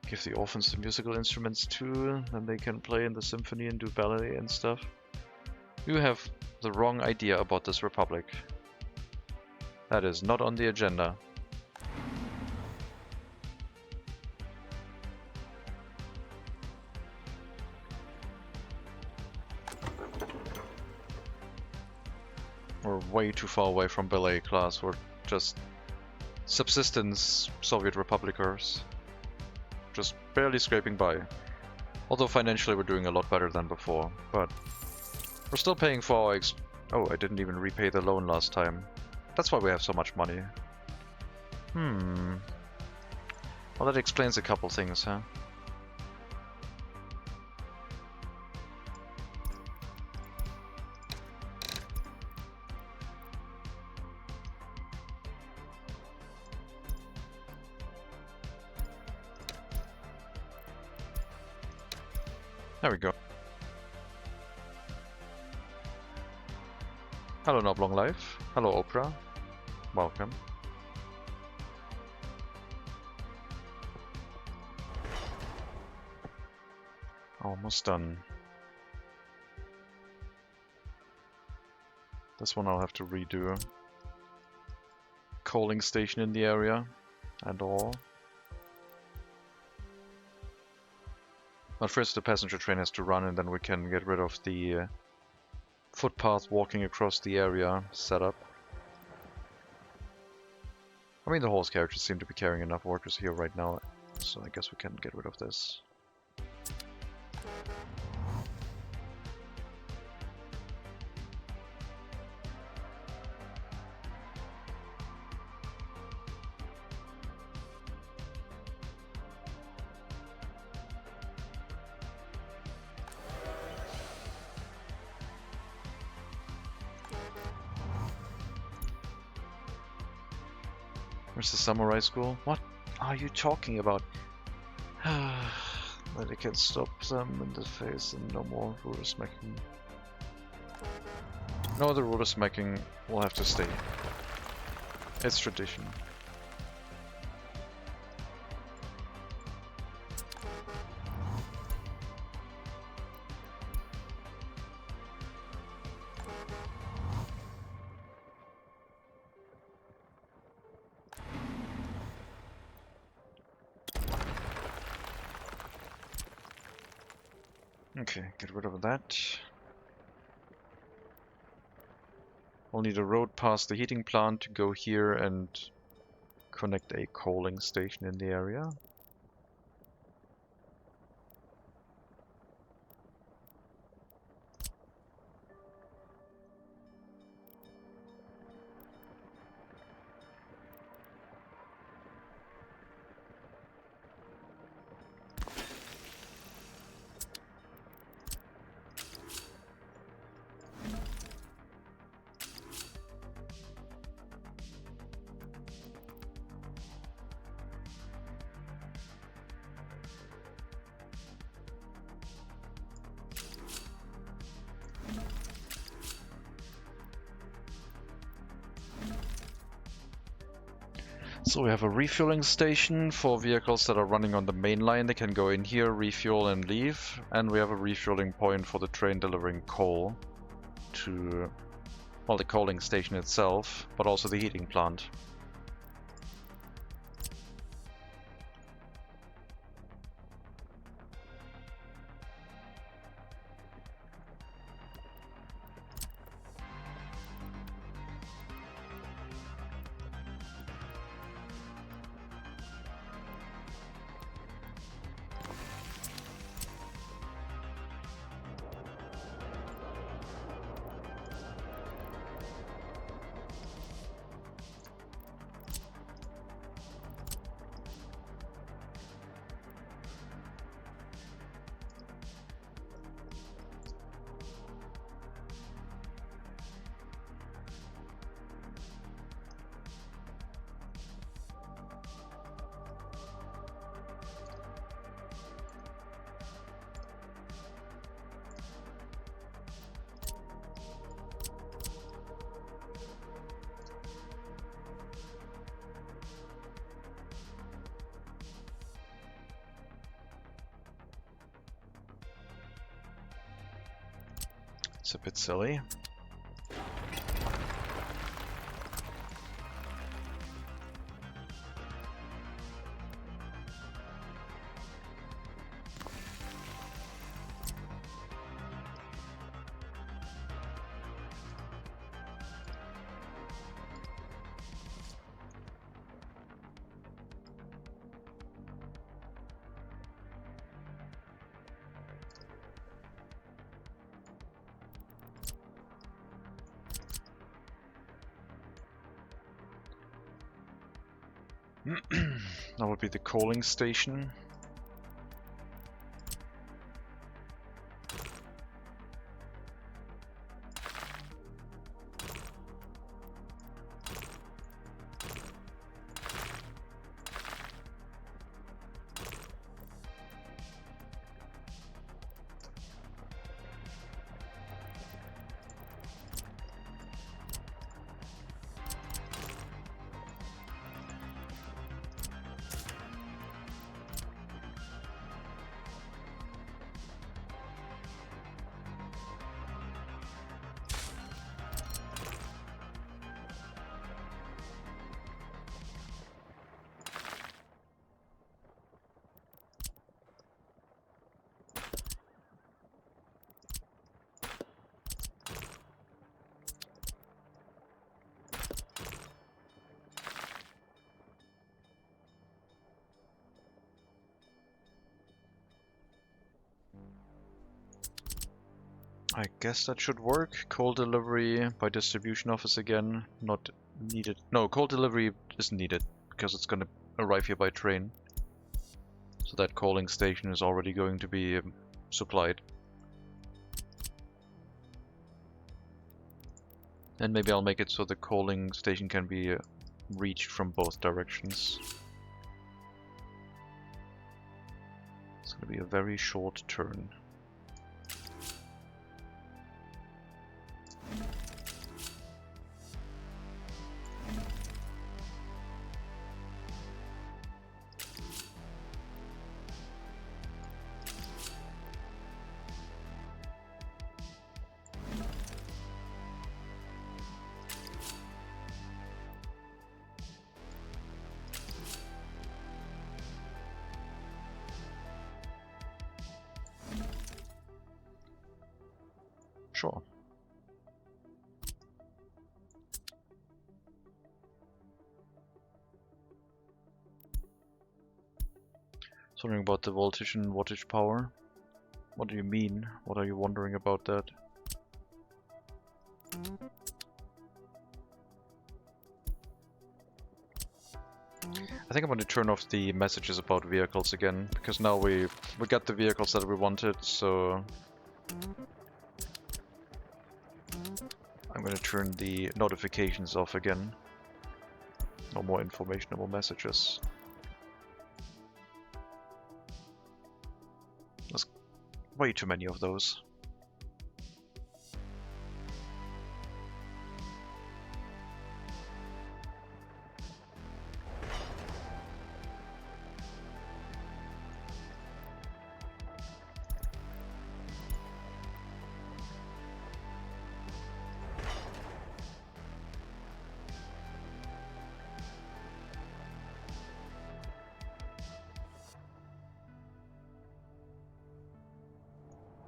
Give the orphans the musical instruments too, then they can play in the symphony and do ballet and stuff. You have the wrong idea about this republic. That is not on the agenda. We're way too far away from ballet class. We're just subsistence Soviet Republicers. Just barely scraping by. Although financially we're doing a lot better than before, but we're still paying for our oh, I didn't even repay the loan last time. That's why we have so much money. Well, that explains a couple things, huh? There we go. Hello, Noblong Life. Hello, Oprah. Welcome. Almost done. This one I'll have to redo. Coaling station in the area and all. But first the passenger train has to run, and then we can get rid of the footpath walking across the area setup. I mean, the horse carriages seem to be carrying enough workers here right now, so I guess we can get rid of this. Where's the samurai school? What are you talking about? That I can stop them in the face and no more ruler smacking. No, the ruler smacking will have to stay. It's tradition. Okay, get rid of that. We'll need a road past the heating plant to go here and connect a coaling station in the area. So we have a refueling station for vehicles that are running on the main line. They can go in here, refuel and leave. And we have a refueling point for the train delivering coal to, well, the coaling station itself, but also the heating plant. It's a bit silly. That would be the coaling station. I guess that should work. Coal delivery by distribution office again, not needed. No, coal delivery is needed because it's going to arrive here by train. So that coaling station is already going to be supplied. And maybe I'll make it so the coaling station can be reached from both directions. It's going to be a very short turn. Sure. Something about the voltage and wattage power. What do you mean? What are you wondering about that? I think I'm going to turn off the messages about vehicles again, because now we got the vehicles that we wanted, so I'm going to turn the notifications off again. No more information, no more messages. There's way too many of those.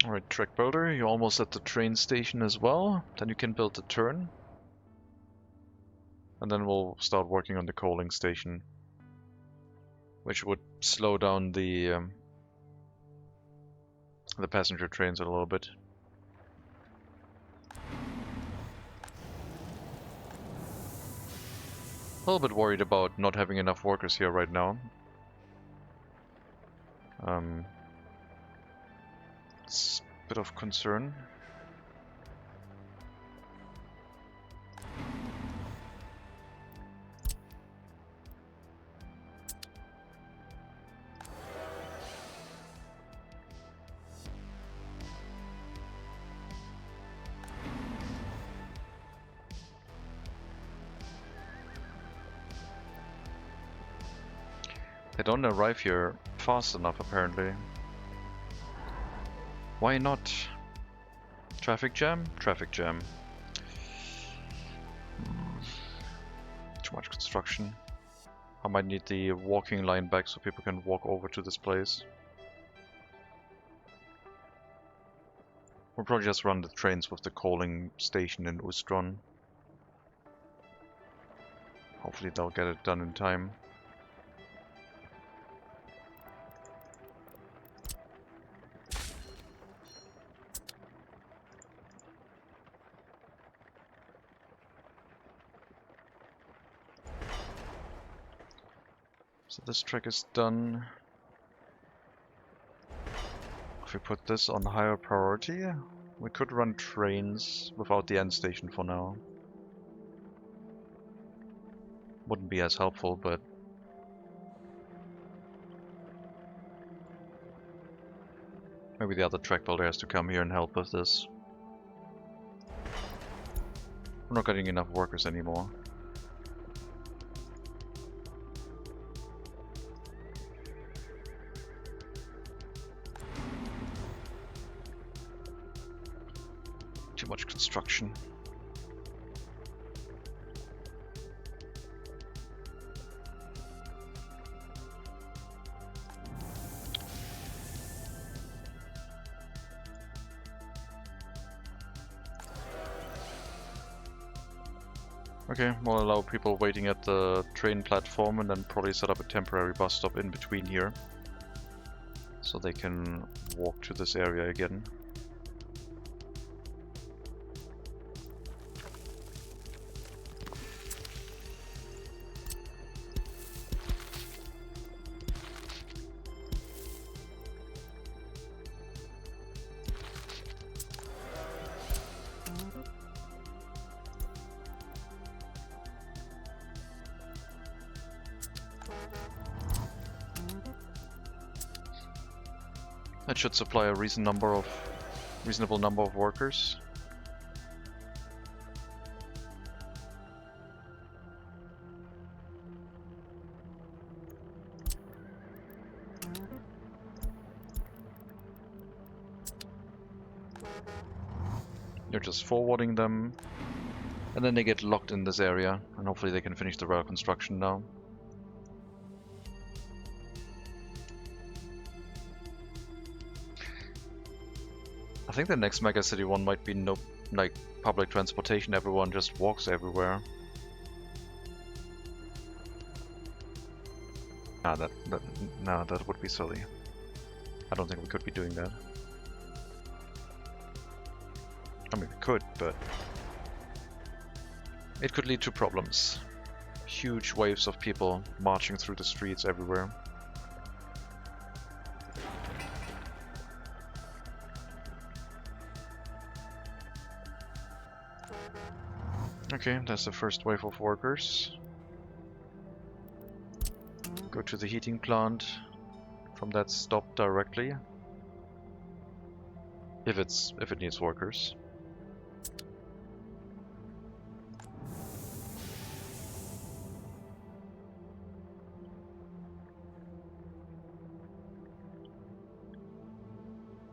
Alright, track builder, you're almost at the train station as well. Then you can build the turn. And then we'll start working on the coaling station, which would slow down the passenger trains a little bit. A little bit worried about not having enough workers here right now. It's a bit of concern. They don't arrive here fast enough, apparently. Why not? Traffic jam? Traffic jam. Too much construction. I might need the walking line back so people can walk over to this place. We'll probably just run the trains with the coaling station in Ustron. Hopefully they'll get it done in time. So this track is done. If we put this on higher priority, we could run trains without the end station for now. Wouldn't be as helpful, but maybe the other track builder has to come here and help with this. We're not getting enough workers anymore. Too much construction. Okay, we'll allow people waiting at the train platform and then probably set up a temporary bus stop in between here, so they can walk to this area again. That should supply a reasonable number of workers. You're just forwarding them, and then they get locked in this area, and hopefully they can finish the rail construction now. I think the next Mega City one might be no, like, public transportation. Everyone just walks everywhere. Ah, no, that would be silly. I don't think we could be doing that. I mean, we could, but it could lead to problems. Huge waves of people marching through the streets everywhere. Okay, that's the first wave of workers. Go to the heating plant from that stop directly. If it needs workers.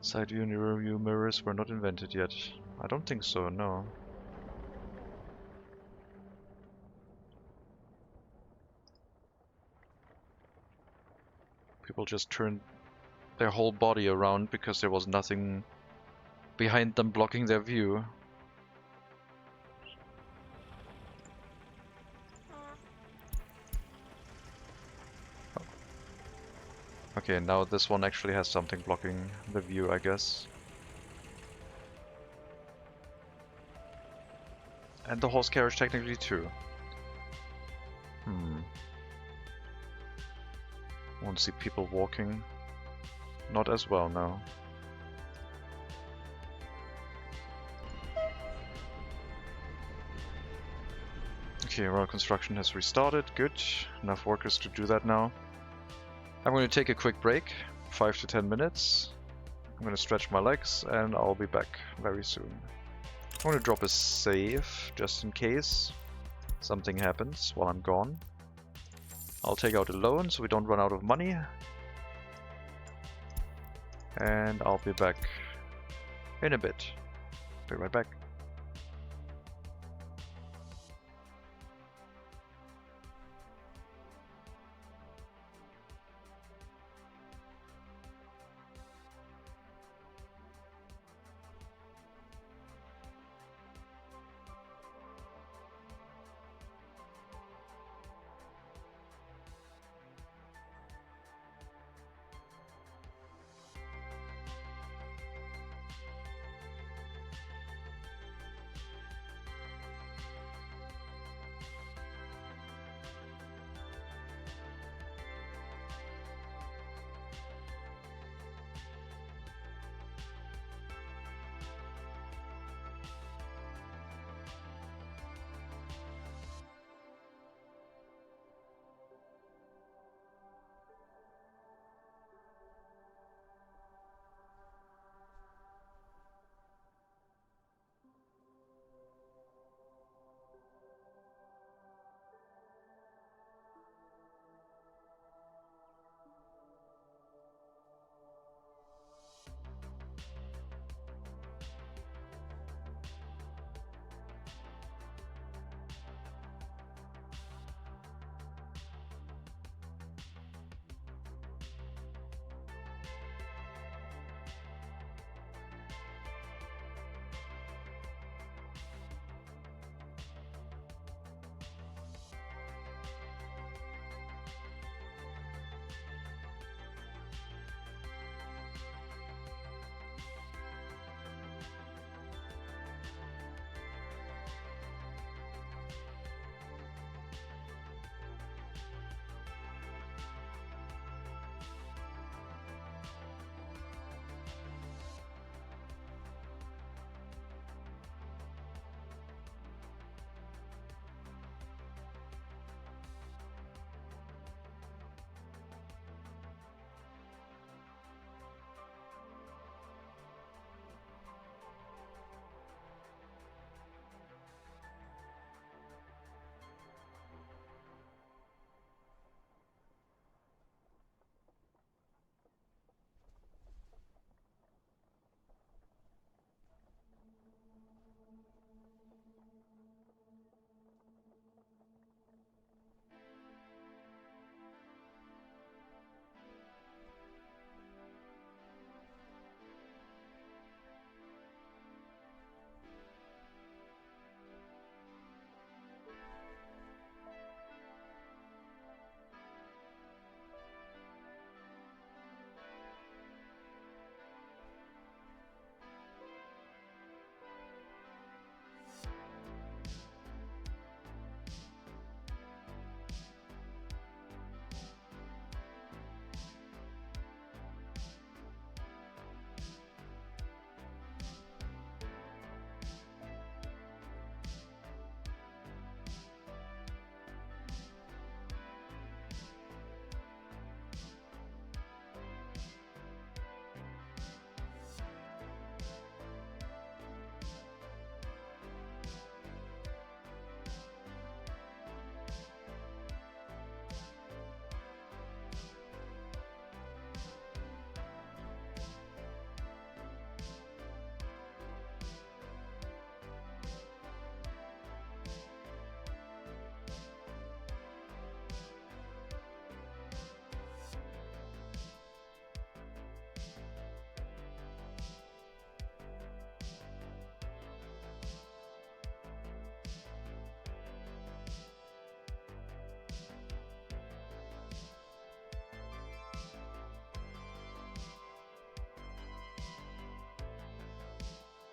Side view and rear view mirrors were not invented yet. I don't think so, no. People just turned their whole body around because there was nothing behind them blocking their view. Okay, now this one actually has something blocking the view, I guess. And the horse carriage technically too. Want to see people walking? Not as well now. Okay, rail construction has restarted. Good. Enough workers to do that now. I'm going to take a quick break, 5 to 10 minutes. I'm going to stretch my legs and I'll be back very soon. I'm going to drop a save just in case something happens while I'm gone. I'll take out a loan so we don't run out of money. And I'll be back in a bit. Be right back.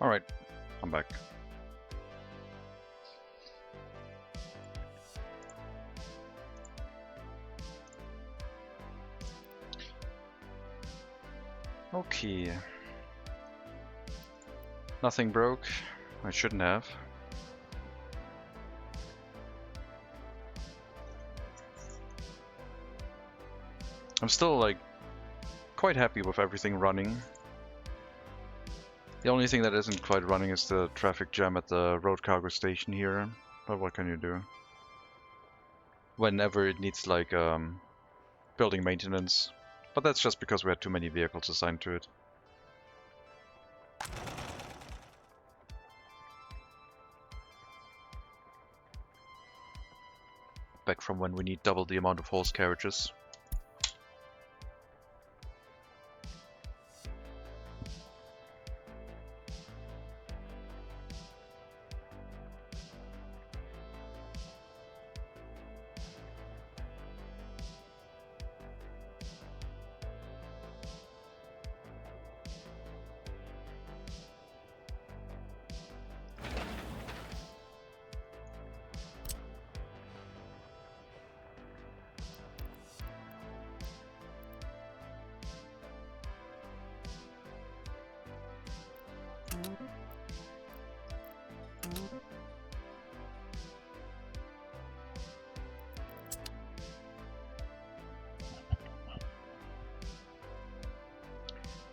Alright, I'm back. Okay. Nothing broke. I shouldn't have. I'm still like quite happy with everything running. The only thing that isn't quite running is the traffic jam at the road cargo station here. But what can you do? Whenever it needs like building maintenance. But that's just because we had too many vehicles assigned to it. Back from when we need double the amount of horse carriages.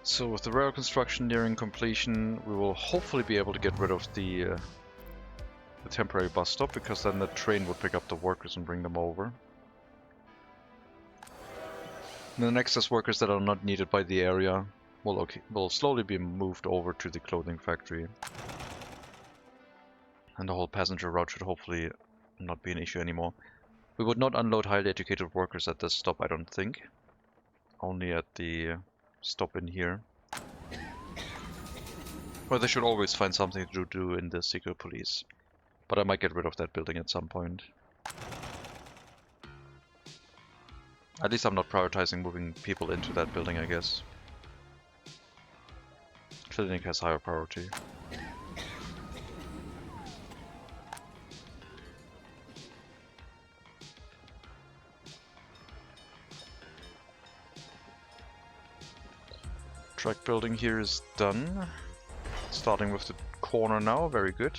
So with the rail construction nearing completion, we will hopefully be able to get rid of the temporary bus stop, because then the train would pick up the workers and bring them over. And the excess workers that are not needed by the area will slowly be moved over to the clothing factory. And the whole passenger route should hopefully not be an issue anymore. We would not unload highly educated workers at this stop, I don't think. Only at the stop in here. Well, they should always find something to do in the secret police. But I might get rid of that building at some point. At least I'm not prioritizing moving people into that building, I guess. Clinic has higher priority. Track building here is done. Starting with the corner now, very good.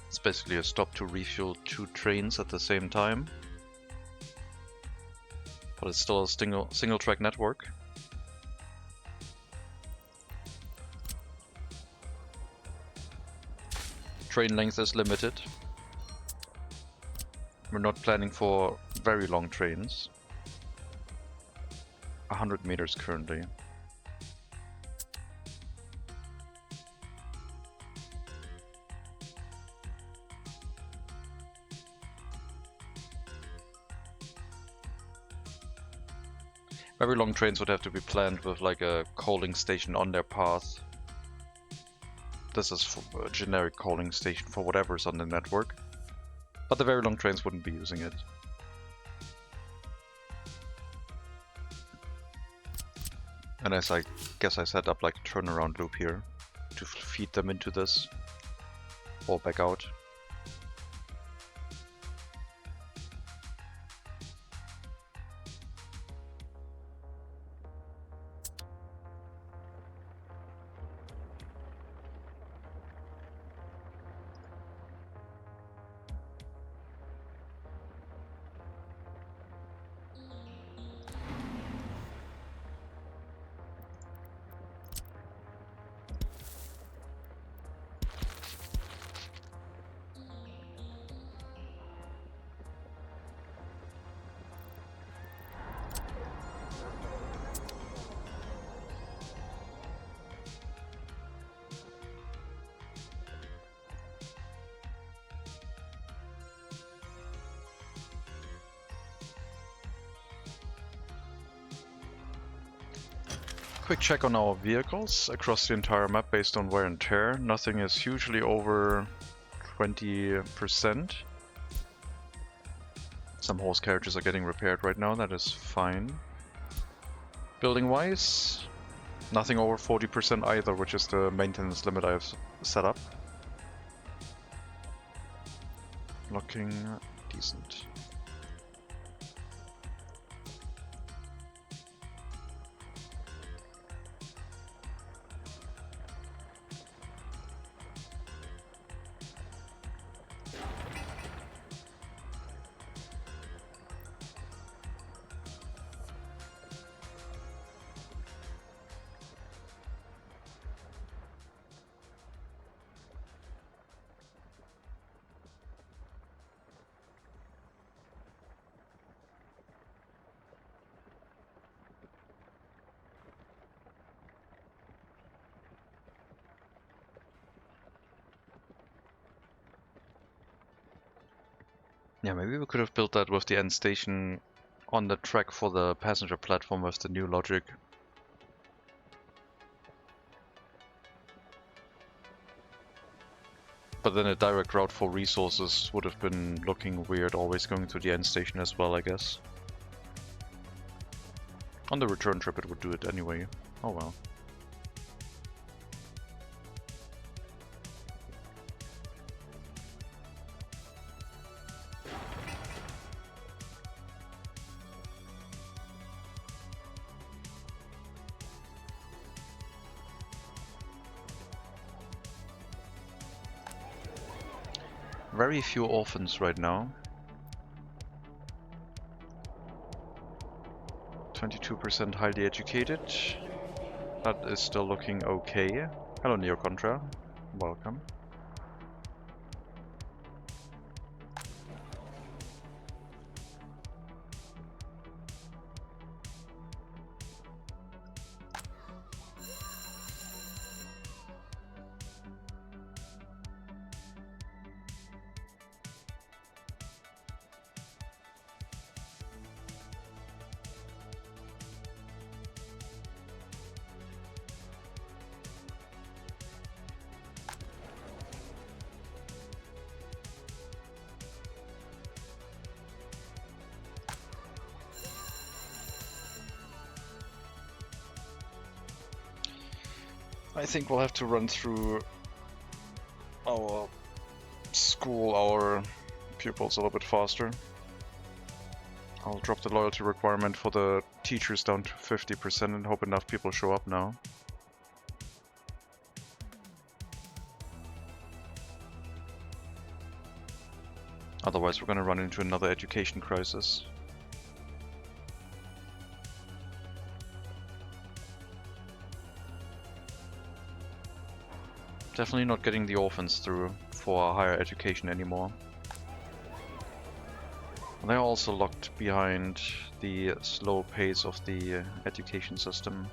It's basically a stop to refuel 2 trains at the same time. But it's still a single track network. Train length is limited. We're not planning for very long trains. 100 meters currently. Very long trains would have to be planned with like a coaling station on their path. This is for a generic coaling station for whatever's on the network. But the very long trains wouldn't be using it. And as I guess I set up like a turnaround loop here to feed them into this or back out. Quick check on our vehicles across the entire map based on wear and tear. Nothing is hugely over 20%. Some horse carriages are getting repaired right now, that is fine. Building wise, nothing over 40% either, which is the maintenance limit I've set up. Looking decent. Yeah, maybe we could have built that with the end station on the track for the passenger platform with the new logic. But then a direct route for resources would have been looking weird, always going to the end station as well, I guess. On the return trip it would do it anyway. Oh well. Very few orphans right now. 22% highly educated. That is still looking okay. Hello Neo Contra, welcome. I think we'll have to run through our school, our pupils a little bit faster. I'll drop the loyalty requirement for the teachers down to 50% and hope enough people show up now. Otherwise we're gonna run into another education crisis. Definitely not getting the orphans through for higher education anymore. And they're also locked behind the slow pace of the education system.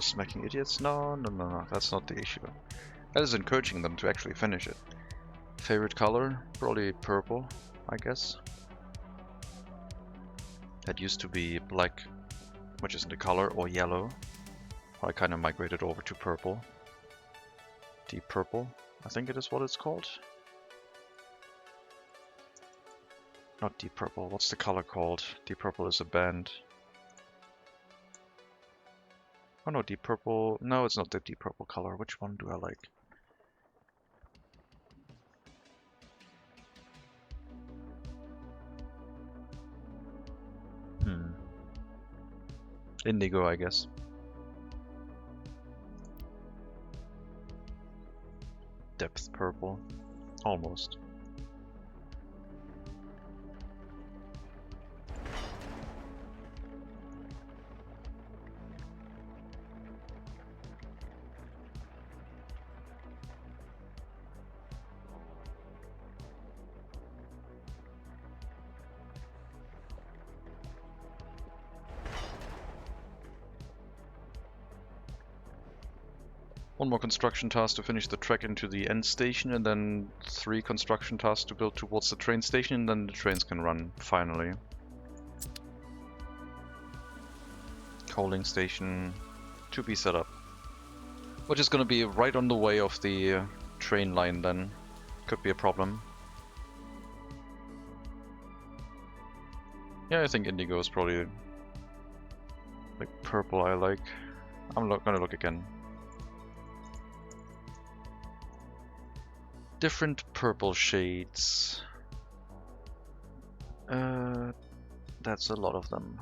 Smacking idiots? No, that's not the issue. That is encouraging them to actually finish it. Favorite color? Probably purple, I guess. That used to be black, which isn't a color, or yellow. I kind of migrated over to purple. Deep purple, I think it is what it's called. Not deep purple, what's the color called? Deep purple is a band. Oh no, deep purple. No, it's not the deep purple color. Which one do I like? Indigo, I guess. Depth purple. Almost. One more construction task to finish the track into the end station, and then 3 construction tasks to build towards the train station, and then the trains can run, finally. Coaling station to be set up. Which is gonna be right on the way of the train line then. Could be a problem. Yeah, I think indigo is probably like purple I like. I'm gonna look again. Different purple shades. That's a lot of them.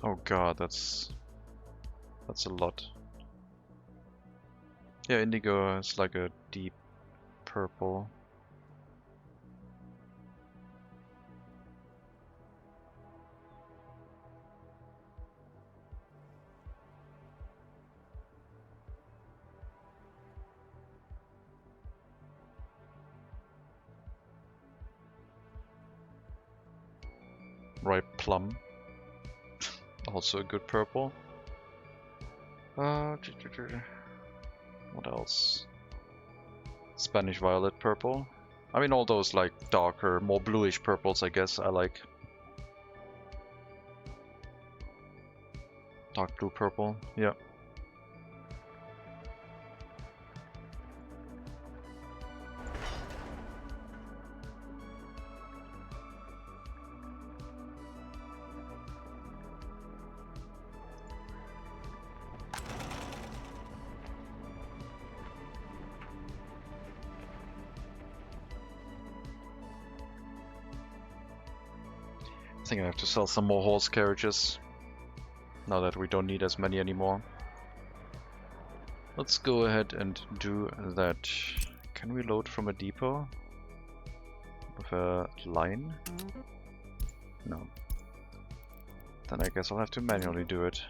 Oh god, that's a lot. Yeah, indigo is like a deep purple. Ripe plum. Also a good purple. What else? Spanish violet purple. I mean, all those like darker, more bluish purples, I guess I like. Dark blue purple, yeah. I think I have to sell some more horse carriages, now that we don't need as many anymore. Let's go ahead and do that. Can we load from a depot? With a line? No. Then I guess I'll have to manually do it.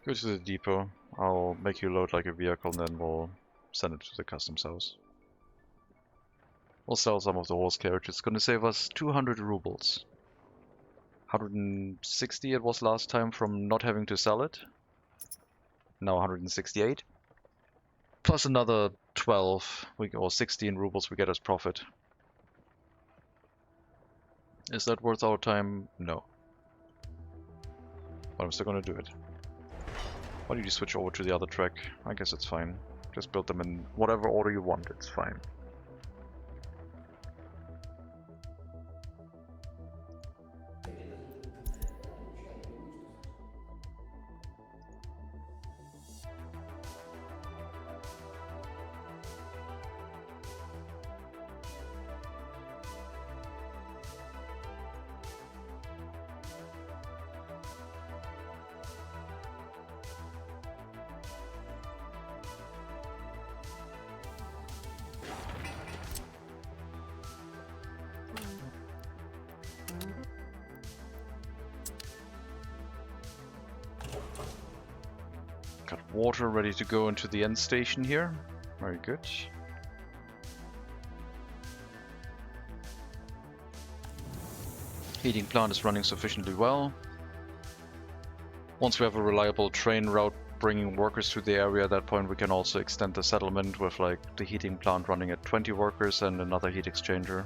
Go to the depot. I'll make you load like a vehicle and then we'll send it to the customs house. We'll sell some of the horse carriage. It's gonna save us 200 rubles. 160 it was last time from not having to sell it. Now 168. Plus another 12 or 16 rubles we get as profit. Is that worth our time? No. But I'm still gonna do it. Why did you switch over to the other track? I guess it's fine. Just build them in whatever order you want, it's fine. Got water ready to go into the end station here. Very good. Heating plant is running sufficiently well. Once we have a reliable train route bringing workers to the area, at that point we can also extend the settlement with like the heating plant running at 20 workers and another heat exchanger.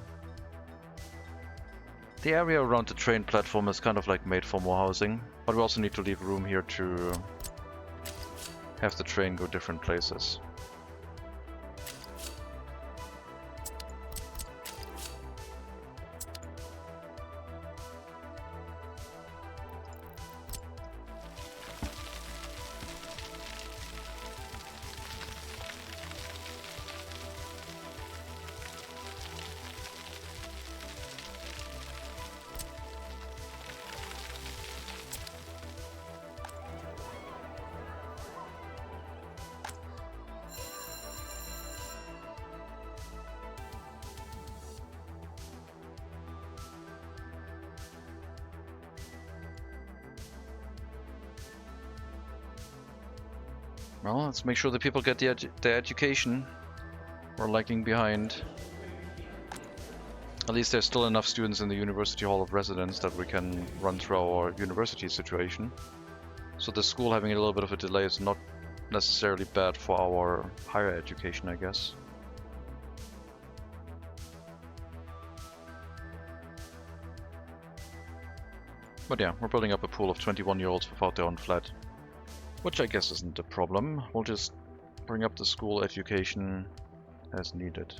The area around the train platform is kind of like made for more housing, but we also need to leave room here to have the train go different places. Well, let's make sure that people get their education. We're lagging behind. At least there's still enough students in the University Hall of Residence that we can run through our university situation. So the school having a little bit of a delay is not necessarily bad for our higher education, I guess. But yeah, we're building up a pool of 21-year-olds without their own flat, which I guess isn't a problem. We'll just bring up the school education as needed.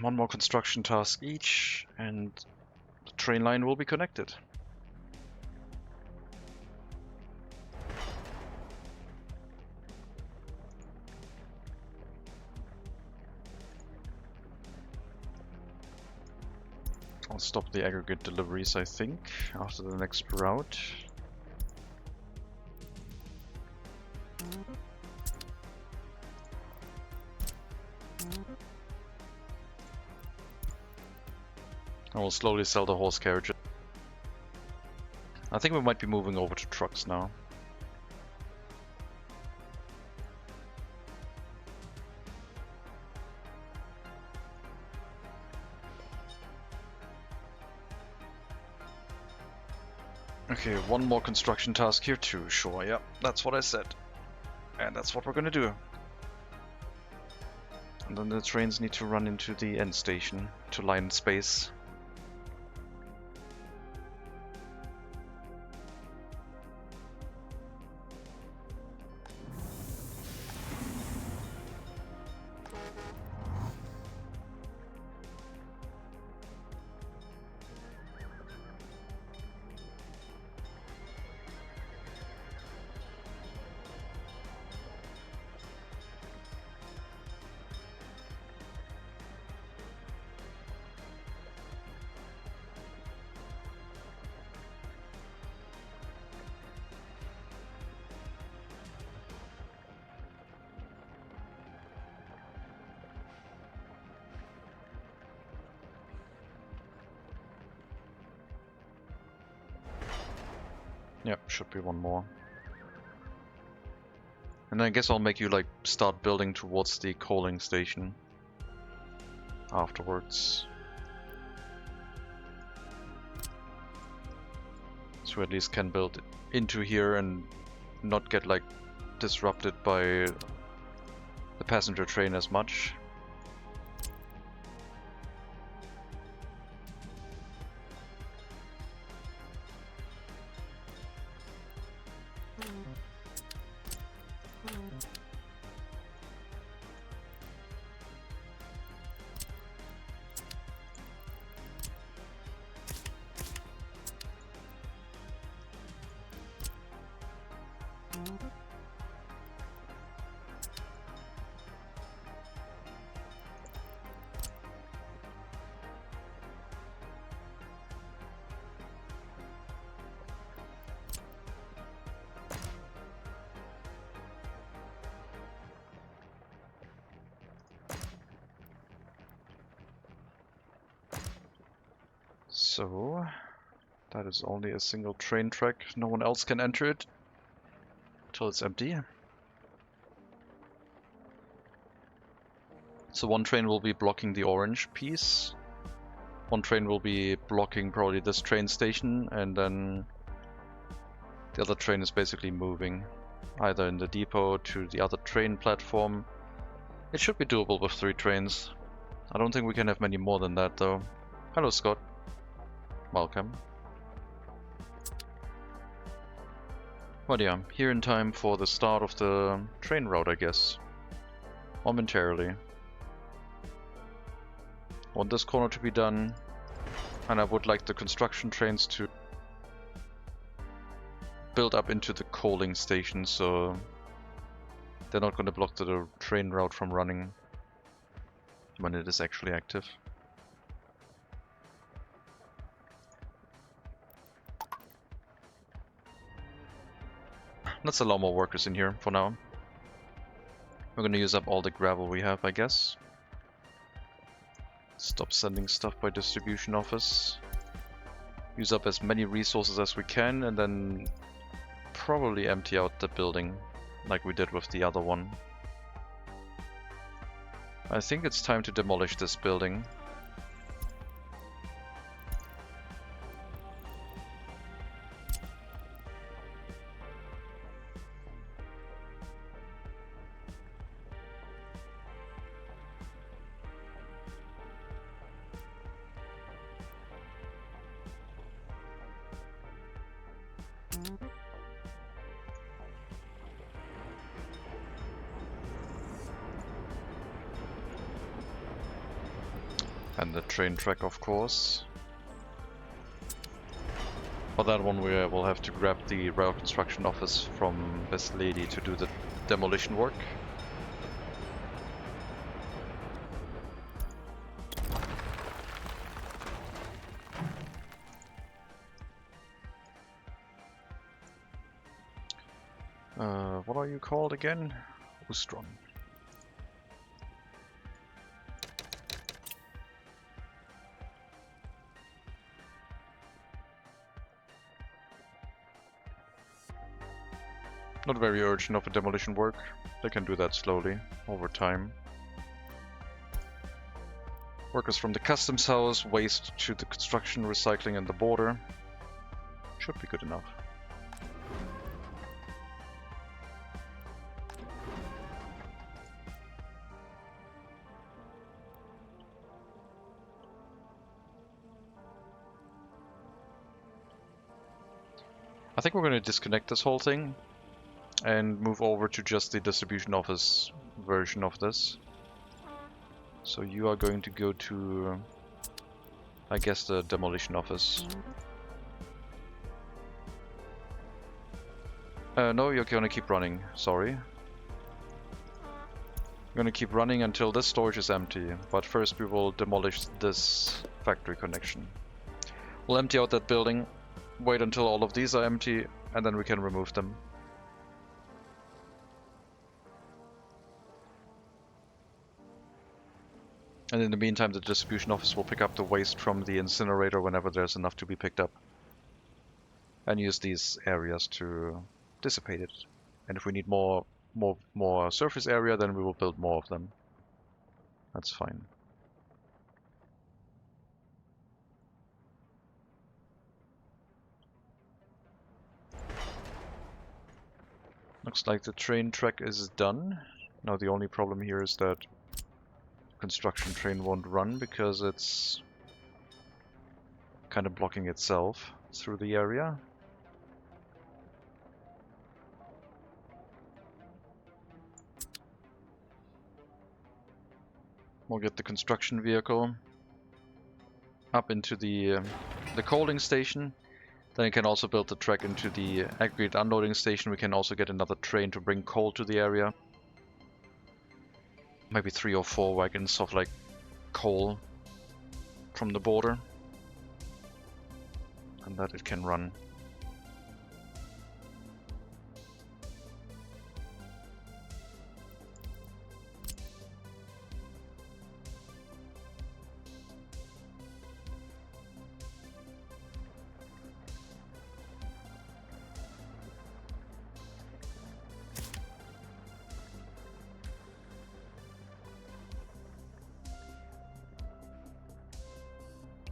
One more construction task each, and the train line will be connected. I'll stop the aggregate deliveries, I think, after the next route. I will slowly sell the horse carriages. I think we might be moving over to trucks now. Okay, one more construction task here too, sure, yeah, that's what I said. And that's what we're gonna do. And then the trains need to run into the end station to line space. Yep, should be one more. And I guess I'll make you like start building towards the coaling station afterwards. So we at least can build into here and not get like disrupted by the passenger train as much. So that is only a single train track. No one else can enter it until it's empty. So one train will be blocking the orange piece. One train will be blocking probably this train station, and then the other train is basically moving either in the depot to the other train platform. It should be doable with 3 trains. I don't think we can have many more than that though. Hello Scott. Welcome. But yeah, here in time for the start of the train route, I guess. Momentarily. Want this corner to be done, and I would like the construction trains to build up into the coaling station, so they're not going to block the train route from running when it is actually active. Let's allow more workers in here for now. We're going to use up all the gravel we have, I guess. Stop sending stuff by distribution office. Use up as many resources as we can, and then probably empty out the building like we did with the other one. I think it's time to demolish this building. And the train track, of course. For that one, we will have to grab the rail construction office from this lady to do the demolition work. What are you called again? Ustron. Not very urgent of a demolition work. They can do that slowly, over time. Workers from the customs house, waste to the construction, recycling and the border. Should be good enough. I think we're going to disconnect this whole thing and move over to just the distribution office version of this. So you are going to go to, I guess, the demolition office. No, you're going to keep running, sorry. You're going to keep running until this storage is empty, but first we will demolish this factory connection. We'll empty out that building, wait until all of these are empty, and then we can remove them. And in the meantime, the distribution office will pick up the waste from the incinerator whenever there's enough to be picked up. And use these areas to dissipate it. And if we need more surface area, then we will build more of them. That's fine. Looks like the train track is done. Now the only problem here is that construction train won't run because it's kind of blocking itself through the area. We'll get the construction vehicle up into the coaling station. Then you can also build the track into the aggregate unloading station. We can also get another train to bring coal to the area. Maybe 3 or 4 wagons of like coal from the border. And that it can run.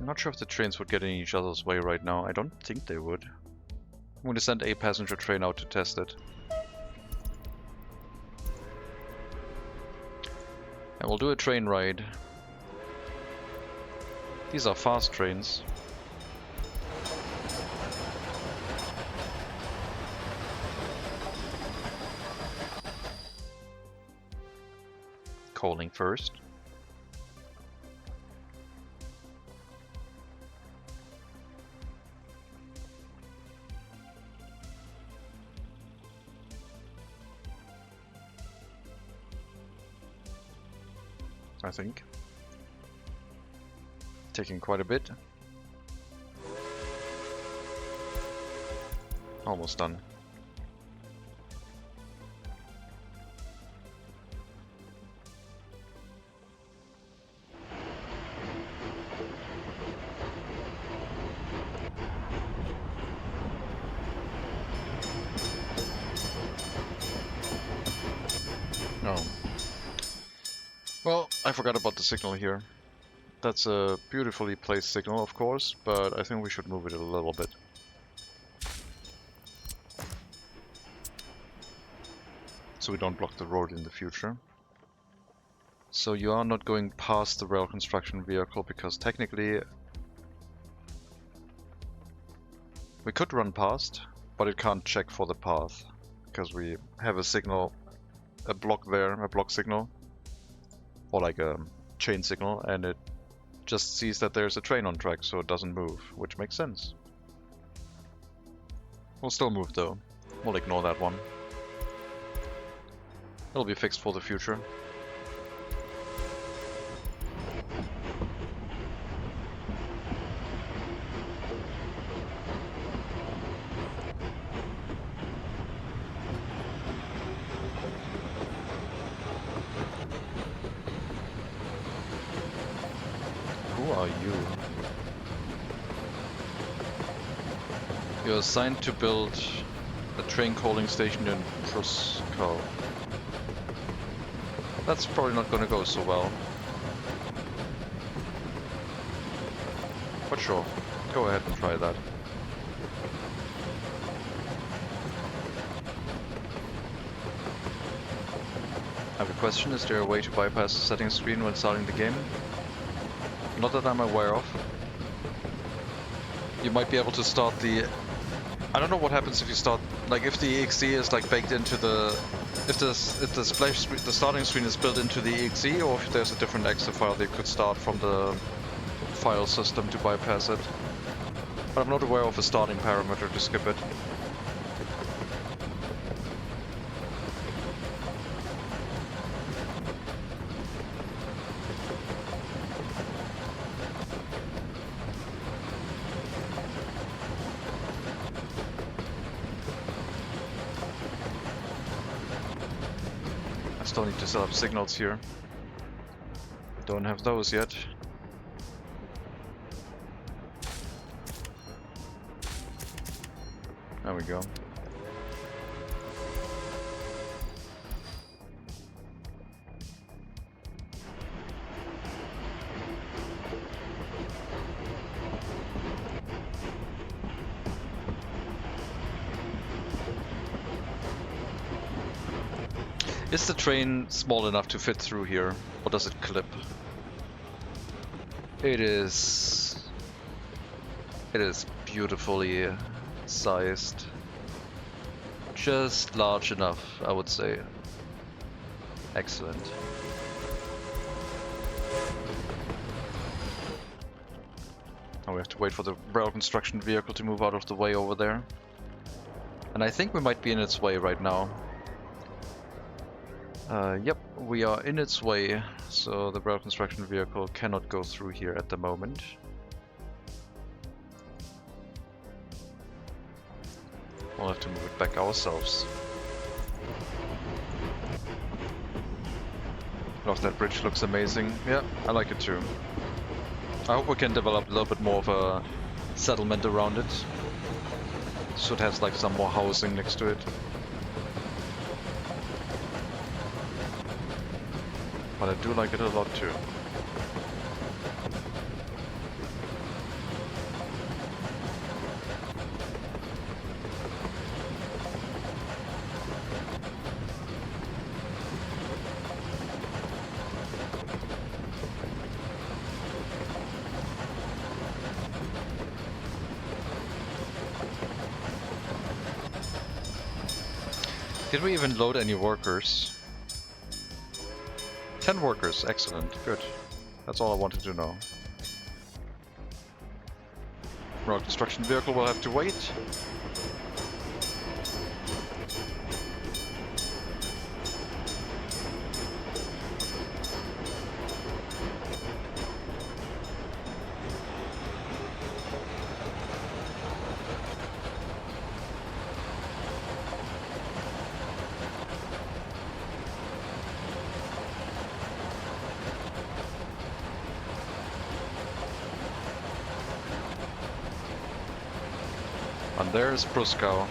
not sure if the trains would get in each other's way right now. I don't think they would. I'm going to send a passenger train out to test it. And we'll do a train ride. These are fast trains. Calling first. I think. Taking quite a bit. Almost done. Oh. Well, I forgot about the signal here. That's a beautifully placed signal, of course, but I think we should move it a little bit. So we don't block the road in the future. So you are not going past the rail construction vehicle, because technically we could run past, but it can't check for the path, because we have a signal, a block there, a block signal, or like a chain signal, and it just sees that there's a train on track, so it doesn't move, which makes sense. We'll still move though. We'll ignore that one. It'll be fixed for the future. Who are you? You're assigned to build a train calling station in Proscow. That's probably not going to go so well. But sure, go ahead and try that. I have a question, is there a way to bypass the settings screen when starting the game? Not that I'm aware of. You might be able to start the... I don't know what happens if you start... Like if the exe is like baked into the... If the splash screen, the starting screen is built into the exe, or if there's a different exe file they could start from the file system to bypass it. But I'm not aware of a starting parameter to skip it. Still need to set up signals here. Don't have those yet. There we go. Is the train small enough to fit through here, or does it clip? It is beautifully sized. Just large enough, I would say. Excellent. Now we have to wait for the rail construction vehicle to move out of the way over there. And I think we might be in its way right now. Yep, we are in its way, so the rail construction vehicle cannot go through here at the moment. We'll have to move it back ourselves. Oh, that bridge looks amazing. Yeah, I like it too. I hope we can develop a little bit more of a settlement around it. So it has like some more housing next to it. But I do like it a lot too. Did we even load any workers? 10 workers, excellent, good. That's all I wanted to know. Road construction vehicle will have to wait. And there's Pruskow.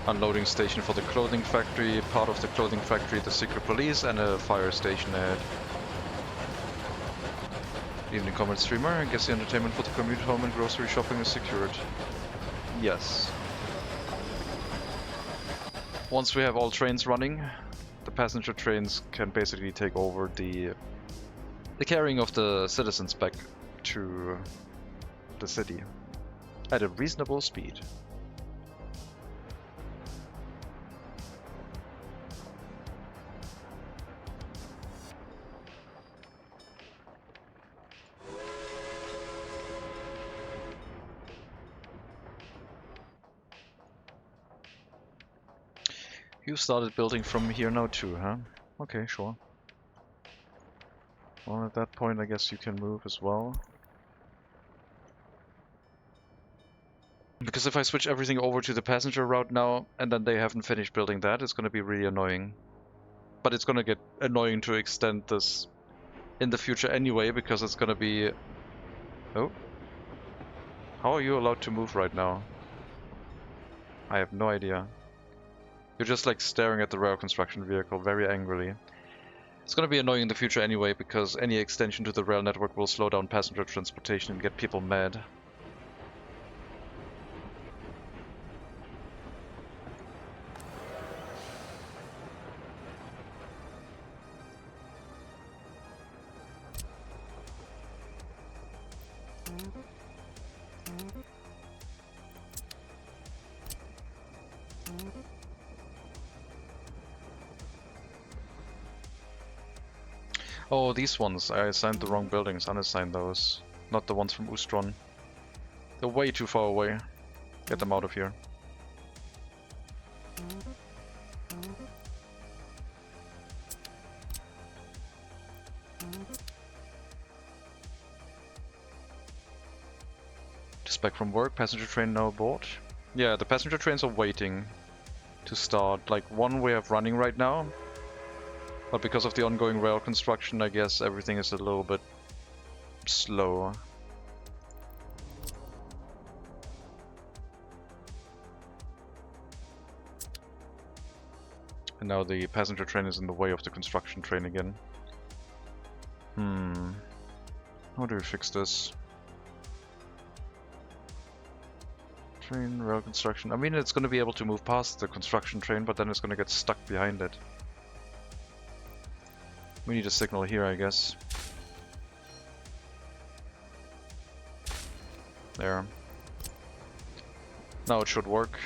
Unloading station for the clothing factory, part of the clothing factory, the secret police, and a fire station ahead. Evening comment streamer, I guess the entertainment for the commute home and grocery shopping is secured. Yes. Once we have all trains running, the passenger trains can basically take over the carrying of the citizens back to the city at a reasonable speed. You started building from here now too, huh? Okay, sure. Well, at that point I guess you can move as well. Because if I switch everything over to the passenger route now, and then they haven't finished building that, it's gonna be really annoying. But it's gonna get annoying to extend this in the future anyway, because it's gonna be... Oh? How are you allowed to move right now? I have no idea. You're just like staring at the rail construction vehicle very angrily. It's gonna be annoying in the future anyway, because any extension to the rail network will slow down passenger transportation and get people mad. Oh, these ones. I assigned the wrong buildings. Unassign those. Not the ones from Ustron. They're way too far away. Get them out of here. Just back from work. Passenger train now aboard. Yeah, the passenger trains are waiting to start. Like one we have running right now. But because of the ongoing rail construction, I guess everything is a little bit slow. And now the passenger train is in the way of the construction train again. How do we fix this? Train, rail construction. I mean, it's going to be able to move past the construction train, but then it's going to get stuck behind it. We need a signal here, I guess. There. Now it should work.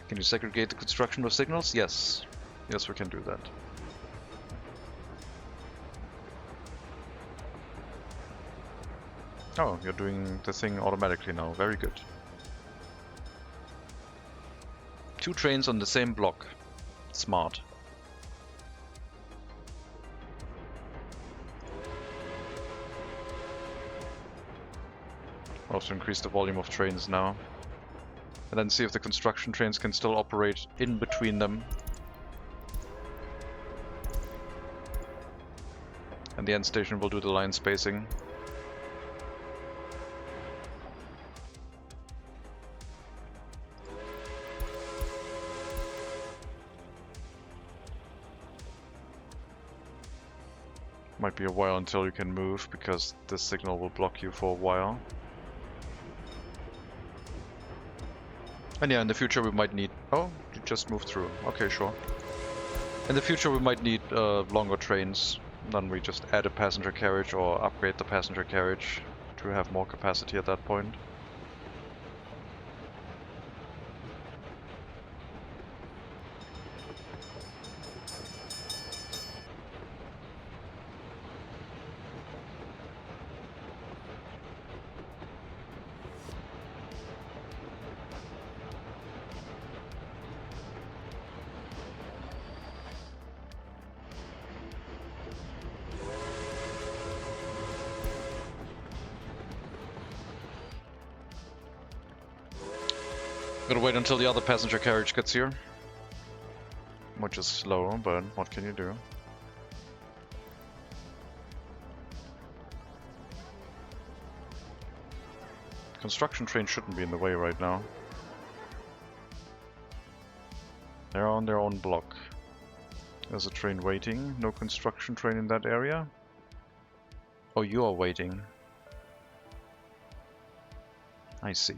Can you segregate the construction of signals? Yes. Yes, we can do that. Oh, you're doing the thing automatically now. Very good. 2 trains on the same block. Smart. Also increase the volume of trains now. And then see if the construction trains can still operate in between them. And the end station will do the line spacing. Might be a while until you can move, because this signal will block you for a while. And yeah, in the future we might need... Oh, you just moved through. Okay, sure. In the future we might need longer trains. Then we just add a passenger carriage or upgrade the passenger carriage to have more capacity at that point. Gotta wait until the other passenger carriage gets here. Which is slow, but what can you do? Construction train shouldn't be in the way right now. They're on their own block. There's a train waiting. No construction train in that area. Oh, you are waiting. I see.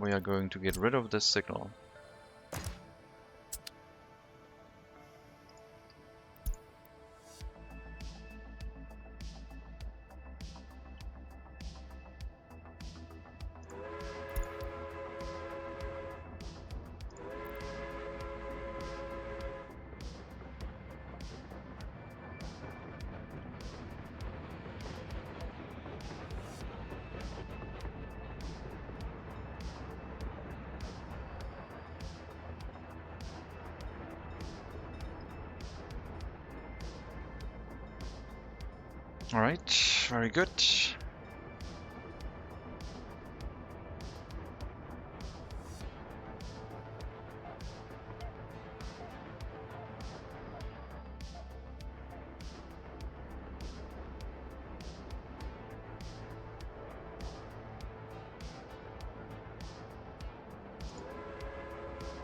We are going to get rid of this signal. Alright, very good.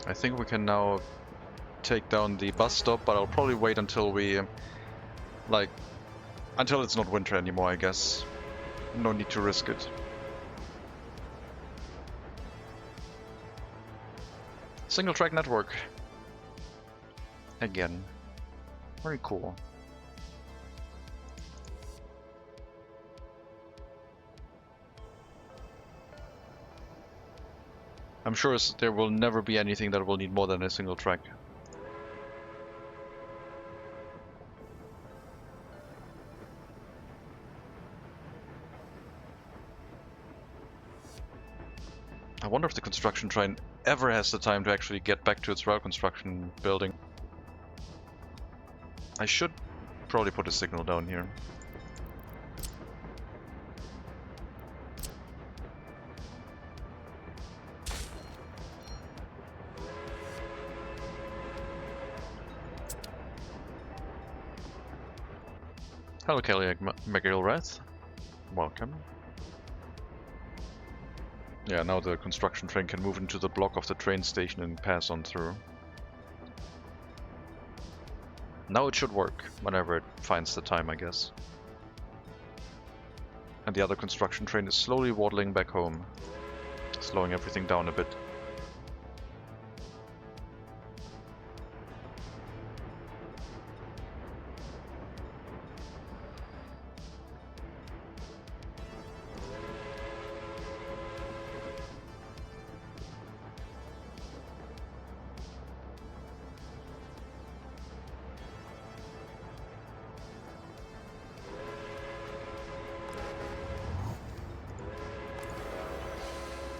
I think we can now take down the bus stop, but I'll probably wait until we, until it's not winter anymore, I guess. No need to risk it. Single track network. Again. Very cool. I'm sure there will never be anything that will need more than a single track. I wonder if the construction train ever has the time to actually get back to its rail construction building. I should probably put a signal down here. Hello, Kelly McGillrath. Welcome. Yeah, now the construction train can move into the block of the train station and pass on through. Now it should work, whenever it finds the time, I guess. And the other construction train is slowly waddling back home, slowing everything down a bit.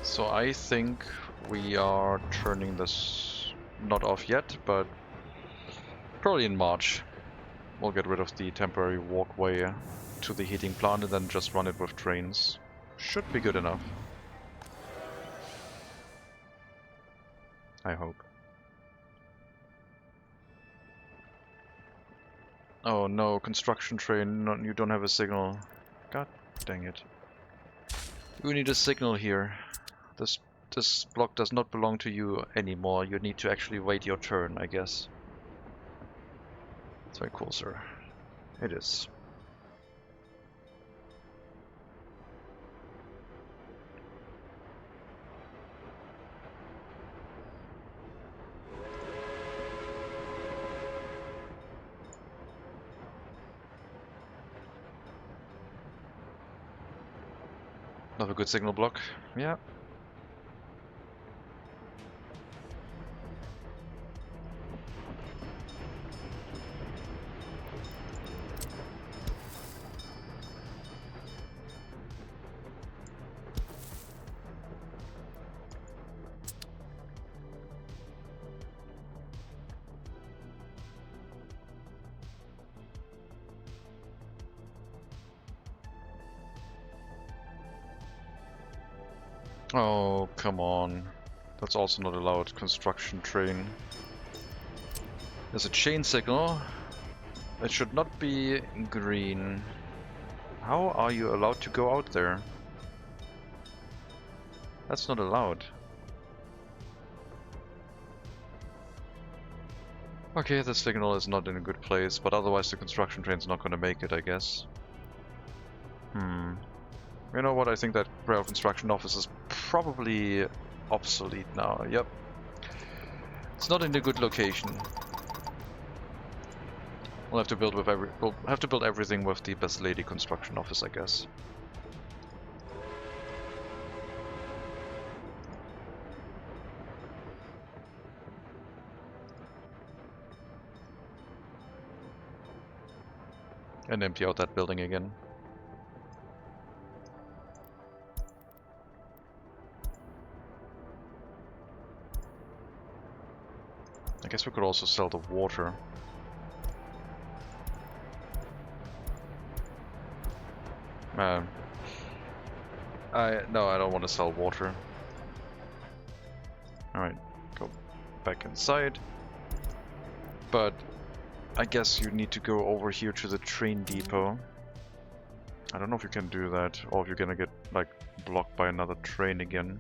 So I think we are turning this not off yet, but probably in March. We'll get rid of the temporary walkway to the heating plant and then just run it with trains. Should be good enough. I hope. Oh no, construction train, no, you don't have a signal. God dang it. We need a signal here. This block does not belong to you anymore. You need to actually wait your turn, I guess. It's very cool, sir. It is. Another good signal block. Yeah. Oh, come on. That's also not allowed. Construction train. There's a chain signal. It should not be green. How are you allowed to go out there? That's not allowed. Okay, the signal is not in a good place, but otherwise the construction train's not gonna make it, I guess. You know what, I think that rail construction office is probably obsolete now. Yep. It's not in a good location. We'll have to build with we'll have to build everything with the Best Lady construction office, I guess. And empty out that building again. I guess we could also sell the water. No, I don't want to sell water. Alright, go back inside. But I guess you need to go over here to the train depot. I don't know if you can do that, or if you're gonna get, like, blocked by another train again.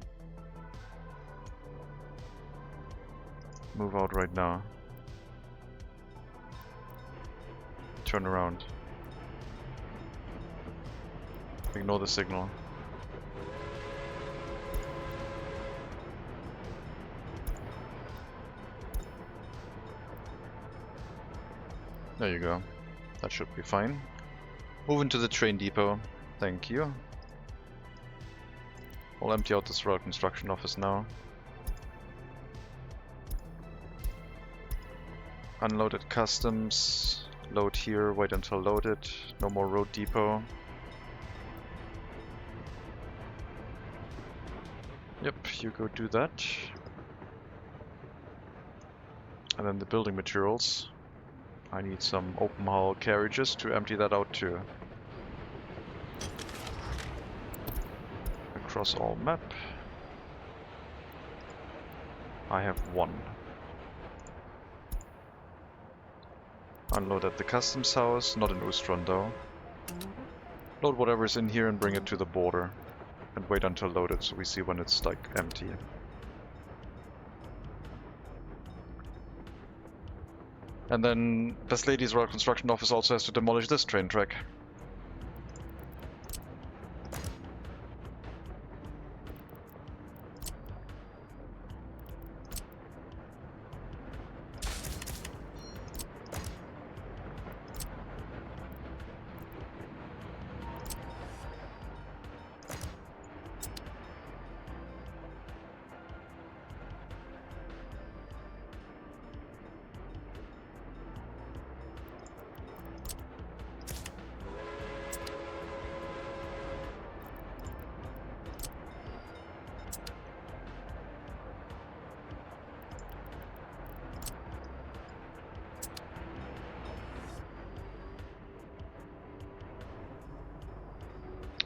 Move out right now. Turn around. Ignore the signal. There you go. That should be fine. Move into the train depot. Thank you. We'll empty out this rail construction office now. Unloaded customs. Load here, wait until loaded. No more road depot. Yep, you go do that. And then the building materials. I need some open hull carriages to empty that out too. Across all map. I have one. Unload at the customs house, not in Ustron though. Load whatever's in here and bring it to the border. And wait until loaded so we see when it's like empty. And then Best Lady's Royal Construction Office also has to demolish this train track.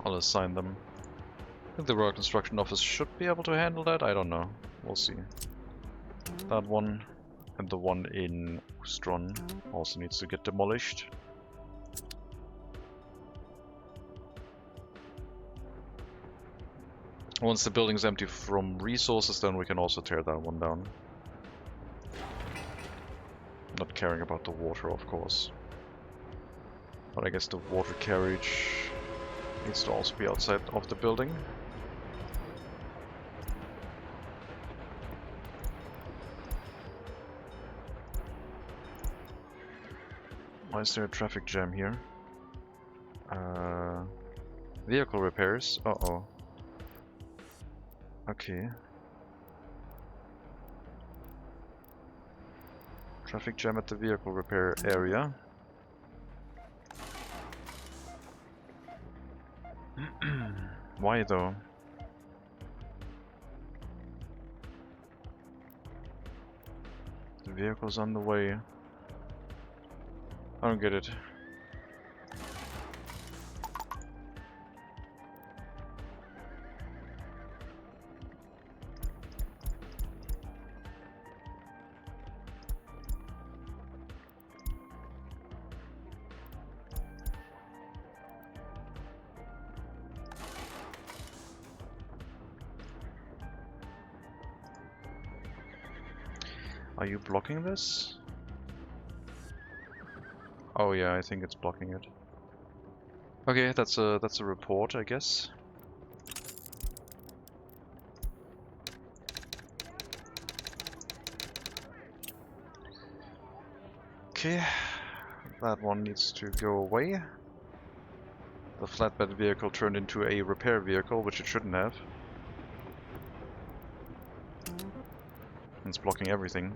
I'll assign them. I think the Royal Construction Office should be able to handle that. I don't know. We'll see. That one and the one in Ustron also needs to get demolished. Once the building's empty from resources, then we can also tear that one down. Not caring about the water, of course. But I guess the water carriage needs to also be outside of the building. Why is there a traffic jam here? Vehicle repairs. Uh-oh. Okay. Traffic jam at the vehicle repair area. Why though? The vehicle's on the way. I don't get it. Are you blocking this? Oh yeah, I think it's blocking it. Okay, that's a report, I guess. Okay, that one needs to go away. The flatbed vehicle turned into a repair vehicle, which it shouldn't have. It's blocking everything.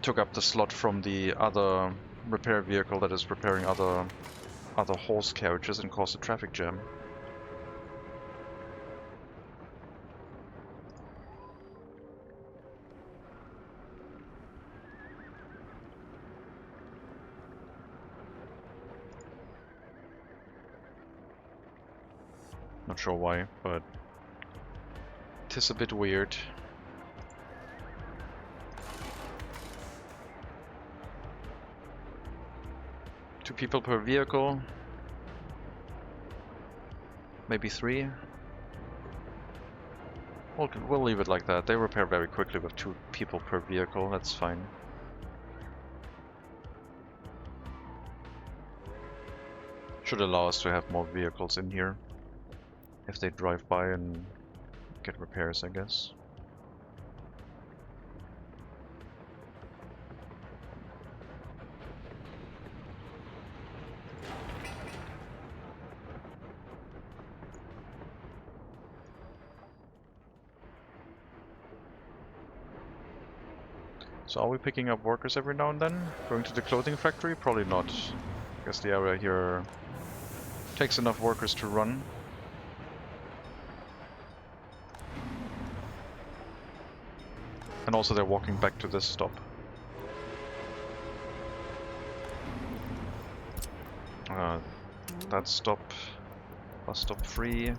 Took up the slot from the other repair vehicle that is repairing other horse carriages and caused a traffic jam. Not sure why, but it is a bit weird. Two people per vehicle. Maybe three. We'll leave it like that. They repair very quickly with 2 people per vehicle. That's fine. Should allow us to have more vehicles in here if they drive by and get repairs, I guess. So are we picking up workers every now and then? Going to the clothing factory? Probably not. I guess the area here takes enough workers to run. And also they're walking back to this stop. That stop, bus stop 3,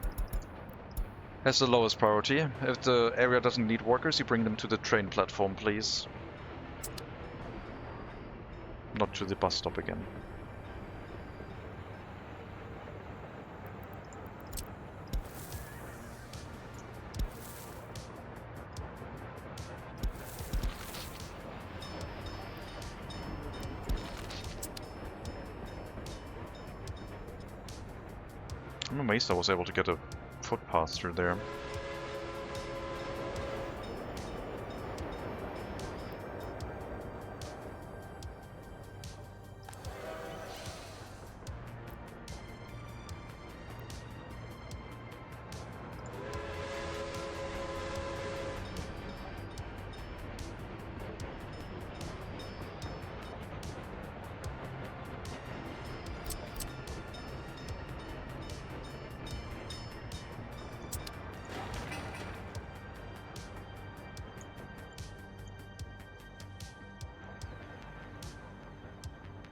has the lowest priority. If the area doesn't need workers, you bring them to the train platform, please. Not to the bus stop again. I'm amazed I was able to get a footpath through there.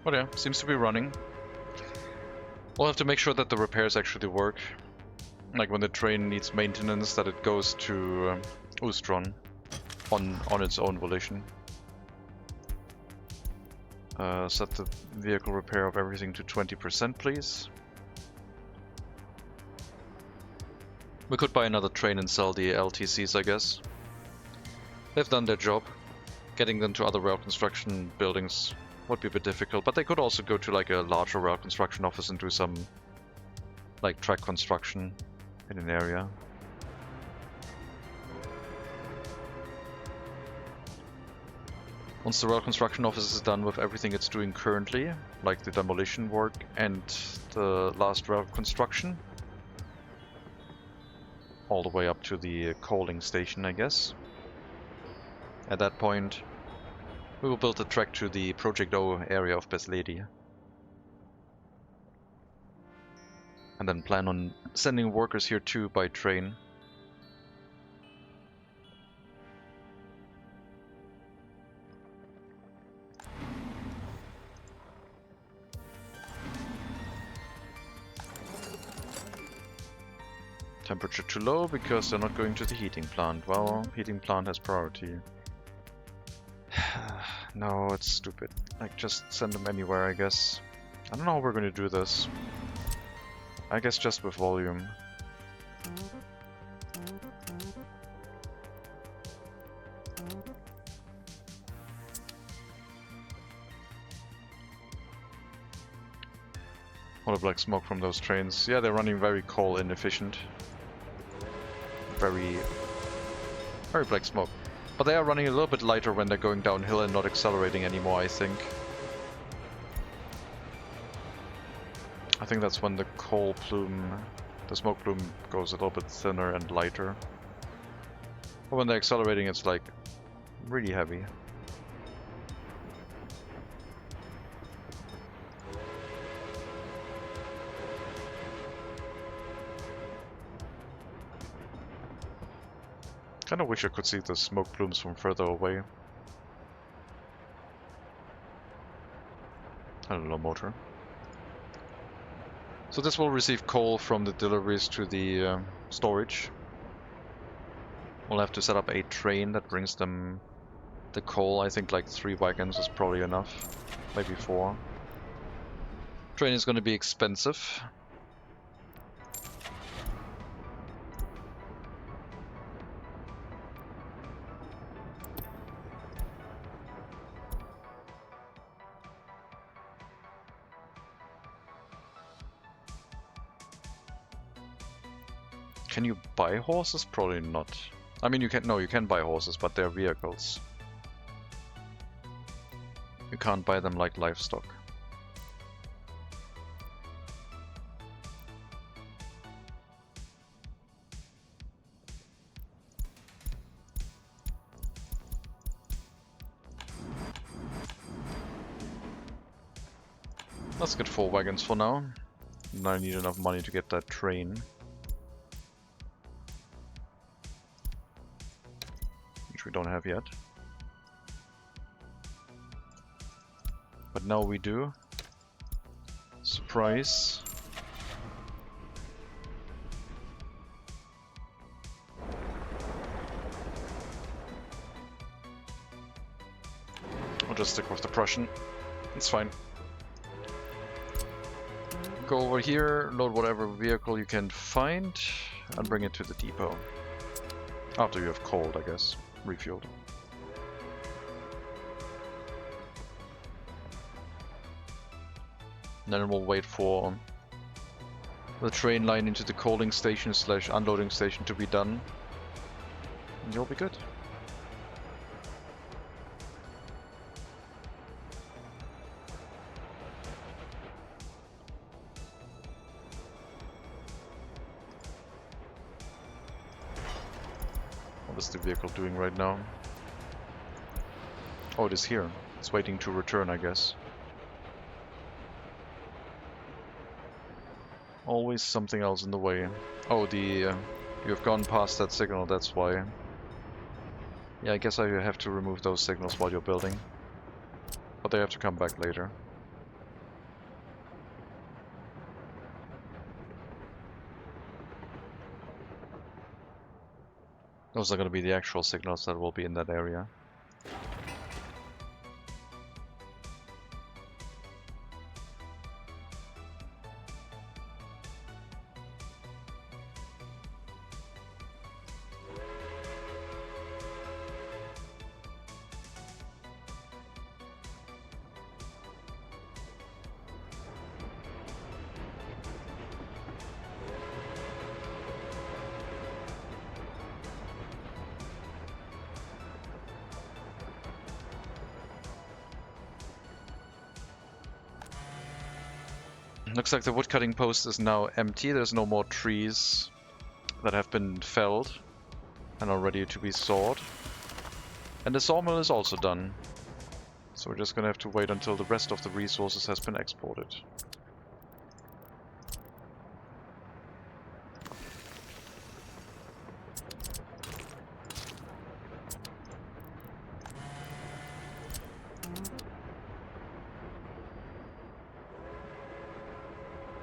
But yeah, seems to be running. We'll have to make sure that the repairs actually work. Like when the train needs maintenance, that it goes to Ustron on its own volition. Set the vehicle repair of everything to 20%, please. We could buy another train and sell the LTCs, I guess. They've done their job. Getting them to other rail construction buildings would be a bit difficult, but they could also go to like a larger rail construction office and do some like track construction in an area. Once the rail construction office is done with everything it's doing currently, like the demolition work and the last rail construction, all the way up to the coaling station, I guess. At that point, we will build a track to the Project O area of Besledi. And then plan on sending workers here too by train. Temperature too low because they're not going to the heating plant. Well, heating plant has priority. No, it's stupid. Like, just send them anywhere, I guess. I don't know how we're going to do this. I guess just with volume. What a black smoke from those trains. Yeah, they're running very coal inefficient. Very black smoke. But they are running a little bit lighter when they're going downhill and not accelerating anymore, I think. I think that's when the coal plume, the smoke plume goes a little bit thinner and lighter. But when they're accelerating, it's like really heavy. Kinda wish I could see the smoke plumes from further away. I don't know, motor. So this will receive coal from the deliveries to the storage. We'll have to set up a train that brings them the coal. I think like 3 wagons is probably enough. Maybe 4. Train is going to be expensive. Can you buy horses? Probably not. I mean, you can buy horses, but they're vehicles. You can't buy them like livestock. Let's get 4 wagons for now. And I need enough money to get that train. Which we don't have yet. But now we do. Surprise. I'll just stick with the Prussian. It's fine. Go over here, load whatever vehicle you can find, and bring it to the depot. After you have coaled, I guess. Refueled. Then we'll wait for the train line into the coaling station / unloading station to be done. And you'll be good. What is the vehicle doing right now? Oh, it is here. It's waiting to return, I guess. Always something else in the way. Oh, you have gone past that signal, that's why. Yeah, I guess I have to remove those signals while you're building. But they have to come back later. Those are going to be the actual signals that will be in that area. Looks like the woodcutting post is now empty, there's no more trees that have been felled and are ready to be sawed. And the sawmill is also done. So we're just gonna have to wait until the rest of the resources has been exported.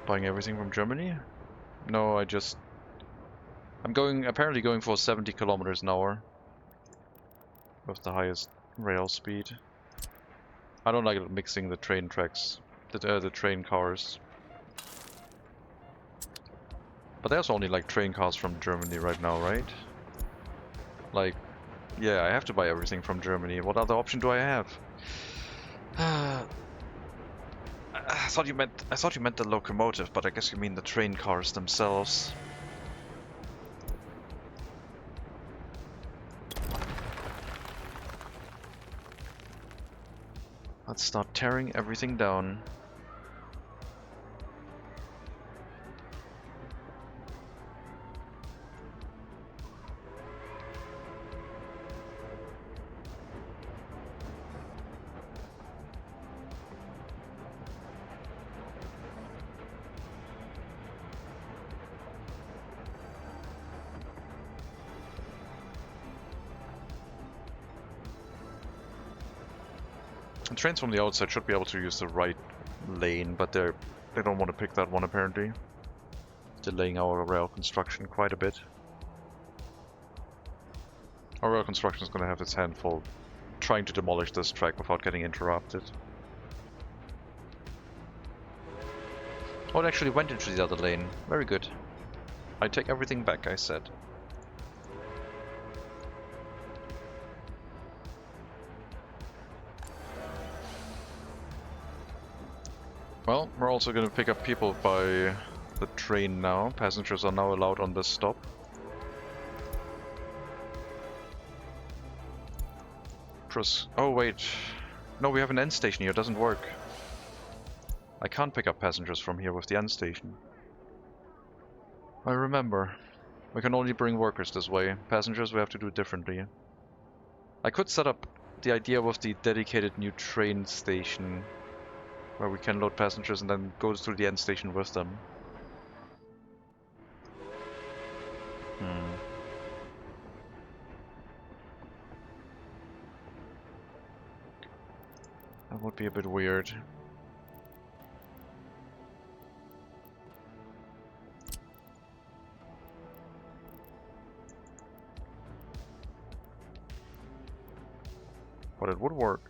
Buying everything from Germany? No, I'm apparently going for 70 kilometers an hour with the highest rail speed. I don't like mixing the train tracks, the train cars. But there's only like train cars from Germany right now, right? Like, yeah, I have to buy everything from Germany. What other option do I have? I thought you meant the locomotive, but I guess you mean the train cars themselves. Let's start tearing everything down. The trains from the outside should be able to use the right lane, but they don't want to pick that one apparently. Delaying our rail construction quite a bit. Our rail construction is going to have its hand full trying to demolish this track without getting interrupted. Oh, it actually went into the other lane. Very good. I take everything back I said. Well, we're also going to pick up people by the train now. Passengers are now allowed on this stop. Oh wait, no, we have an end station here, it doesn't work. I can't pick up passengers from here with the end station. I remember. We can only bring workers this way. Passengers we have to do differently. I could set up the idea with the dedicated new train station where we can load passengers and then go through the end station with them. That would be a bit weird. But it would work.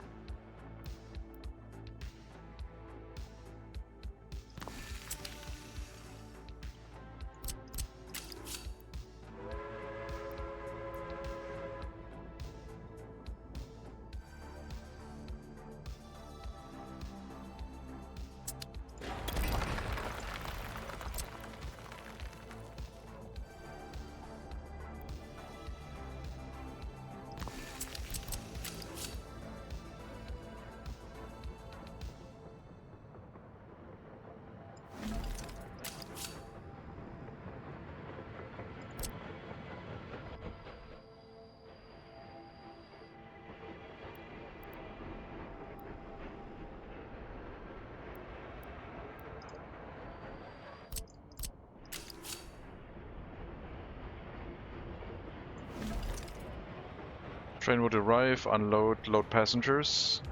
Train would arrive, unload, load passengers.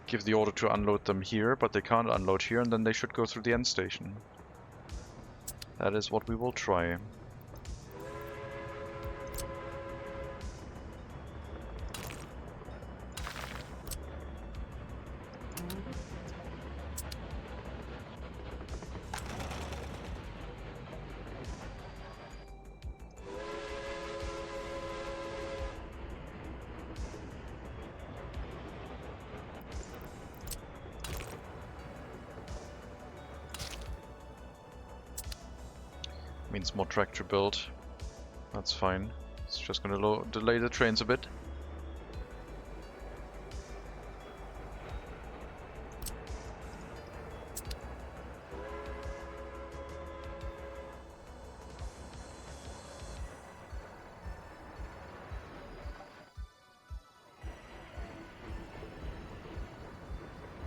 Give the order to unload them here, but they can't unload here, and then they should go through the end station. That is what we will try. Means more tractor build. That's fine. It's just gonna delay the trains a bit.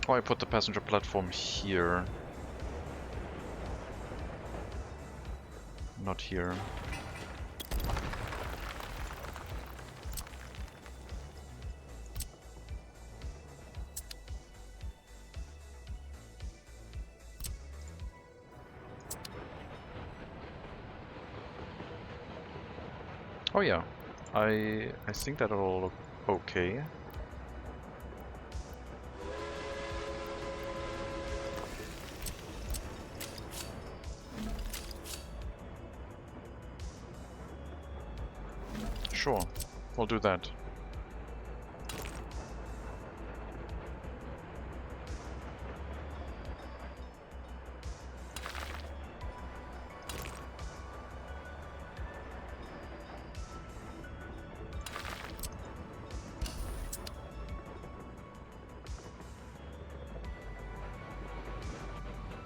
Oh, I put the passenger platform here. Not here. Oh yeah, I think that'll look okay. Sure, we'll do that.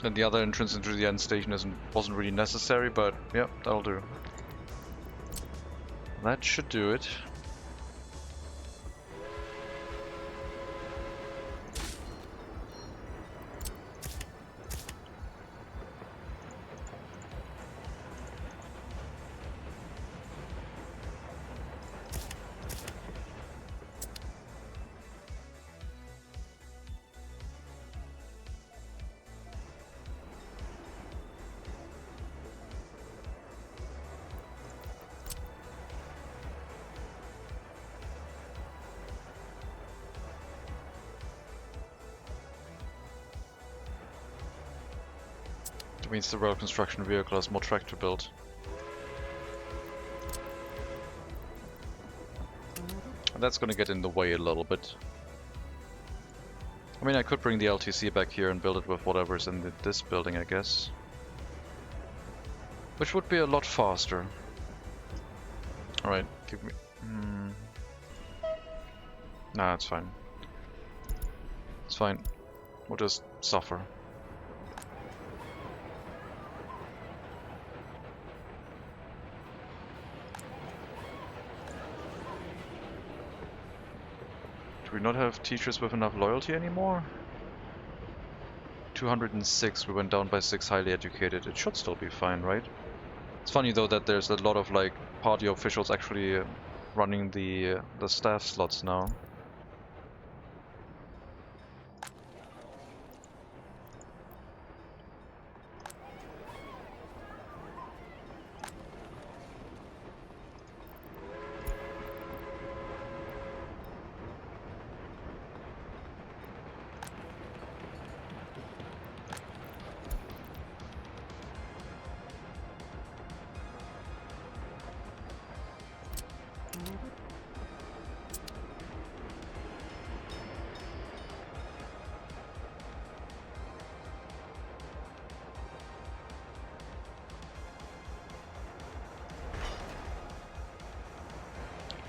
And the other entrance into the end station wasn't really necessary, but yep, that'll do. That should do it. That means the rail construction vehicle has more track to build. And that's gonna get in the way a little bit. I mean, I could bring the LTC back here and build it with whatever's in this building, I guess. Which would be a lot faster. Alright, give me... Nah, it's fine. It's fine. We'll just suffer. Do we not have teachers with enough loyalty anymore? 206, we went down by 6 highly educated. It should still be fine, right? It's funny though that there's a lot of like party officials actually running the staff slots now.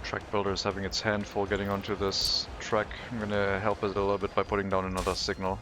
Track builder is having its hand full getting onto this track. I'm gonna help it a little bit by putting down another signal.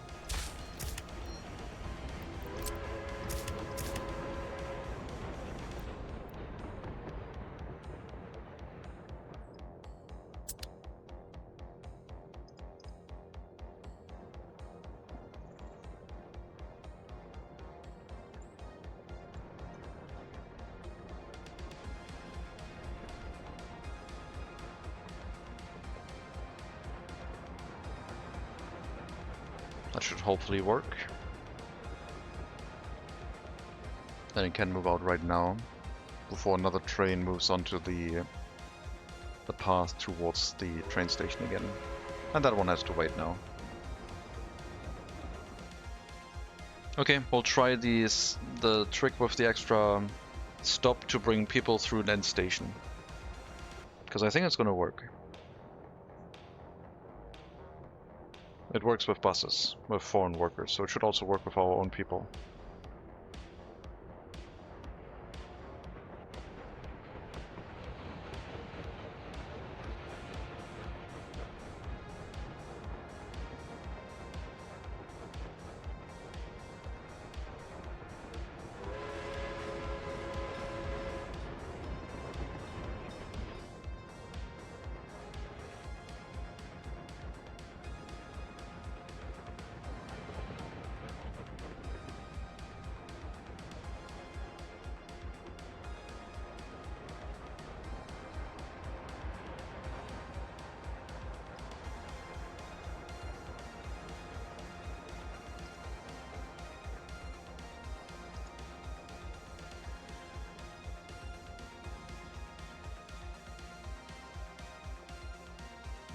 That should hopefully work. Then it can move out right now, before another train moves onto the path towards the train station again. And that one has to wait now. Okay, we'll try the trick with the extra stop to bring people through an end station. Because I think it's gonna work. It works with buses, with foreign workers, so it should also work with our own people.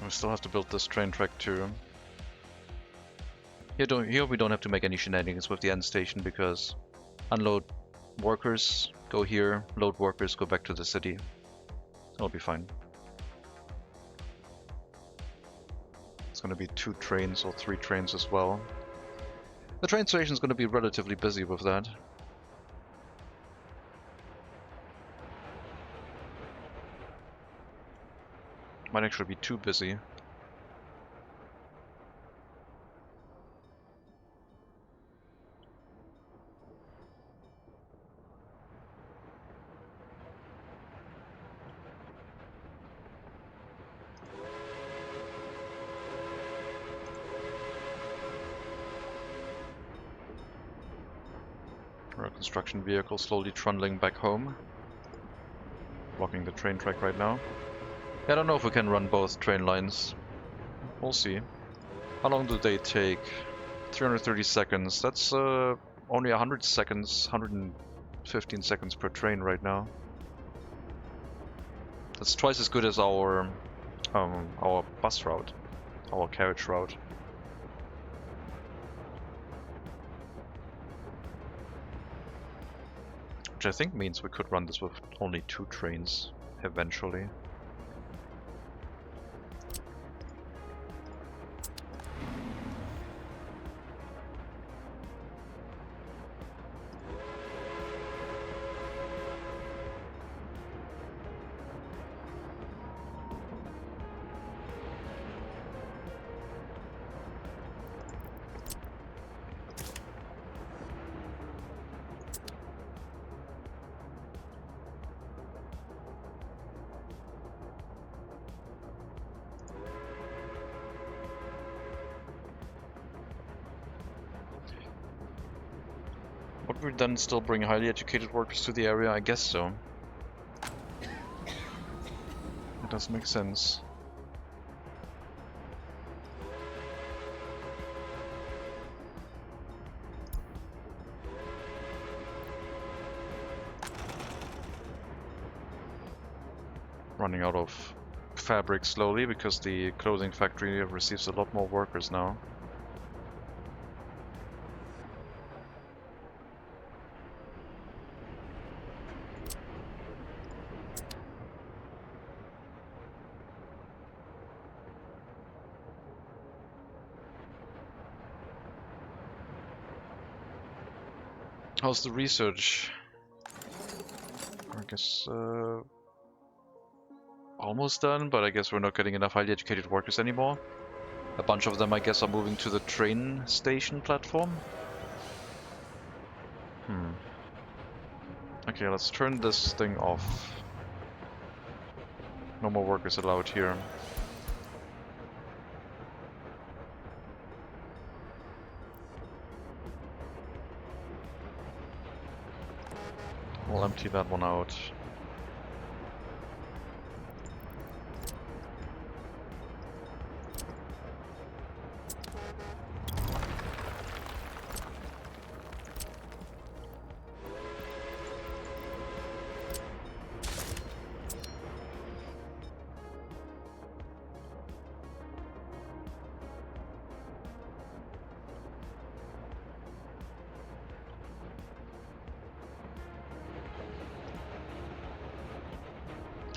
We still have to build this train track too. Here we don't have to make any shenanigans with the end station because unload workers, go here, load workers, go back to the city. It'll be fine. It's gonna be 2 trains or 3 trains as well. The train station's gonna be relatively busy with that. Might actually be too busy. Our construction vehicle slowly trundling back home. Blocking the train track right now. I don't know if we can run both train lines. We'll see. How long do they take? 330 seconds. That's only 100 seconds, 115 seconds per train right now. That's twice as good as our bus route, our carriage route. Which I think means we could run this with only 2 trains eventually. Would we then still bring highly educated workers to the area? I guess so. It does make sense. Running out of fabric slowly because the clothing factory receives a lot more workers now. How's the research? I guess almost done, but I guess we're not getting enough highly educated workers anymore. A bunch of them, I guess, are moving to the train station platform. Okay, let's turn this thing off. No more workers allowed here. We'll empty that one out.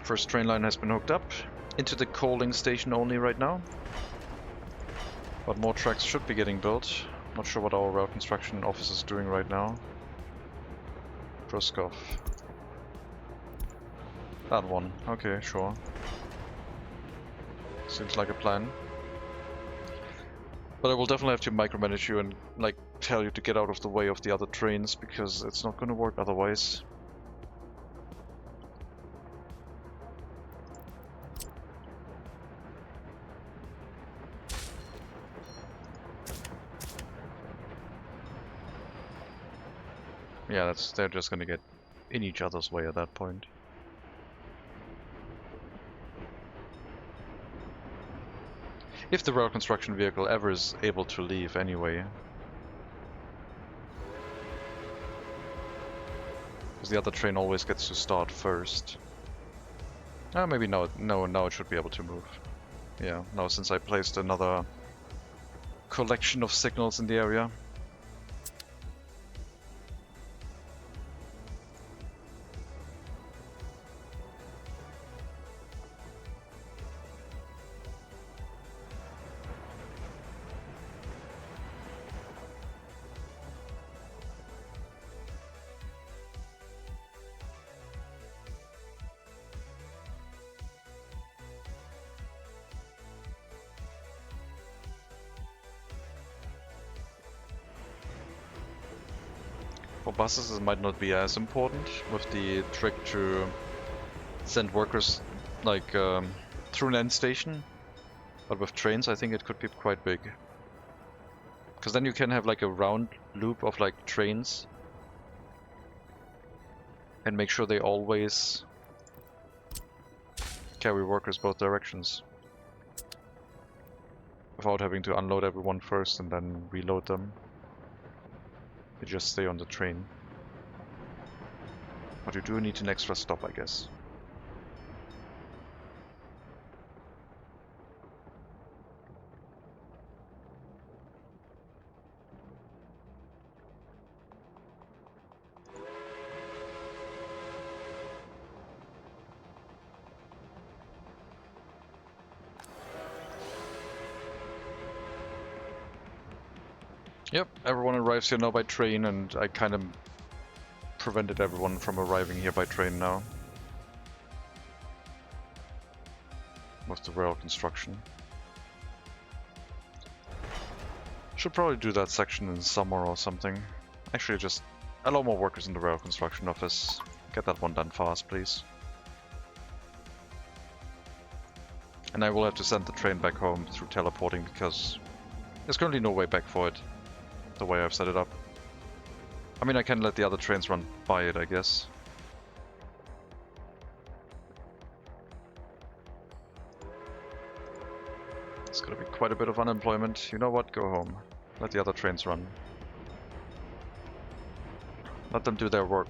First train line has been hooked up into the coaling station only right now, but more tracks should be getting built. Not sure what our route construction office is doing right now. Druskov. That one. Okay, sure. Seems like a plan. But I will definitely have to micromanage you and like tell you to get out of the way of the other trains because it's not going to work otherwise. Yeah, they're just gonna get in each other's way at that point. If the rail construction vehicle ever is able to leave anyway. Because the other train always gets to start first. Maybe now it should be able to move. Yeah, now since I placed another collection of signals in the area. For buses it might not be as important with the trick to send workers like through an end station, but with trains I think it could be quite big. Because then you can have like a round loop of like trains and make sure they always carry workers both directions without having to unload everyone first and then reload them. They just stay on the train. But you do need an extra stop, I guess. Yep, everyone arrives here now by train, and I kind of prevented everyone from arriving here by train now. With the rail construction. Should probably do that section in summer or something. Actually, just allow more workers in the rail construction office. Get that one done fast, please. And I will have to send the train back home through teleporting because there's currently no way back for it, the way I've set it up. I mean, I can let the other trains run by it, I guess. It's gonna be quite a bit of unemployment. You know what? Go home. Let the other trains run. Let them do their work.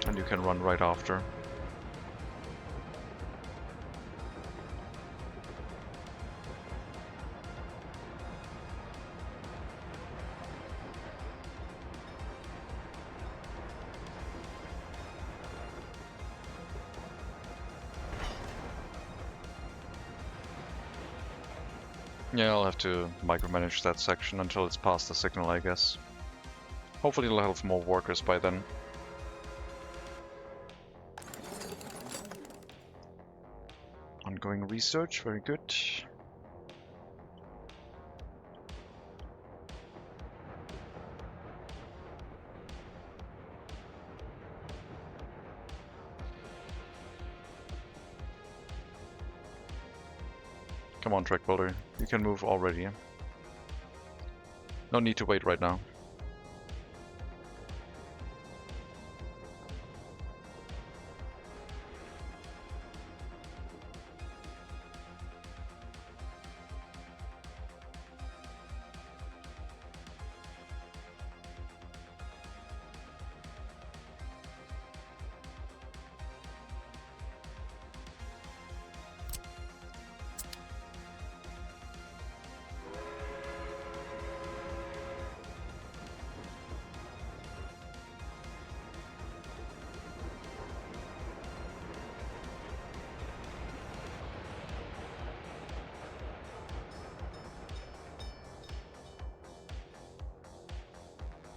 And you can run right after. Yeah, I'll have to micromanage that section until it's past the signal, I guess. Hopefully it'll have more workers by then. Ongoing research, very good. Come on, track builder. You can move already. No need to wait right now.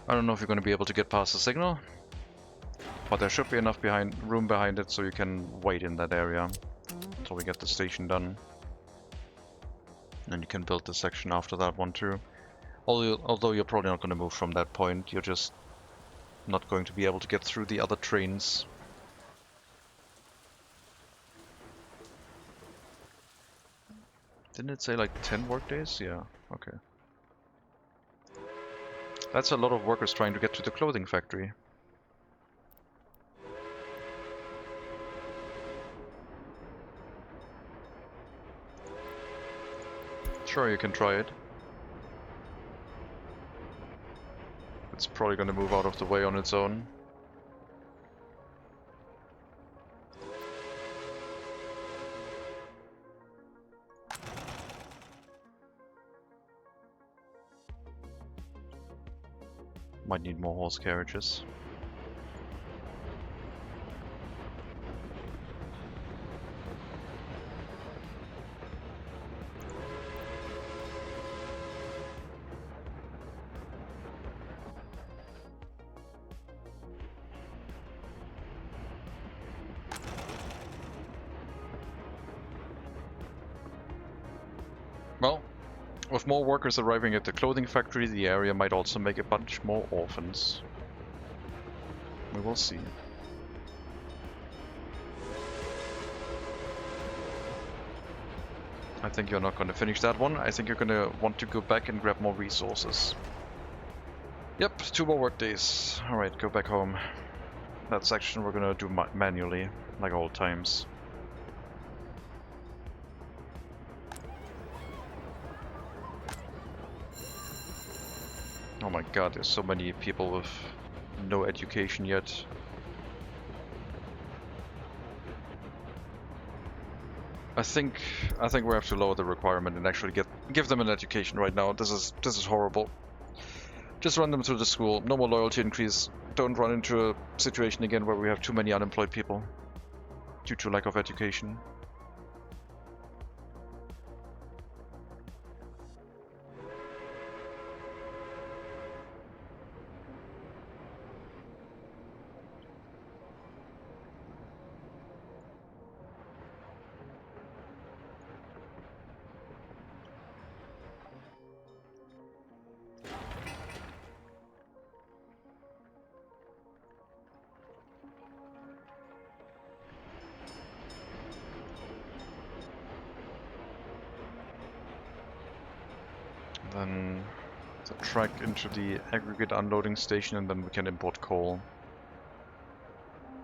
I don't know if you're going to be able to get past the signal, but there should be enough room behind it so you can wait in that area until we get the station done. And then you can build the section after that one too. Although you're probably not going to move from that point, you're just not going to be able to get through the other trains. Didn't it say like 10 work days? Yeah, okay. That's a lot of workers trying to get to the clothing factory. Sure, you can try it. It's probably going to move out of the way on its own. Might need more horse carriages. Well, with more workers arriving at the clothing factory, the area might also make a bunch more orphans. We will see. I think you're not going to finish that one. I think you're going to want to go back and grab more resources. Yep, 2 more work days. Alright, go back home. That section we're going to do manually, like old times. Oh my god, there's so many people with no education yet. I think we have to lower the requirement and actually give them an education right now. This is horrible. Just run them through the school. No more loyalty increase. Don't run into a situation again where we have too many unemployed people due to lack of education. Then the track into the aggregate unloading station, and then we can import coal.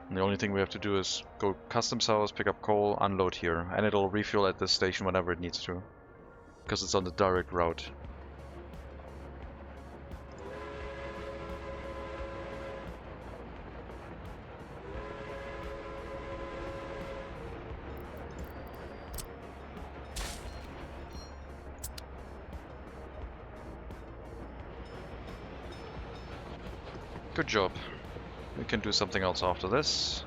And the only thing we have to do is go customs house, pick up coal, unload here, and it'll refuel at this station whenever it needs to, because it's on the direct route. Good job. We can do something else after this.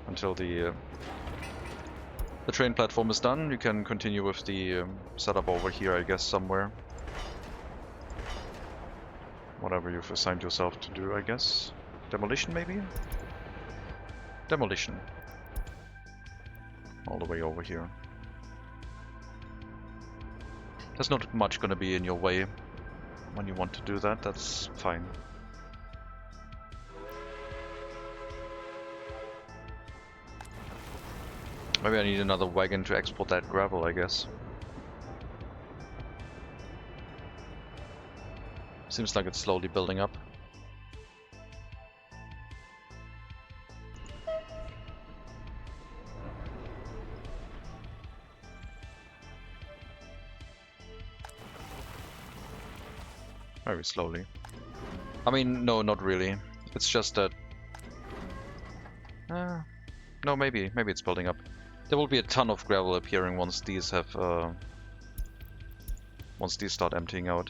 Until the train platform is done, you can continue with the setup over here, I guess, somewhere. Whatever you've assigned yourself to do, I guess. Demolition, maybe? Demolition. All the way over here. There's not much gonna be in your way when you want to do that, that's fine. Maybe I need another wagon to export that gravel, I guess. Seems like it's slowly building up. Very slowly. I mean, no, not really. It's just that... no, maybe it's building up. There will be a ton of gravel appearing once these have, once these start emptying out.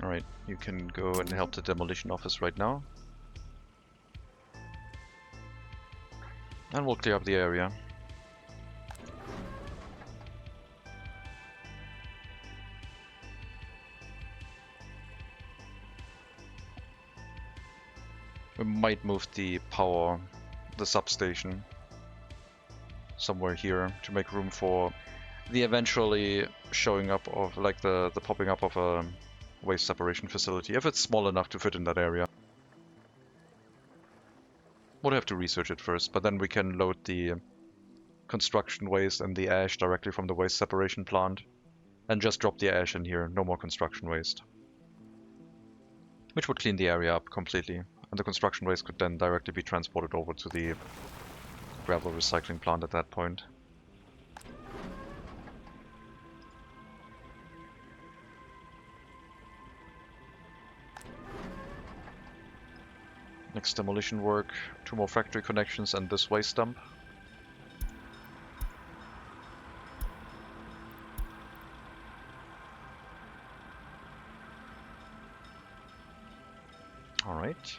Alright, you can go and help the demolition office right now. And we'll clear up the area. We might move the substation somewhere here to make room for the eventually showing up of, like, the popping up of a waste separation facility, if it's small enough to fit in that area. We'll have to research it first, but then we can load the construction waste and the ash directly from the waste separation plant and just drop the ash in here, no more construction waste. Which would clean the area up completely. And the construction waste could then directly be transported over to the gravel recycling plant at that point. Next demolition work, 2 more factory connections and this waste dump. Alright.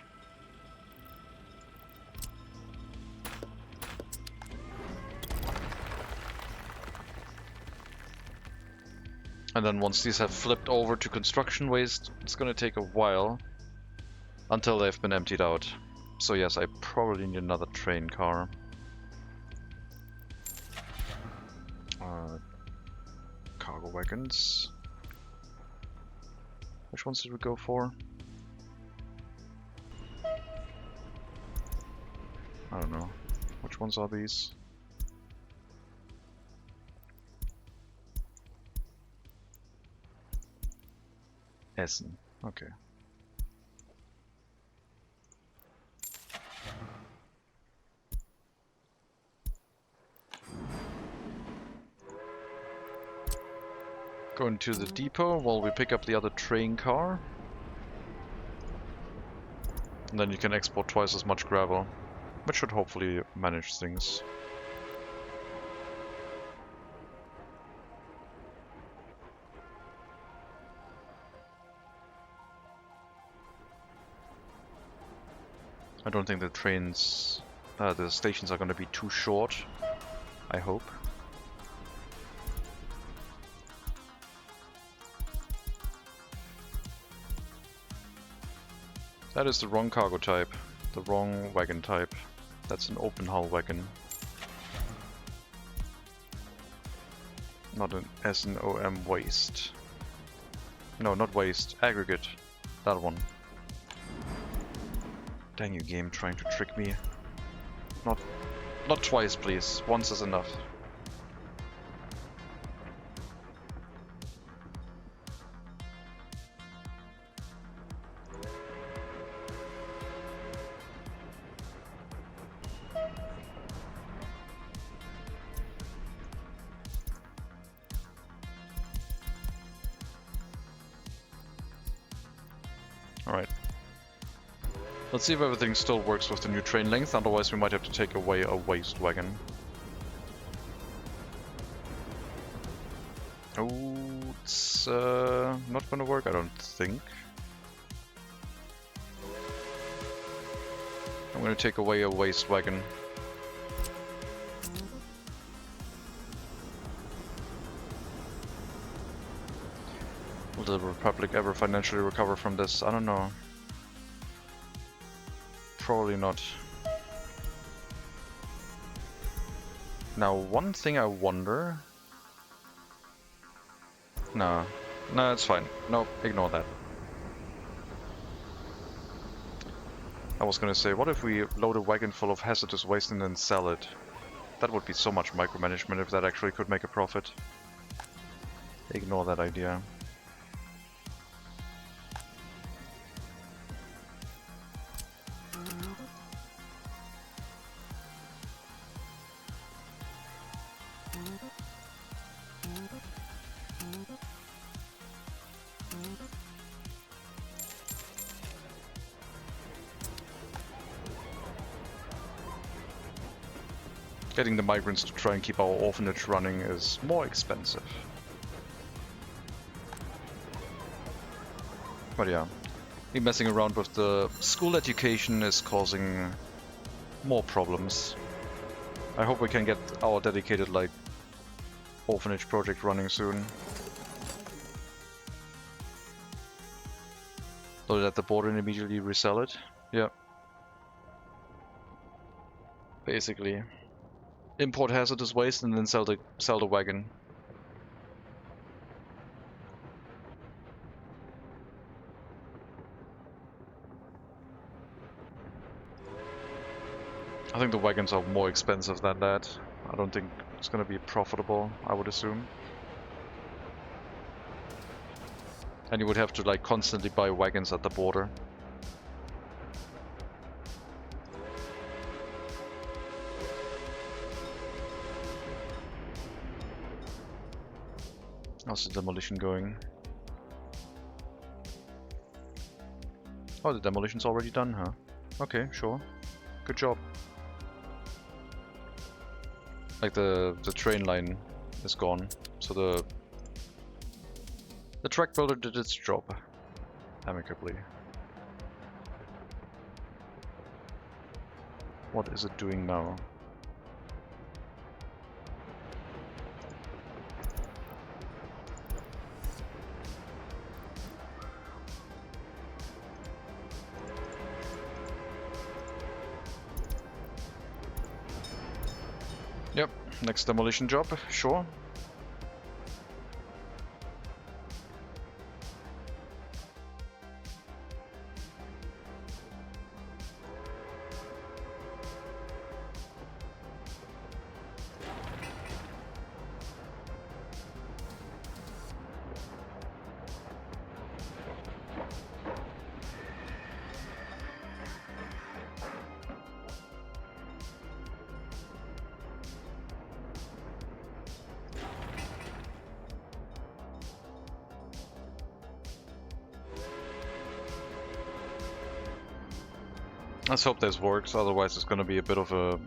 And then once these have flipped over to construction waste, it's gonna take a while until they've been emptied out. So yes, I probably need another train car. Cargo wagons. Which ones did we go for? I don't know. Which ones are these? Essen. Okay. Going to the depot while we pick up the other train car. And then you can export twice as much gravel, which should hopefully manage things. I don't think the trains, the stations are going to be too short, I hope. That is the wrong cargo type, the wrong wagon type. That's an open hull wagon. Not an SNOM waste. No, not waste, aggregate. That one. Dang you game, trying to trick me. Not twice, please. Once is enough. Alright. Let's see if everything still works with the new train length, otherwise we might have to take away a waste wagon. Oh, it's not gonna work, I don't think. I'm gonna take away a waste wagon. Will the Republic ever financially recover from this? I don't know. Probably not. Now, one thing I wonder... No, it's fine. Nope, ignore that. I was gonna say, what if we load a wagon full of hazardous waste and then sell it? That would be so much micromanagement if that actually could make a profit. Ignore that idea. Getting the migrants to try and keep our orphanage running is more expensive. But yeah, me messing around with the school education is causing more problems. I hope we can get our dedicated, like, orphanage project running soon. Load it at the border and immediately resell it. Yeah. Basically. Import hazardous waste and then sell the wagon. I think the wagons are more expensive than that. I don't think it's gonna be profitable, I would assume. And you would have to like constantly buy wagons at the border. How's the demolition going? Oh, the demolition's already done, huh? Okay, sure. Good job. Like the train line is gone, so the track builder did its job amicably. What is it doing now? Yep, next demolition job, sure. Let's hope this works, otherwise it's going to be a bit of a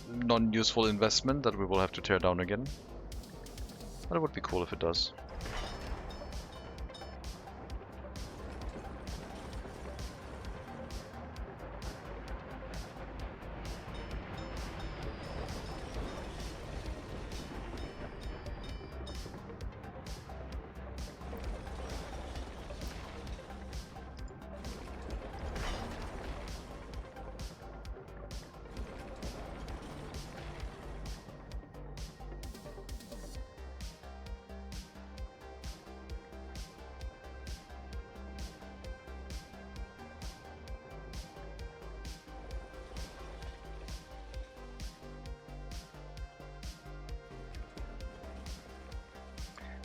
non-useful investment that we will have to tear down again. But it would be cool if it does.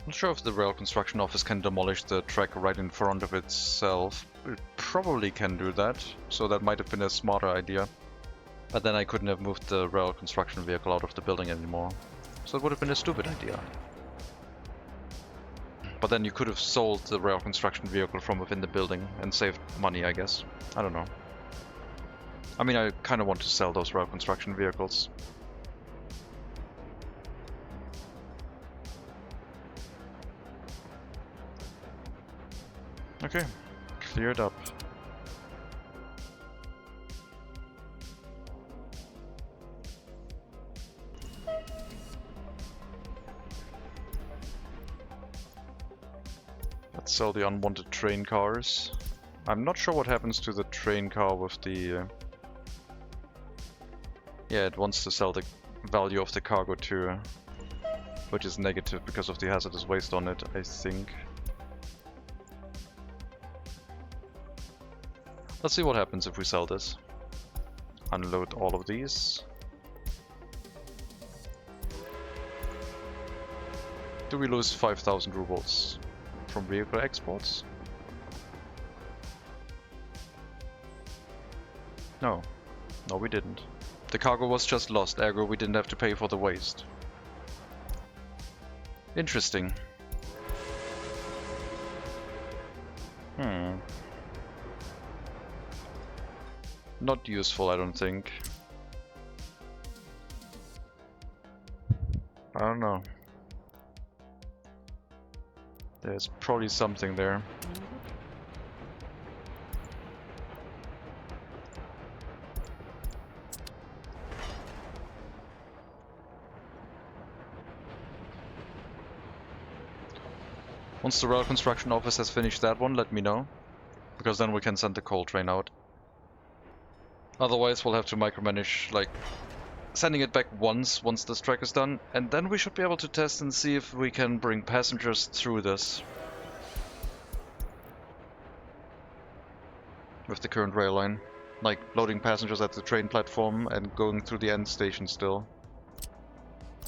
I'm not sure if the rail construction office can demolish the track right in front of itself. It probably can do that, so that might have been a smarter idea. But then I couldn't have moved the rail construction vehicle out of the building anymore. So it would have been a stupid idea. But then you could have sold the rail construction vehicle from within the building and saved money, I guess. I don't know. I mean, I kind of want to sell those rail construction vehicles. Okay, cleared up. Let's sell the unwanted train cars. I'm not sure what happens to the train car with the... Yeah, it wants to sell the value of the cargo too, which is negative because of the hazardous waste on it, I think. Let's see what happens if we sell this. Unload all of these. Do we lose 5,000 rubles from vehicle exports? No. No, we didn't. The cargo was just lost, ergo we didn't have to pay for the waste. Interesting. Not useful, I don't think. I don't know. There's probably something there. Once the rail construction office has finished that one, let me know. Because then we can send the coal train out. Otherwise, we'll have to micromanage, like, sending it back once this track is done, and then we should be able to test and see if we can bring passengers through this. With the current rail line. Like, loading passengers at the train platform and going through the end station still.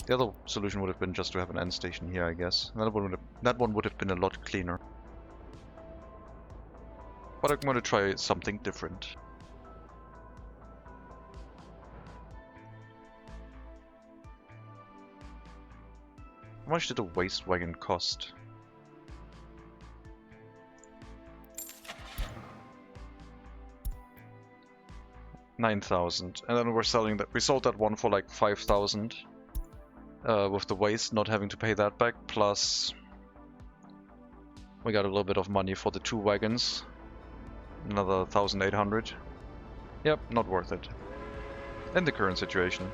The other solution would have been just to have an end station here, I guess. That one would have been a lot cleaner. But I'm going to try something different. How much did a waste wagon cost? 9,000, and then we're selling that. We sold that one for like 5,000, with the waste, not having to pay that back. Plus, we got a little bit of money for the 2 wagons, another 1,800. Yep, not worth it. in the current situation.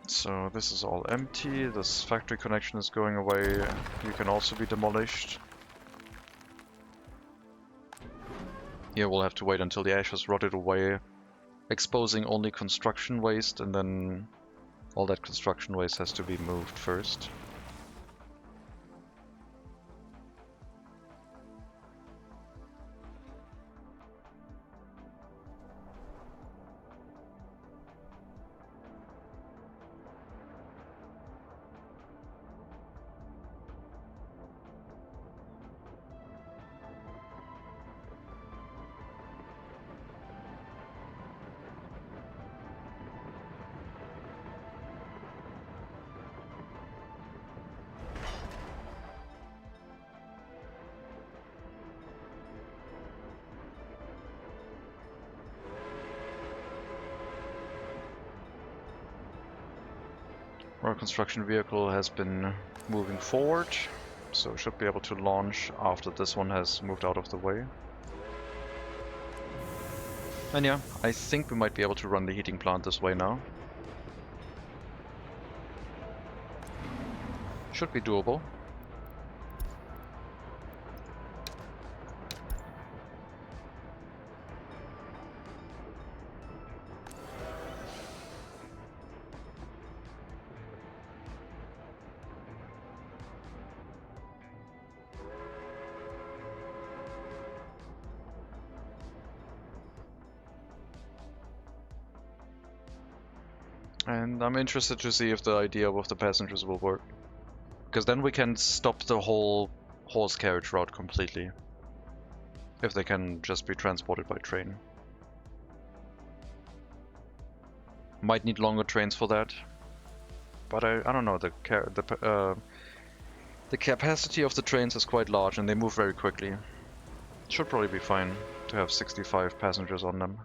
So this is all empty, this factory connection is going away, you can also be demolished. Here we'll have to wait until the ash has rotted away, exposing only construction waste, and then all that construction waste has to be moved first. Our construction vehicle has been moving forward, so should be able to launch after this one has moved out of the way. And yeah, I think we might be able to run the heating plant this way now. Should be doable. And I'm interested to see if the idea with the passengers will work. Because then we can stop the whole horse carriage route completely. If they can just be transported by train. Might need longer trains for that. But I don't know, the capacity of the trains is quite large and they move very quickly. Should probably be fine to have 65 passengers on them.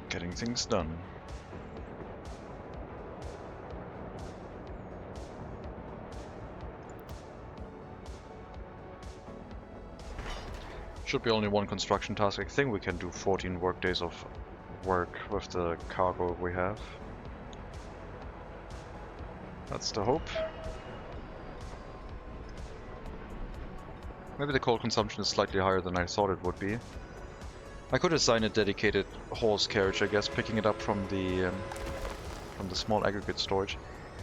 Getting things done. Should be only one construction task. I think we can do 14 work days of work with the cargo we have. That's the hope. Maybe the coal consumption is slightly higher than I thought it would be. I could assign a dedicated horse carriage, I guess, picking it up from the small aggregate storage.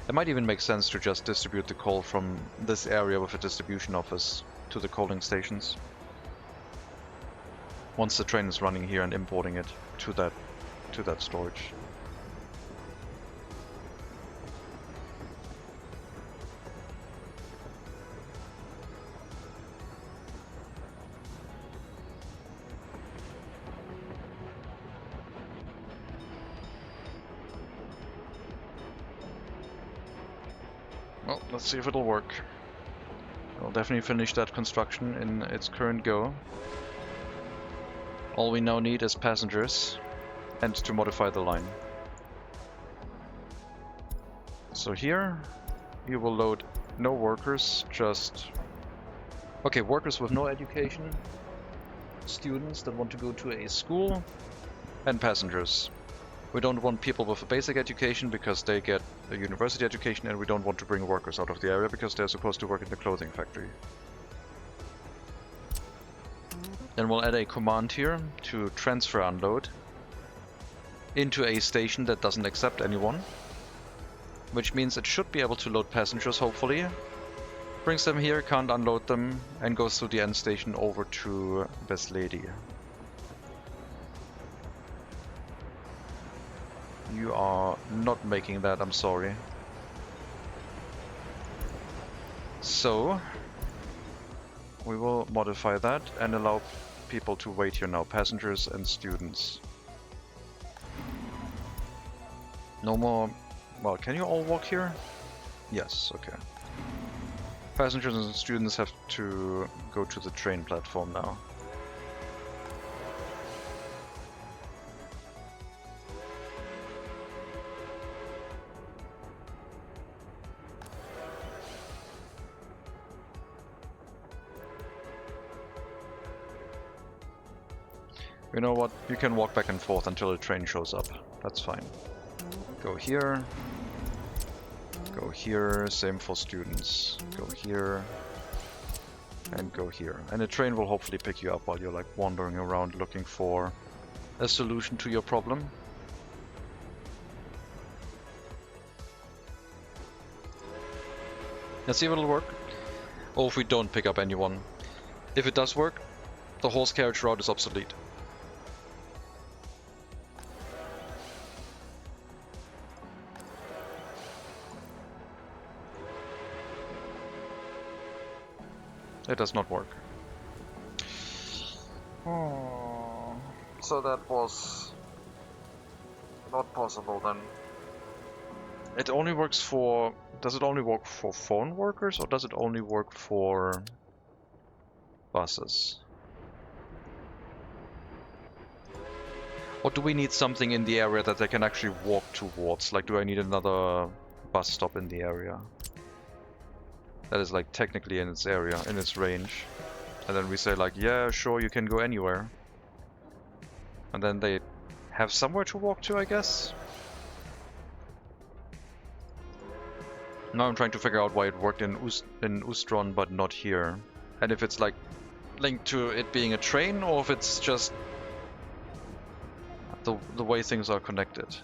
It might even make sense to just distribute the coal from this area with a distribution office to the coaling stations. Once the train is running here and importing it to that storage. Well, let's see if it'll work. I'll definitely finish that construction in its current go. All we now need is passengers and to modify the line. So here you will load no workers, just... Okay, workers with no education, students that want to go to a school, and passengers. We don't want people with a basic education because they get a university education, and we don't want to bring workers out of the area because they're supposed to work in the clothing factory. Then we'll add a command here to transfer unload. into a station that doesn't accept anyone, which means it should be able to load passengers, hopefully. Brings them here, can't unload them, and goes through the end station over to this lady. You are not making that, I'm sorry. So, we will modify that and allow people to wait here now, passengers and students. No more... Well, can you all walk here? Yes, okay. Passengers and students have to go to the train platform now. You know what? You can walk back and forth until the train shows up. That's fine. Go here. Go here. Same for students. Go here. And go here. And the train will hopefully pick you up while you're like wandering around looking for a solution to your problem. Let's see if it'll work. Or if we don't pick up anyone. If it does work, the horse carriage route is obsolete. It does not work. Oh, so that was not possible then. It only works for... Does it only work for phone workers, or does it only work for buses? Or do we need something in the area that they can actually walk towards? Like, do I need another bus stop in the area? That is like technically in its area, in its range. And then we say like, yeah, sure, you can go anywhere. And then they have somewhere to walk to, I guess? Now I'm trying to figure out why it worked in Ustron but not here. And if it's like linked to it being a train, or if it's just the way things are connected.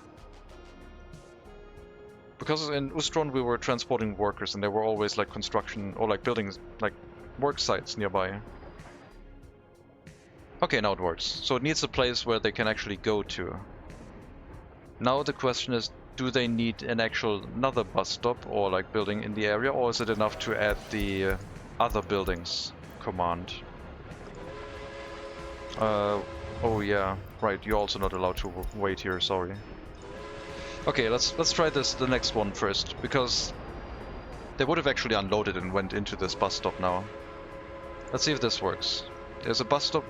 Because in Ustron we were transporting workers and there were always like construction or like buildings, like work sites nearby. Okay, now it works. So it needs a place where they can actually go to. Now the question is, do they need an actual another bus stop or like building in the area, or is it enough to add the other buildings command? Oh yeah, right, you're also not allowed to wait here, sorry. Okay, let's try the next one first, because they would have actually unloaded and went into this bus stop now. Let's see if this works. There's a bus stop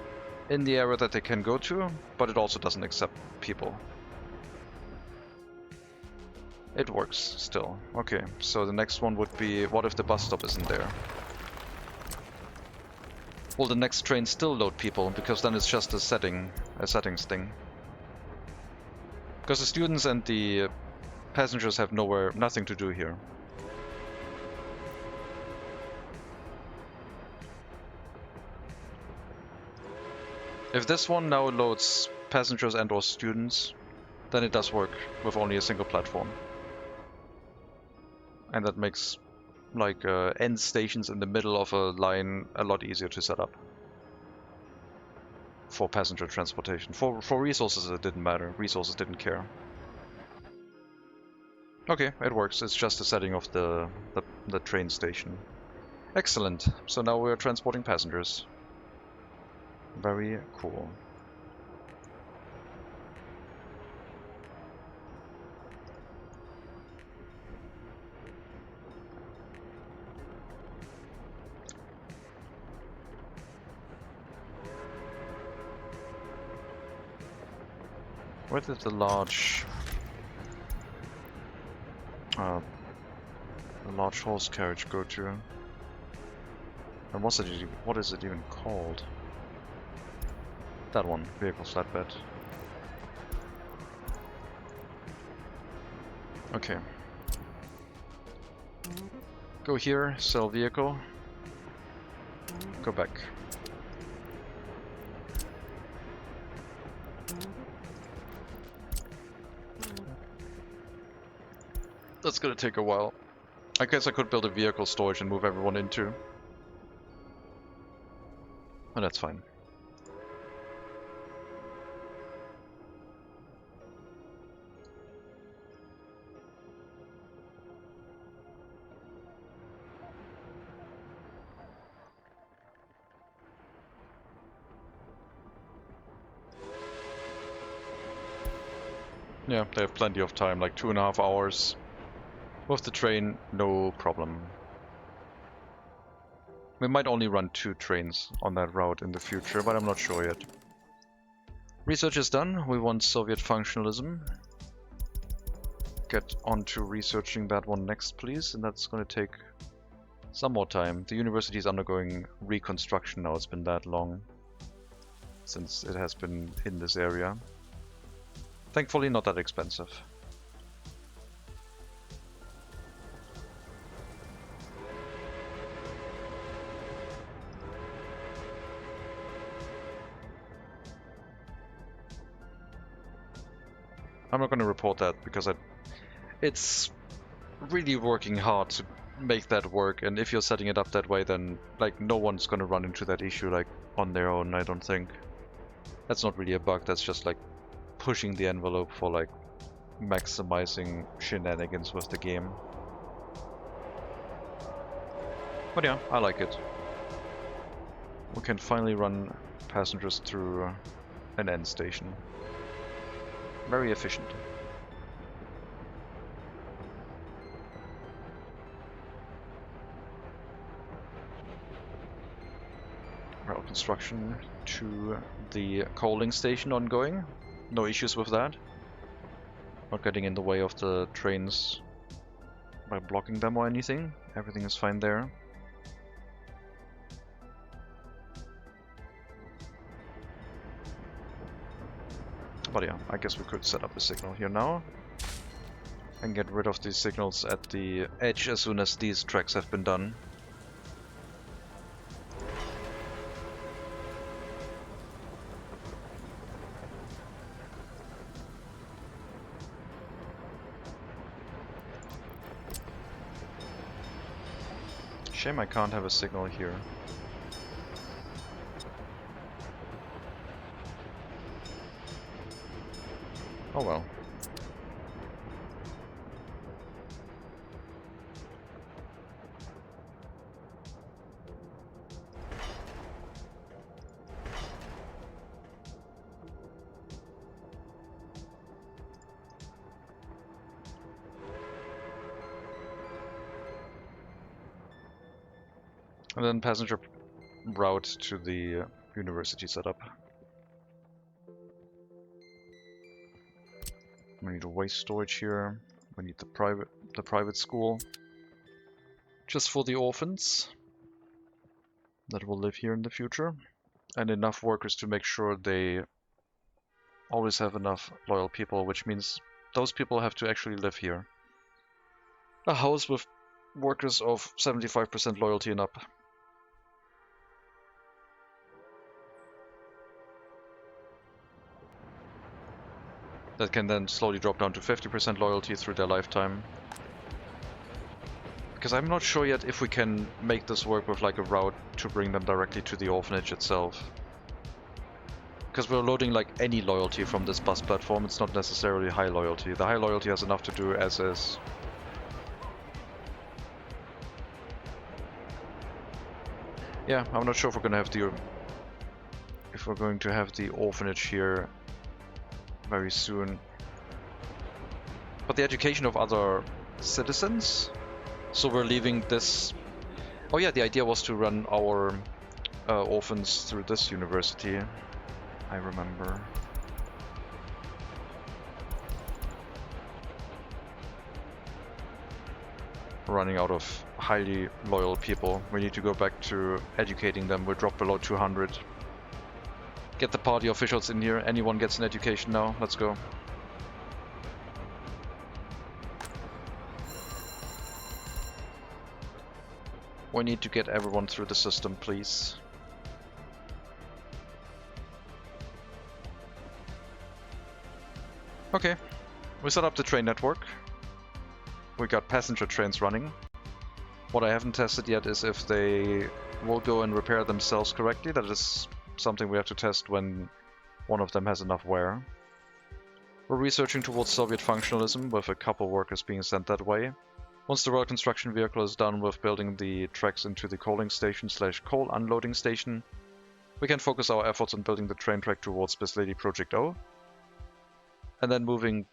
in the area that they can go to, but it also doesn't accept people. It works still. Okay, so the next one would be, what if the bus stop isn't there? Will the next train still load people, because then it's just a settings thing. Because the students and the passengers have nothing to do here. If this one now loads passengers and or students, then it does work with only a single platform. And that makes like end stations in the middle of a line a lot easier to set up. For passenger transportation. For resources it didn't matter. Resources didn't care. Okay, it works. It's just a setting of the train station. Excellent. So now we're transporting passengers. Very cool. Where did the large horse carriage go to? And what is it even called? That one, vehicle flatbed. Okay. Go here, sell vehicle. Go back. That's gonna take a while. I guess I could build a vehicle storage and move everyone into. But that's fine. Yeah, they have plenty of time, like 2.5 hours. With the train, no problem. We might only run 2 trains on that route in the future, but I'm not sure yet. Research is done. We want Soviet functionalism. Get onto researching that one next, please, and that's going to take some more time. The university is undergoing reconstruction now. It's been that long since it has been in this area. Thankfully, not that expensive. I'm not going to report that because it's really working hard to make that work, and if you're setting it up that way, then like no one's going to run into that issue like on their own, I don't think. That's not really a bug, that's just like pushing the envelope for like maximizing shenanigans with the game. But yeah, I like it. We can finally run passengers through an end station. Very efficient. Rail construction to the coaling station ongoing. No issues with that. Not getting in the way of the trains by blocking them or anything. Everything is fine there. But yeah, I guess we could set up a signal here now. And get rid of these signals at the edge as soon as these tracks have been done. Shame I can't have a signal here. Oh well. And then passenger route to the university setup. We need a waste storage here. We need the private school. Just for the orphans that will live here in the future. And enough workers to make sure they always have enough loyal people, which means those people have to actually live here. A house with workers of 75% loyalty and up. That can then slowly drop down to 50% loyalty through their lifetime. Because I'm not sure yet if we can make this work with like a route to bring them directly to the orphanage itself. Because we're loading like any loyalty from this bus platform, it's not necessarily high loyalty. The high loyalty has enough to do as is. Yeah, I'm not sure if we're going to have the orphanage here very soon. But the education of other citizens. So we're leaving this. Oh yeah, the idea was to run our orphans through this university. I remember. Running out of highly loyal people. We need to go back to educating them. We'll drop below 200. Get the party officials in here. Anyone gets an education now. Let's go. We need to get everyone through the system, please. Okay. We set up the train network. we got passenger trains running. What I haven't tested yet is if they will go and repair themselves correctly. That is something we have to test when one of them has enough wear. We're researching towards Soviet functionalism, with a couple workers being sent that way. Once the rail construction vehicle is done with building the tracks into the coaling station / coal unloading station, we can focus our efforts on building the train track towards Space Lady Project O. And then moving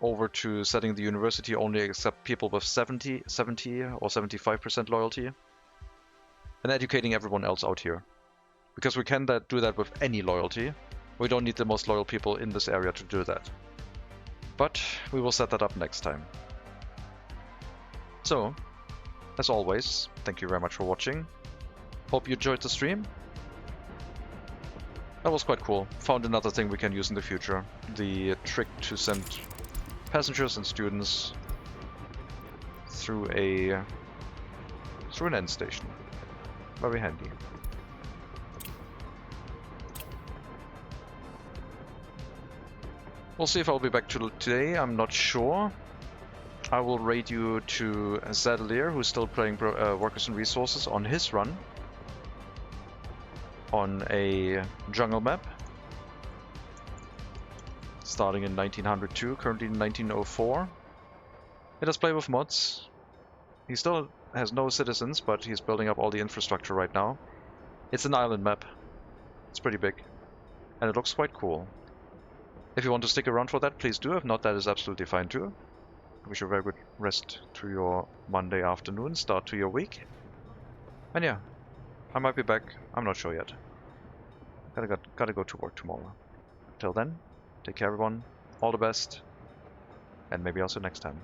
over to setting the university only accept people with 70 or 75% loyalty, and educating everyone else out here. Because we can do that with any loyalty. We don't need the most loyal people in this area to do that. But we will set that up next time. So, as always, thank you very much for watching. Hope you enjoyed the stream. That was quite cool. Found another thing we can use in the future. The trick to send passengers and students through an end station. Very handy. We'll see if I'll be back today, I'm not sure. I will raid you to Zadelier, who's still playing Workers and Resources on his run. On a jungle map. Starting in 1902, currently in 1904. He does play with mods. He still has no citizens, but he's building up all the infrastructure right now. It's an island map. It's pretty big. And it looks quite cool. If you want to stick around for that, please do. If not, that is absolutely fine too. I wish you a very good rest to your Monday afternoon, start to your week. And yeah, I might be back. I'm not sure yet. Gotta go to work tomorrow. Till then, take care everyone. All the best. And maybe also next time.